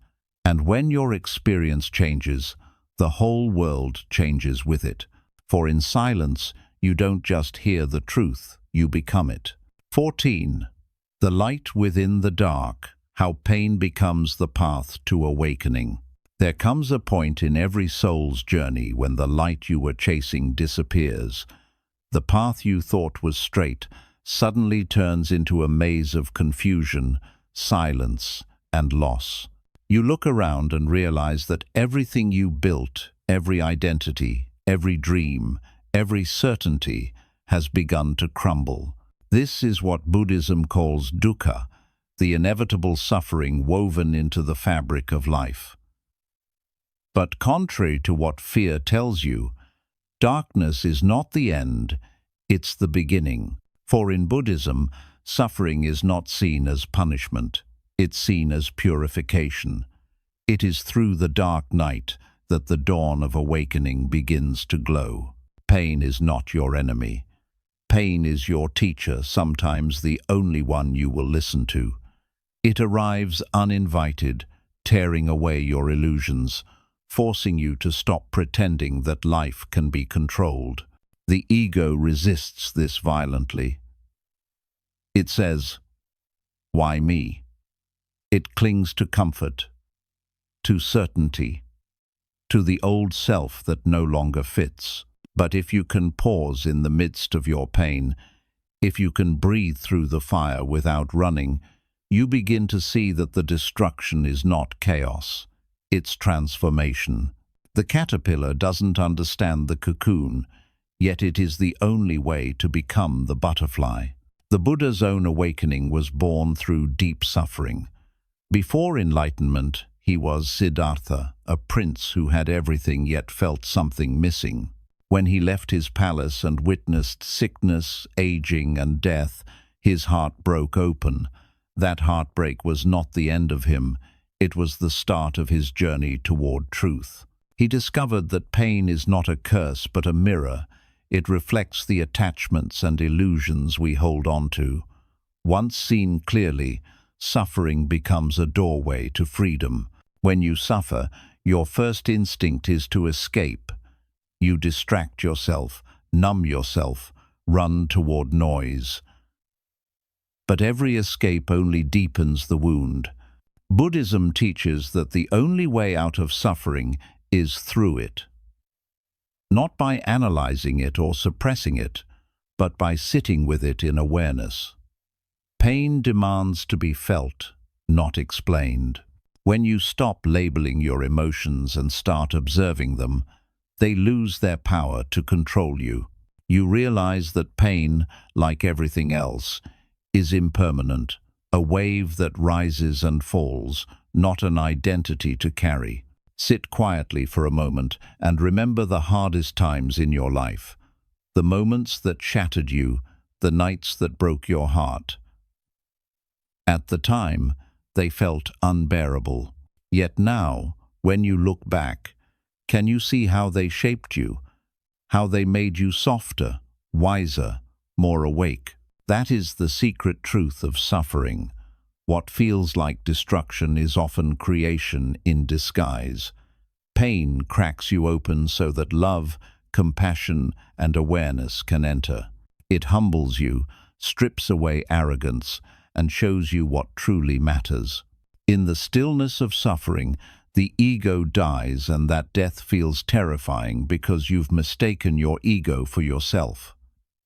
And when your experience changes, the whole world changes with it. For in silence, you don't just hear the truth, you become it. 14. The light within the dark, how pain becomes the path to awakening. There comes a point in every soul's journey when the light you were chasing disappears. The path you thought was straight suddenly turns into a maze of confusion, silence, and loss. You look around and realize that everything you built, every identity, every dream, every certainty, has begun to crumble. This is what Buddhism calls dukkha, the inevitable suffering woven into the fabric of life. But contrary to what fear tells you, darkness is not the end, it's the beginning. For in Buddhism, suffering is not seen as punishment, it's seen as purification. It is through the dark night that the dawn of awakening begins to glow. Pain is not your enemy. Pain is your teacher, sometimes the only one you will listen to. It arrives uninvited, tearing away your illusions, forcing you to stop pretending that life can be controlled. The ego resists this violently. It says, "Why me?" It clings to comfort, to certainty, to the old self that no longer fits. But if you can pause in the midst of your pain, if you can breathe through the fire without running, you begin to see that the destruction is not chaos, it's transformation. The caterpillar doesn't understand the cocoon, yet it is the only way to become the butterfly. The Buddha's own awakening was born through deep suffering. Before enlightenment, he was Siddhartha, a prince who had everything yet felt something missing. When he left his palace and witnessed sickness, aging, and death, his heart broke open. That heartbreak was not the end of him, it was the start of his journey toward truth. He discovered that pain is not a curse but a mirror. It reflects the attachments and illusions we hold on to. Once seen clearly, suffering becomes a doorway to freedom. When you suffer, your first instinct is to escape. You distract yourself, numb yourself, run toward noise. But every escape only deepens the wound. Buddhism teaches that the only way out of suffering is through it. Not by analyzing it or suppressing it, but by sitting with it in awareness. Pain demands to be felt, not explained. When you stop labeling your emotions and start observing them, they lose their power to control you. You realize that pain, like everything else, is impermanent, a wave that rises and falls, not an identity to carry. Sit quietly for a moment and remember the hardest times in your life, the moments that shattered you, the nights that broke your heart. At the time, they felt unbearable. Yet now, when you look back, can you see how they shaped you, how they made you softer, wiser, more awake? That is the secret truth of suffering. What feels like destruction is often creation in disguise. Pain cracks you open so that love, compassion, and awareness can enter. It humbles you, strips away arrogance, and shows you what truly matters. In the stillness of suffering, the ego dies, and that death feels terrifying because you've mistaken your ego for yourself.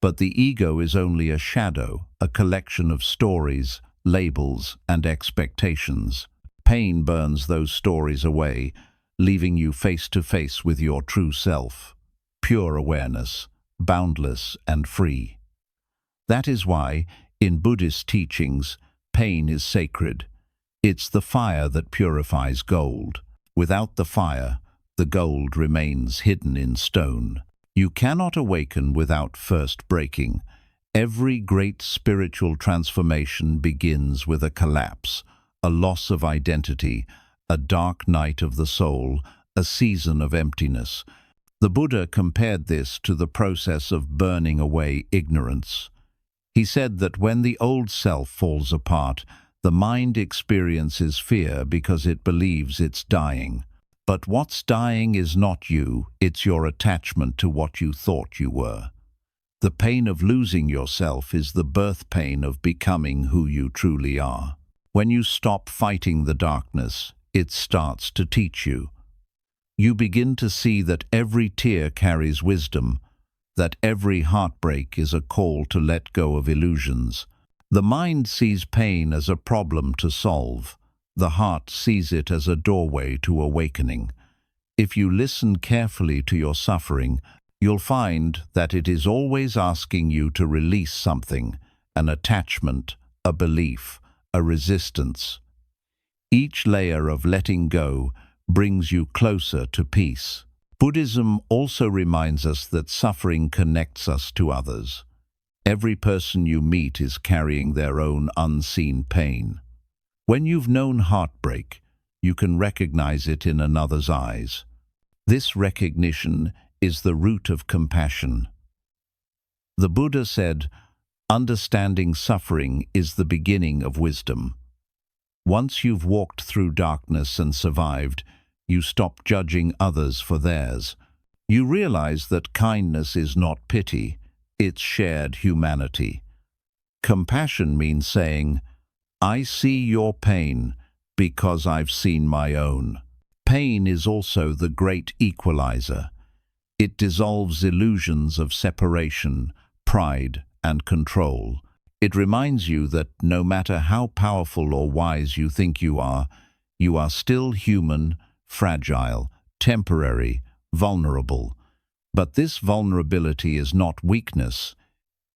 But the ego is only a shadow, a collection of stories, labels, and expectations. Pain burns those stories away, leaving you face to face with your true self, pure awareness, boundless and free. That is why, in Buddhist teachings, pain is sacred. It's the fire that purifies gold. Without the fire, the gold remains hidden in stone. You cannot awaken without first breaking. Every great spiritual transformation begins with a collapse, a loss of identity, a dark night of the soul, a season of emptiness. The Buddha compared this to the process of burning away ignorance. He said that when the old self falls apart, the mind experiences fear because it believes it's dying. But what's dying is not you, it's your attachment to what you thought you were. The pain of losing yourself is the birth pain of becoming who you truly are. When you stop fighting the darkness, it starts to teach you. You begin to see that every tear carries wisdom, that every heartbreak is a call to let go of illusions. The mind sees pain as a problem to solve. The heart sees it as a doorway to awakening. If you listen carefully to your suffering, you'll find that it is always asking you to release something, an attachment, a belief, a resistance. Each layer of letting go brings you closer to peace. Buddhism also reminds us that suffering connects us to others. Every person you meet is carrying their own unseen pain. When you've known heartbreak, you can recognize it in another's eyes. This recognition is the root of compassion. The Buddha said, "Understanding suffering is the beginning of wisdom." Once you've walked through darkness and survived, you stop judging others for theirs. You realize that kindness is not pity, it's shared humanity. Compassion means saying, "I see your pain because I've seen my own." Pain is also the great equalizer. It dissolves illusions of separation, pride, and control. It reminds you that no matter how powerful or wise you think you are still human, fragile, temporary, vulnerable. But this vulnerability is not weakness.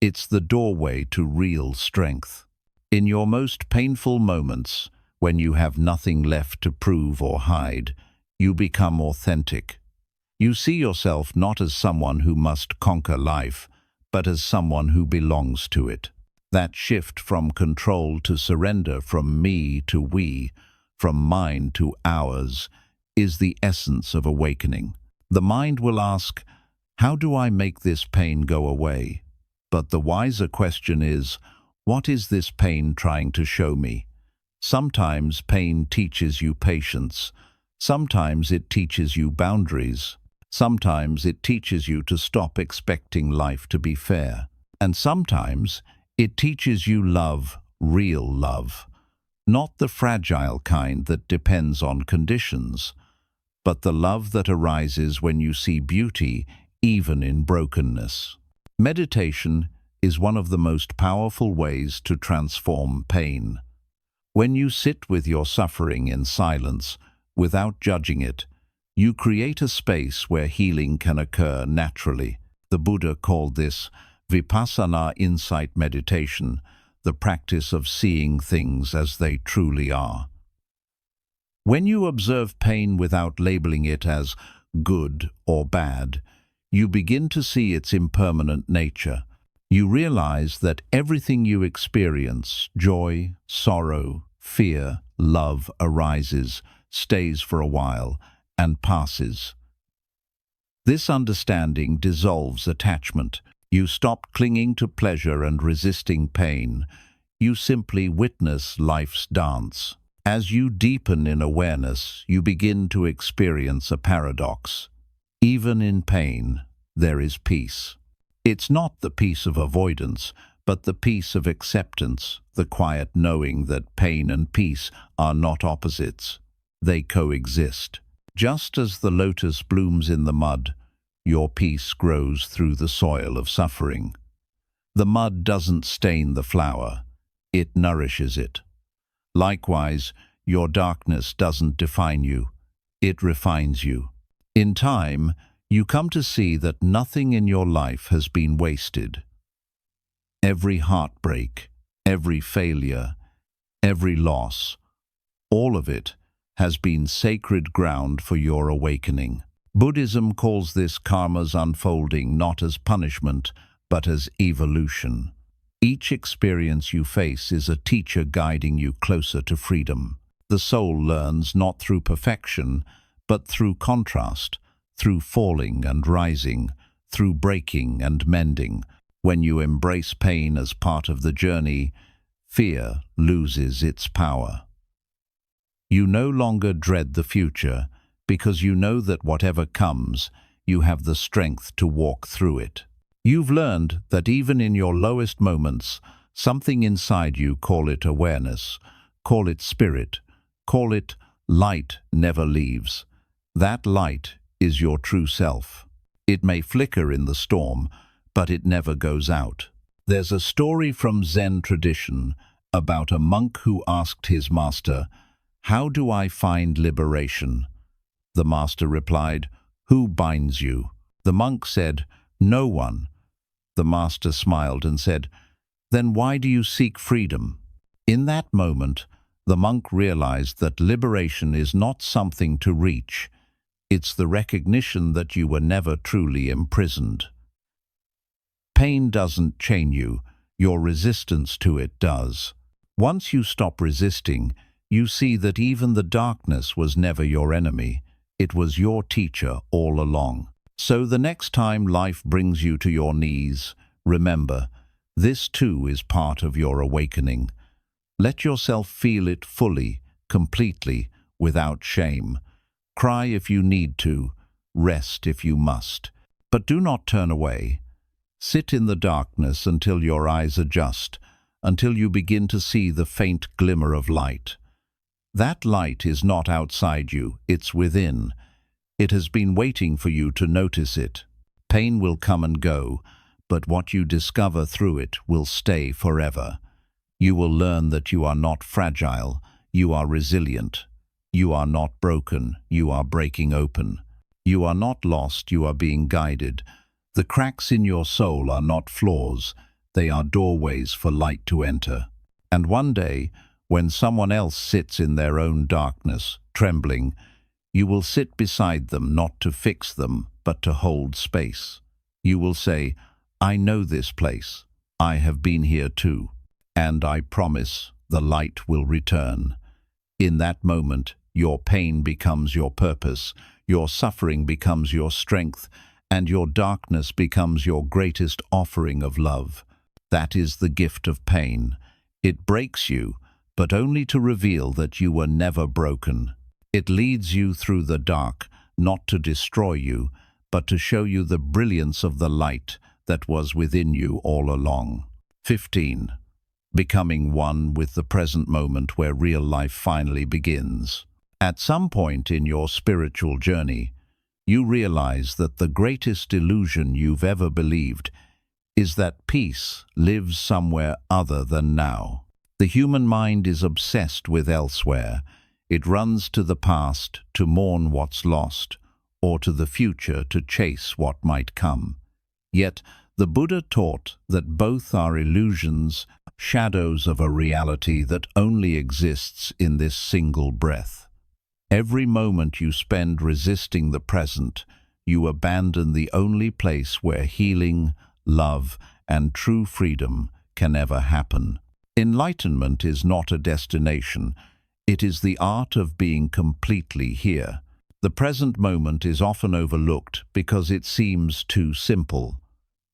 It's the doorway to real strength. In your most painful moments, when you have nothing left to prove or hide, you become authentic. You see yourself not as someone who must conquer life, but as someone who belongs to it. That shift from control to surrender, from me to we, from mine to ours, is the essence of awakening. The mind will ask, "How do I make this pain go away?" But the wiser question is, what is this pain trying to show me? Sometimes pain teaches you patience. Sometimes it teaches you boundaries. Sometimes it teaches you to stop expecting life to be fair. And sometimes it teaches you love, real love. Not the fragile kind that depends on conditions, but the love that arises when you see beauty even in brokenness. Meditation is one of the most powerful ways to transform pain. When you sit with your suffering in silence, without judging it, you create a space where healing can occur naturally. The Buddha called this vipassana insight meditation, the practice of seeing things as they truly are. When you observe pain without labeling it as good or bad, you begin to see its impermanent nature. You realize that everything you experience, joy, sorrow, fear, love, arises, stays for a while, and passes. This understanding dissolves attachment. You stop clinging to pleasure and resisting pain. You simply witness life's dance. As you deepen in awareness, you begin to experience a paradox. Even in pain, there is peace. It's not the peace of avoidance, but the peace of acceptance, the quiet knowing that pain and peace are not opposites. They coexist. Just as the lotus blooms in the mud, your peace grows through the soil of suffering. The mud doesn't stain the flower, it nourishes it. Likewise, your darkness doesn't define you, it refines you. In time, you come to see that nothing in your life has been wasted. Every heartbreak, every failure, every loss, all of it has been sacred ground for your awakening. Buddhism calls this karma's unfolding not as punishment, but as evolution. Each experience you face is a teacher guiding you closer to freedom. The soul learns not through perfection, but through contrast, through falling and rising, through breaking and mending. When you embrace pain as part of the journey, fear loses its power. You no longer dread the future, because you know that whatever comes, you have the strength to walk through it. You've learned that even in your lowest moments, something inside you, call it awareness, call it spirit, call it light, never leaves. That light is your true self. It may flicker in the storm, but it never goes out. There's a story from Zen tradition about a monk who asked his master, "How do I find liberation?" The master replied, "Who binds you?" The monk said, "No one." The master smiled and said, "Then why do you seek freedom?" In that moment, the monk realized that liberation is not something to reach. It's the recognition that you were never truly imprisoned. Pain doesn't chain you, your resistance to it does. Once you stop resisting, you see that even the darkness was never your enemy. It was your teacher all along. So the next time life brings you to your knees, remember, this too is part of your awakening. Let yourself feel it fully, completely, without shame. Cry if you need to, rest if you must. But do not turn away. Sit in the darkness until your eyes adjust, until you begin to see the faint glimmer of light. That light is not outside you, it's within. It has been waiting for you to notice it. Pain will come and go, but what you discover through it will stay forever. You will learn that you are not fragile, you are resilient. You are not broken, you are breaking open. You are not lost, you are being guided. The cracks in your soul are not flaws, they are doorways for light to enter. And one day, when someone else sits in their own darkness, trembling, you will sit beside them not to fix them, but to hold space. You will say, "I know this place. I have been here too. And I promise the light will return." In that moment, your pain becomes your purpose, your suffering becomes your strength, and your darkness becomes your greatest offering of love. That is the gift of pain. It breaks you, but only to reveal that you were never broken. It leads you through the dark, not to destroy you, but to show you the brilliance of the light that was within you all along. 15. Becoming one with the present moment where real life finally begins. At some point in your spiritual journey, you realize that the greatest illusion you've ever believed is that peace lives somewhere other than now. The human mind is obsessed with elsewhere. It runs to the past to mourn what's lost, or to the future to chase what might come. Yet, the Buddha taught that both are illusions, shadows of a reality that only exists in this single breath. Every moment you spend resisting the present, you abandon the only place where healing, love, and true freedom can ever happen. Enlightenment is not a destination. It is the art of being completely here. The present moment is often overlooked because it seems too simple.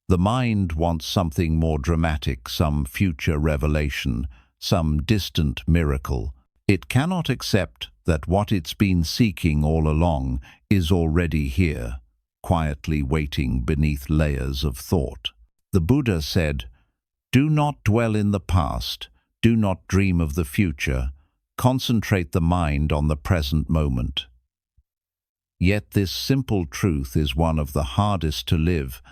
The mind wants something more dramatic, some future revelation, some distant miracle. It cannot accept that what it's been seeking all along is already here, quietly waiting beneath layers of thought. The Buddha said, "Do not dwell in the past, do not dream of the future, concentrate the mind on the present moment." Yet this simple truth is one of the hardest to live,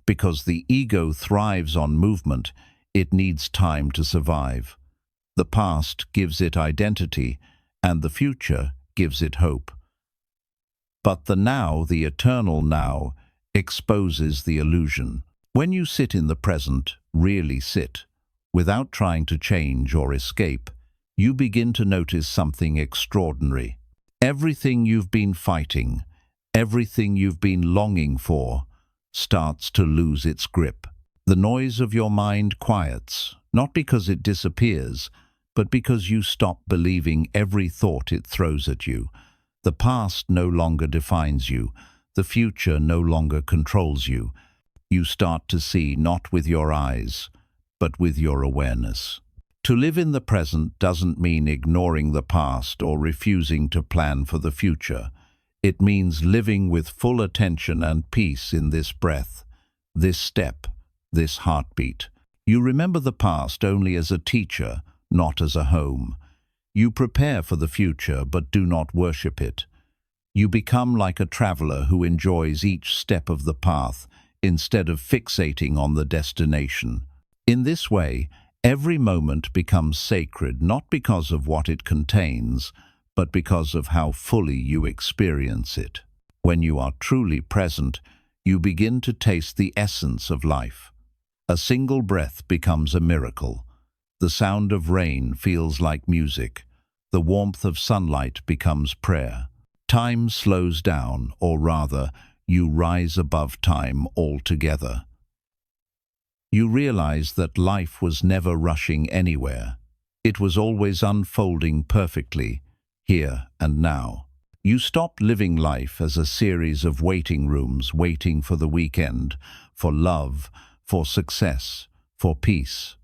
because the ego thrives on movement. It needs time to survive. The past gives it identity, and the future gives it hope. But the now, the eternal now, exposes the illusion. When you sit in the present, really sit, without trying to change or escape, you begin to notice something extraordinary. Everything you've been fighting, everything you've been longing for, starts to lose its grip. The noise of your mind quiets, not because it disappears, but because you stop believing every thought it throws at you. The past no longer defines you. The future no longer controls you. You start to see not with your eyes, but with your awareness. To live in the present doesn't mean ignoring the past or refusing to plan for the future. It means living with full attention and peace in this breath, this step, this heartbeat. You remember the past only as a teacher, not as a home. You prepare for the future, but do not worship it. You become like a traveler who enjoys each step of the path, instead of fixating on the destination. In this way, every moment becomes sacred, not because of what it contains, but because of how fully you experience it. When you are truly present, you begin to taste the essence of life. A single breath becomes a miracle. The sound of rain feels like music. The warmth of sunlight becomes prayer. Time slows down, or rather, you rise above time altogether. You realize that life was never rushing anywhere. It was always unfolding perfectly, here and now. You stop living life as a series of waiting rooms, waiting for the weekend, for love, for success, for peace.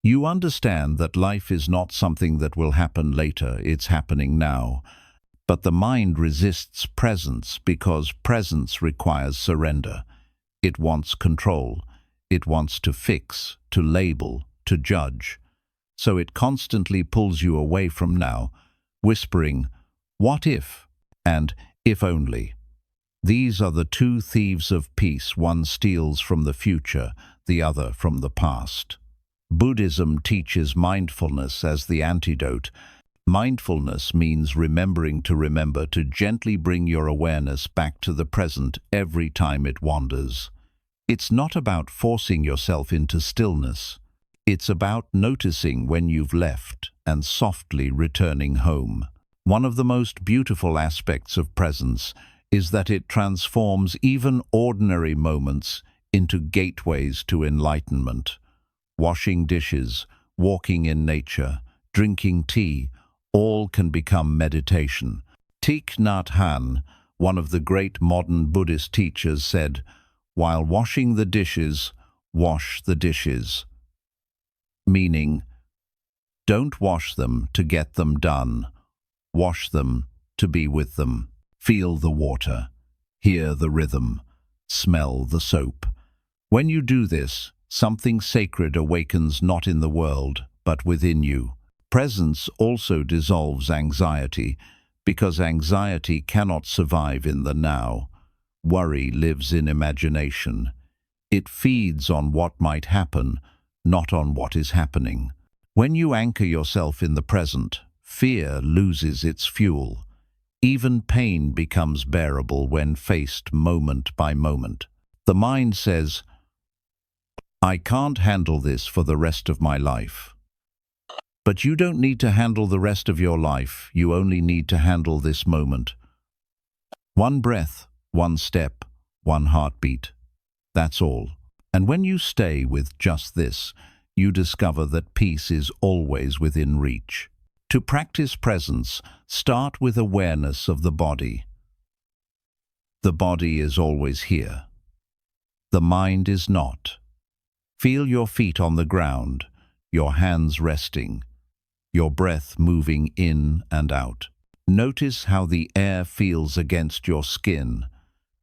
You understand that life is not something that will happen later, it's happening now. But the mind resists presence because presence requires surrender. It wants control. It wants to fix, to label, to judge. So it constantly pulls you away from now, whispering, "What if?" and "if only." These are the two thieves of peace. One steals from the future, the other from the past. Buddhism teaches mindfulness as the antidote. Mindfulness means remembering to remember, to gently bring your awareness back to the present every time it wanders. It's not about forcing yourself into stillness. It's about noticing when you've left and softly returning home. One of the most beautiful aspects of presence is that it transforms even ordinary moments into gateways to enlightenment. Washing dishes, walking in nature, drinking tea, all can become meditation. Thich Nhat Hanh, one of the great modern Buddhist teachers, said, "While washing the dishes, wash the dishes." Meaning, don't wash them to get them done. Wash them to be with them. Feel the water. Hear the rhythm. Smell the soap. When you do this, something sacred awakens not in the world, but within you. Presence also dissolves anxiety, because anxiety cannot survive in the now. Worry lives in imagination. It feeds on what might happen, not on what is happening. When you anchor yourself in the present, fear loses its fuel. Even pain becomes bearable when faced moment by moment. The mind says, "I can't handle this for the rest of my life." But you don't need to handle the rest of your life, you only need to handle this moment. One breath, one step, one heartbeat. That's all. And when you stay with just this, you discover that peace is always within reach. To practice presence, start with awareness of the body. The body is always here. The mind is not. Feel your feet on the ground, your hands resting, your breath moving in and out. Notice how the air feels against your skin.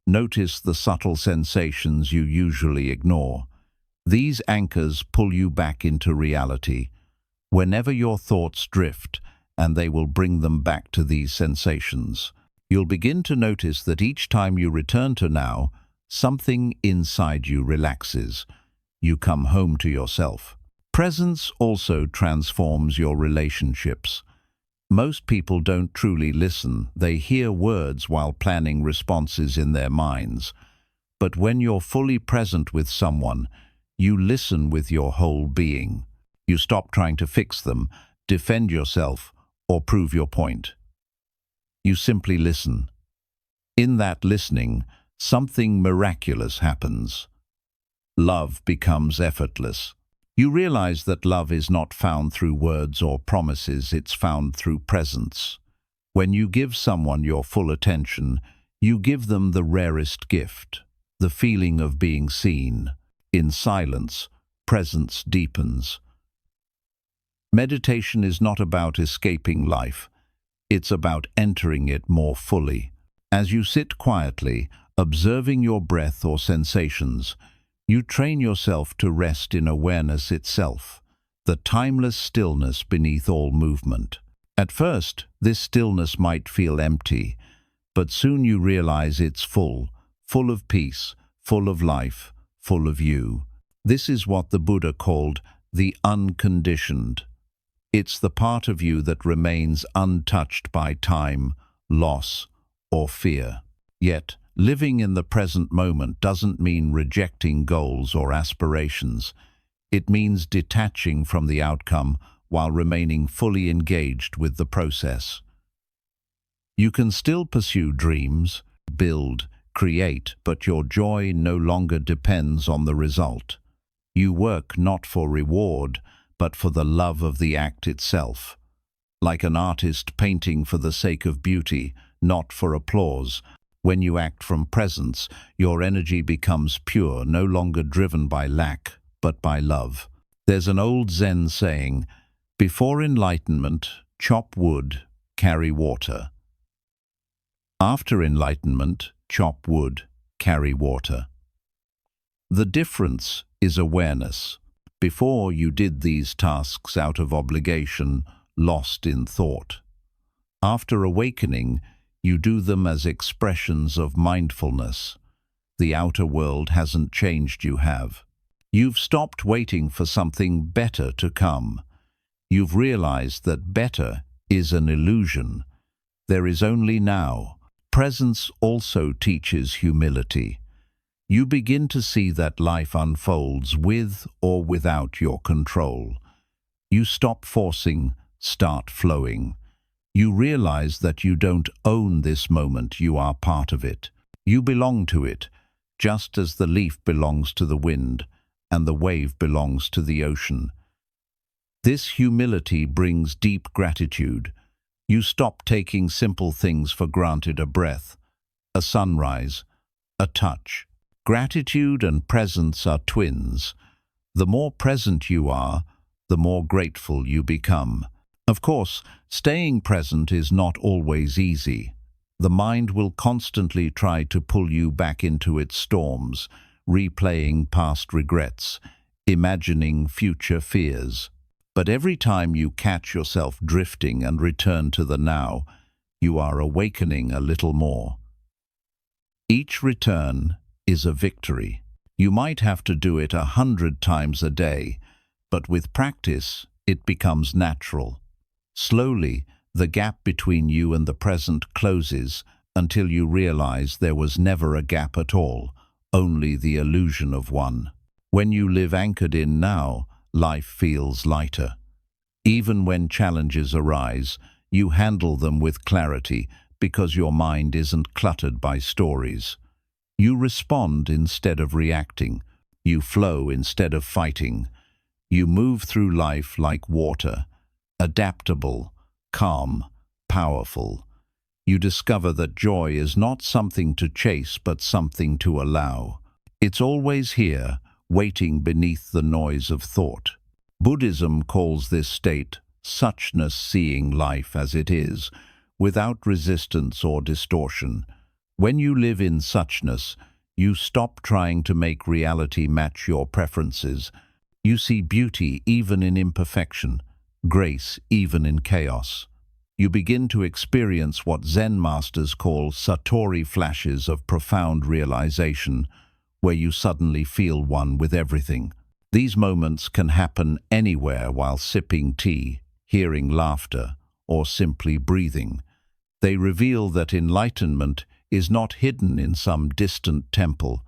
Notice the subtle sensations you usually ignore. These anchors pull you back into reality. Whenever your thoughts drift, and they will bring them back to these sensations, you'll begin to notice that each time you return to now, something inside you relaxes. You come home to yourself. Presence also transforms your relationships. Most people don't truly listen. They hear words while planning responses in their minds. But when you're fully present with someone, you listen with your whole being. You stop trying to fix them, defend yourself, or prove your point. You simply listen. In that listening, something miraculous happens. Love becomes effortless. You realize that love is not found through words or promises, it's found through presence. When you give someone your full attention, you give them the rarest gift, the feeling of being seen. In silence, presence deepens. Meditation is not about escaping life. It's about entering it more fully. As you sit quietly, observing your breath or sensations, you train yourself to rest in awareness itself, the timeless stillness beneath all movement. At first, this stillness might feel empty, but soon you realize it's full of peace, full of life, full of you. This is what the Buddha called the unconditioned. It's the part of you that remains untouched by time, loss, or fear. Yet, living in the present moment doesn't mean rejecting goals or aspirations. It means detaching from the outcome while remaining fully engaged with the process. You can still pursue dreams, build, create, but your joy no longer depends on the result. You work not for reward, but for the love of the act itself. Like an artist painting for the sake of beauty, not for applause. When you act from presence, your energy becomes pure, no longer driven by lack, but by love. There's an old Zen saying, "Before enlightenment, chop wood, carry water. After enlightenment, chop wood, carry water." The difference is awareness. Before you did these tasks out of obligation, lost in thought. After awakening, you do them as expressions of mindfulness. The outer world hasn't changed, you have. You've stopped waiting for something better to come. You've realized that better is an illusion. There is only now. Presence also teaches humility. You begin to see that life unfolds with or without your control. You stop forcing, start flowing. You realize that you don't own this moment, you are part of it. You belong to it, just as the leaf belongs to the wind and the wave belongs to the ocean. This humility brings deep gratitude. You stop taking simple things for granted: a breath, a sunrise, a touch. Gratitude and presence are twins. The more present you are, the more grateful you become. Of course, staying present is not always easy. The mind will constantly try to pull you back into its storms, replaying past regrets, imagining future fears. But every time you catch yourself drifting and return to the now, you are awakening a little more. Each return is a victory. You might have to do it 100 times a day, but with practice, it becomes natural. Slowly, the gap between you and the present closes until you realize there was never a gap at all, only the illusion of one. When you live anchored in now, life feels lighter. Even when challenges arise, you handle them with clarity because your mind isn't cluttered by stories. You respond instead of reacting. You flow instead of fighting. You move through life like water, adaptable, calm, powerful. You discover that joy is not something to chase but something to allow. It's always here, waiting beneath the noise of thought. Buddhism calls this state suchness, seeing life as it is, without resistance or distortion. When you live in suchness, you stop trying to make reality match your preferences. You see beauty even in imperfection, grace even in chaos. You begin to experience what Zen masters call satori flashes of profound realization, where you suddenly feel one with everything. These moments can happen anywhere while sipping tea, hearing laughter, or simply breathing. They reveal that enlightenment is not hidden in some distant temple.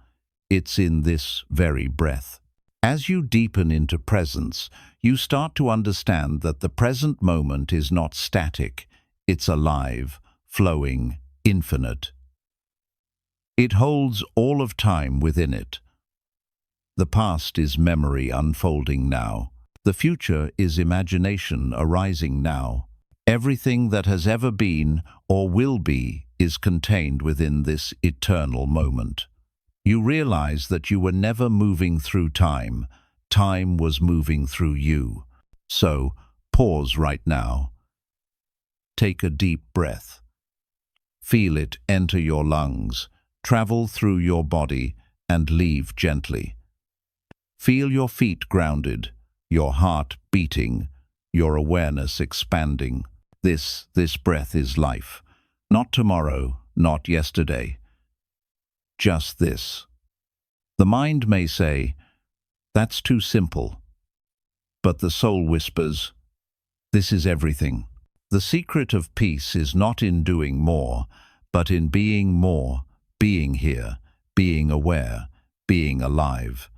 It's in this very breath. As you deepen into presence, you start to understand that the present moment is not static. It's alive, flowing, infinite. It holds all of time within it. The past is memory unfolding now. The future is imagination arising now. Everything that has ever been or will be is contained within this eternal moment. You realize that you were never moving through time. Time was moving through you. So, pause right now. Take a deep breath. Feel it enter your lungs, travel through your body, and leave gently. Feel your feet grounded, your heart beating, your awareness expanding. This breath is life. Not tomorrow, not yesterday. Just this. The mind may say, "That's too simple." But the soul whispers, "This is everything." The secret of peace is not in doing more, but in being more, being here, being aware, being alive.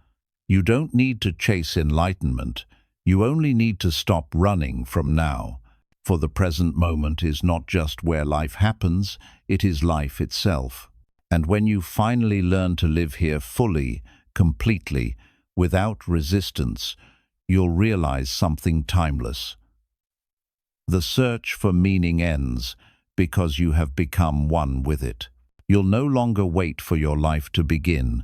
You don't need to chase enlightenment. You only need to stop running from now. For the present moment is not just where life happens, it is life itself. And when you finally learn to live here fully, completely, without resistance, you'll realize something timeless. The search for meaning ends because you have become one with it. You'll no longer wait for your life to begin,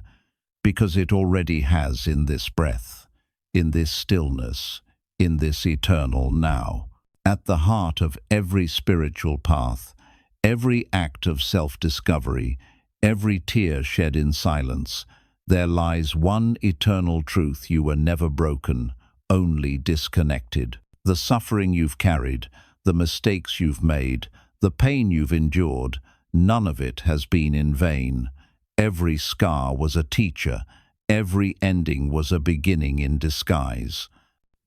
because it already has in this breath, in this stillness, in this eternal now. At the heart of every spiritual path, every act of self-discovery, every tear shed in silence, there lies one eternal truth: you were never broken, only disconnected. The suffering you've carried, the mistakes you've made, the pain you've endured, none of it has been in vain. Every scar was a teacher, every ending was a beginning in disguise.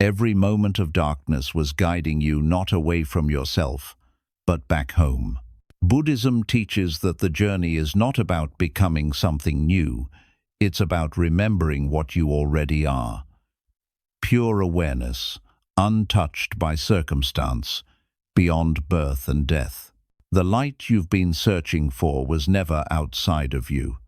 Every moment of darkness was guiding you not away from yourself, but back home. Buddhism teaches that the journey is not about becoming something new, it's about remembering what you already are. Pure awareness, untouched by circumstance, beyond birth and death. The light you've been searching for was never outside of you.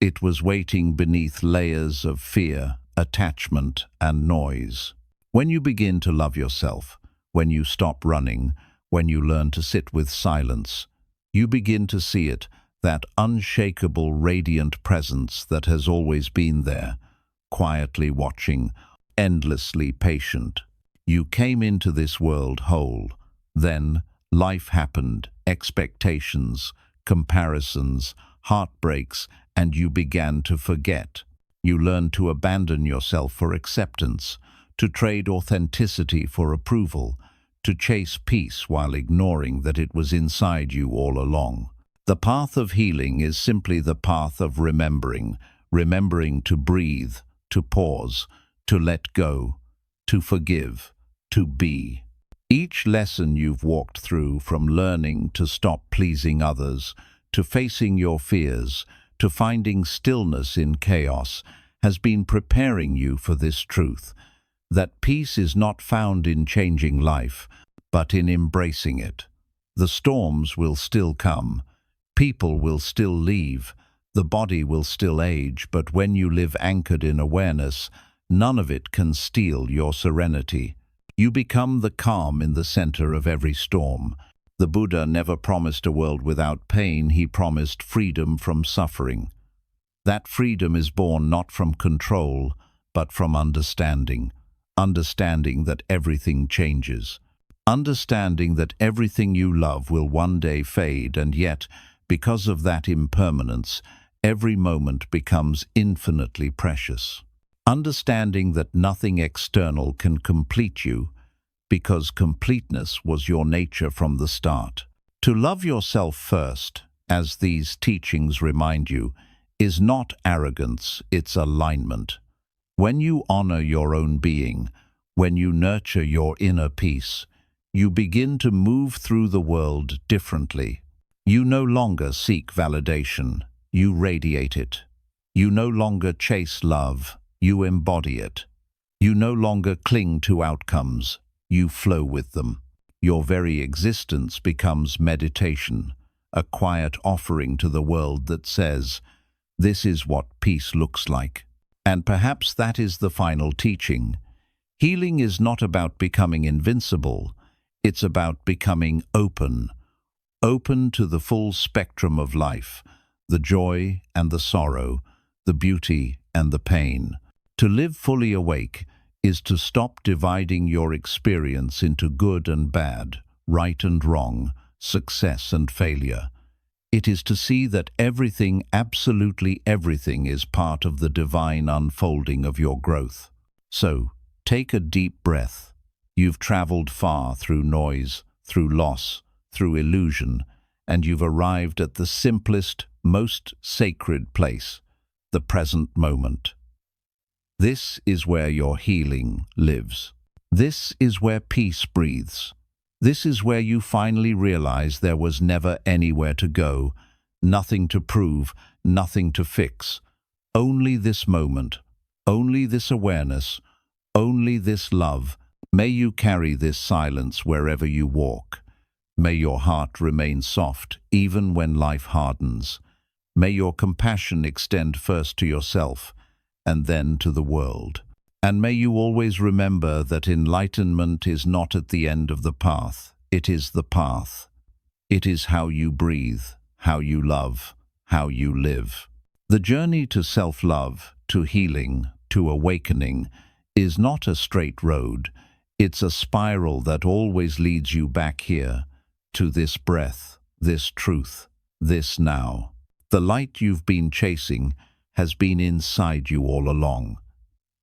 It was waiting beneath layers of fear, attachment, and noise. When you begin to love yourself, when you stop running, when you learn to sit with silence, you begin to see it, that unshakable, radiant presence that has always been there, quietly watching, endlessly patient. You came into this world whole. Then life happened, expectations, comparisons, heartbreaks, and you began to forget. You learned to abandon yourself for acceptance, to trade authenticity for approval, to chase peace while ignoring that it was inside you all along. The path of healing is simply the path of remembering, remembering to breathe, to pause, to let go, to forgive, to be. Each lesson you've walked through, from learning to stop pleasing others, to facing your fears, to finding stillness in chaos, has been preparing you for this truth, that peace is not found in changing life, but in embracing it. The storms will still come, people will still leave, the body will still age, but when you live anchored in awareness, none of it can steal your serenity. You become the calm in the center of every storm. The Buddha never promised a world without pain, he promised freedom from suffering. That freedom is born not from control, but from understanding. Understanding that everything changes. Understanding that everything you love will one day fade, and yet, because of that impermanence, every moment becomes infinitely precious. Understanding that nothing external can complete you, because completeness was your nature from the start. To love yourself first, as these teachings remind you, is not arrogance, it's alignment. When you honor your own being, when you nurture your inner peace, you begin to move through the world differently. You no longer seek validation, you radiate it. You no longer chase love, you embody it. You no longer cling to outcomes, you flow with them. Your very existence becomes meditation, a quiet offering to the world that says, "This is what peace looks like." And perhaps that is the final teaching. Healing is not about becoming invincible, it's about becoming open. Open to the full spectrum of life, the joy and the sorrow, the beauty and the pain. To live fully awake is to stop dividing your experience into good and bad, right and wrong, success and failure. It is to see that everything, absolutely everything, is part of the divine unfolding of your growth. So, take a deep breath. You've traveled far through noise, through loss, through illusion, and you've arrived at the simplest, most sacred place, the present moment. This is where your healing lives. This is where peace breathes. This is where you finally realize there was never anywhere to go, nothing to prove, nothing to fix. Only this moment, only this awareness, only this love. May you carry this silence wherever you walk. May your heart remain soft, even when life hardens. May your compassion extend first to yourself, and then to the world. And may you always remember that enlightenment is not at the end of the path, it is the path. It is how you breathe, how you love, how you live. The journey to self-love, to healing, to awakening, is not a straight road. It's a spiral that always leads you back here, to this breath, this truth, this now. The light you've been chasing has been inside you all along.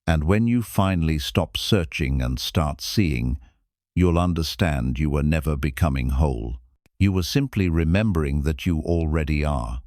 And when you finally stop searching and start seeing, you'll understand you were never becoming whole. You were simply remembering that you already are.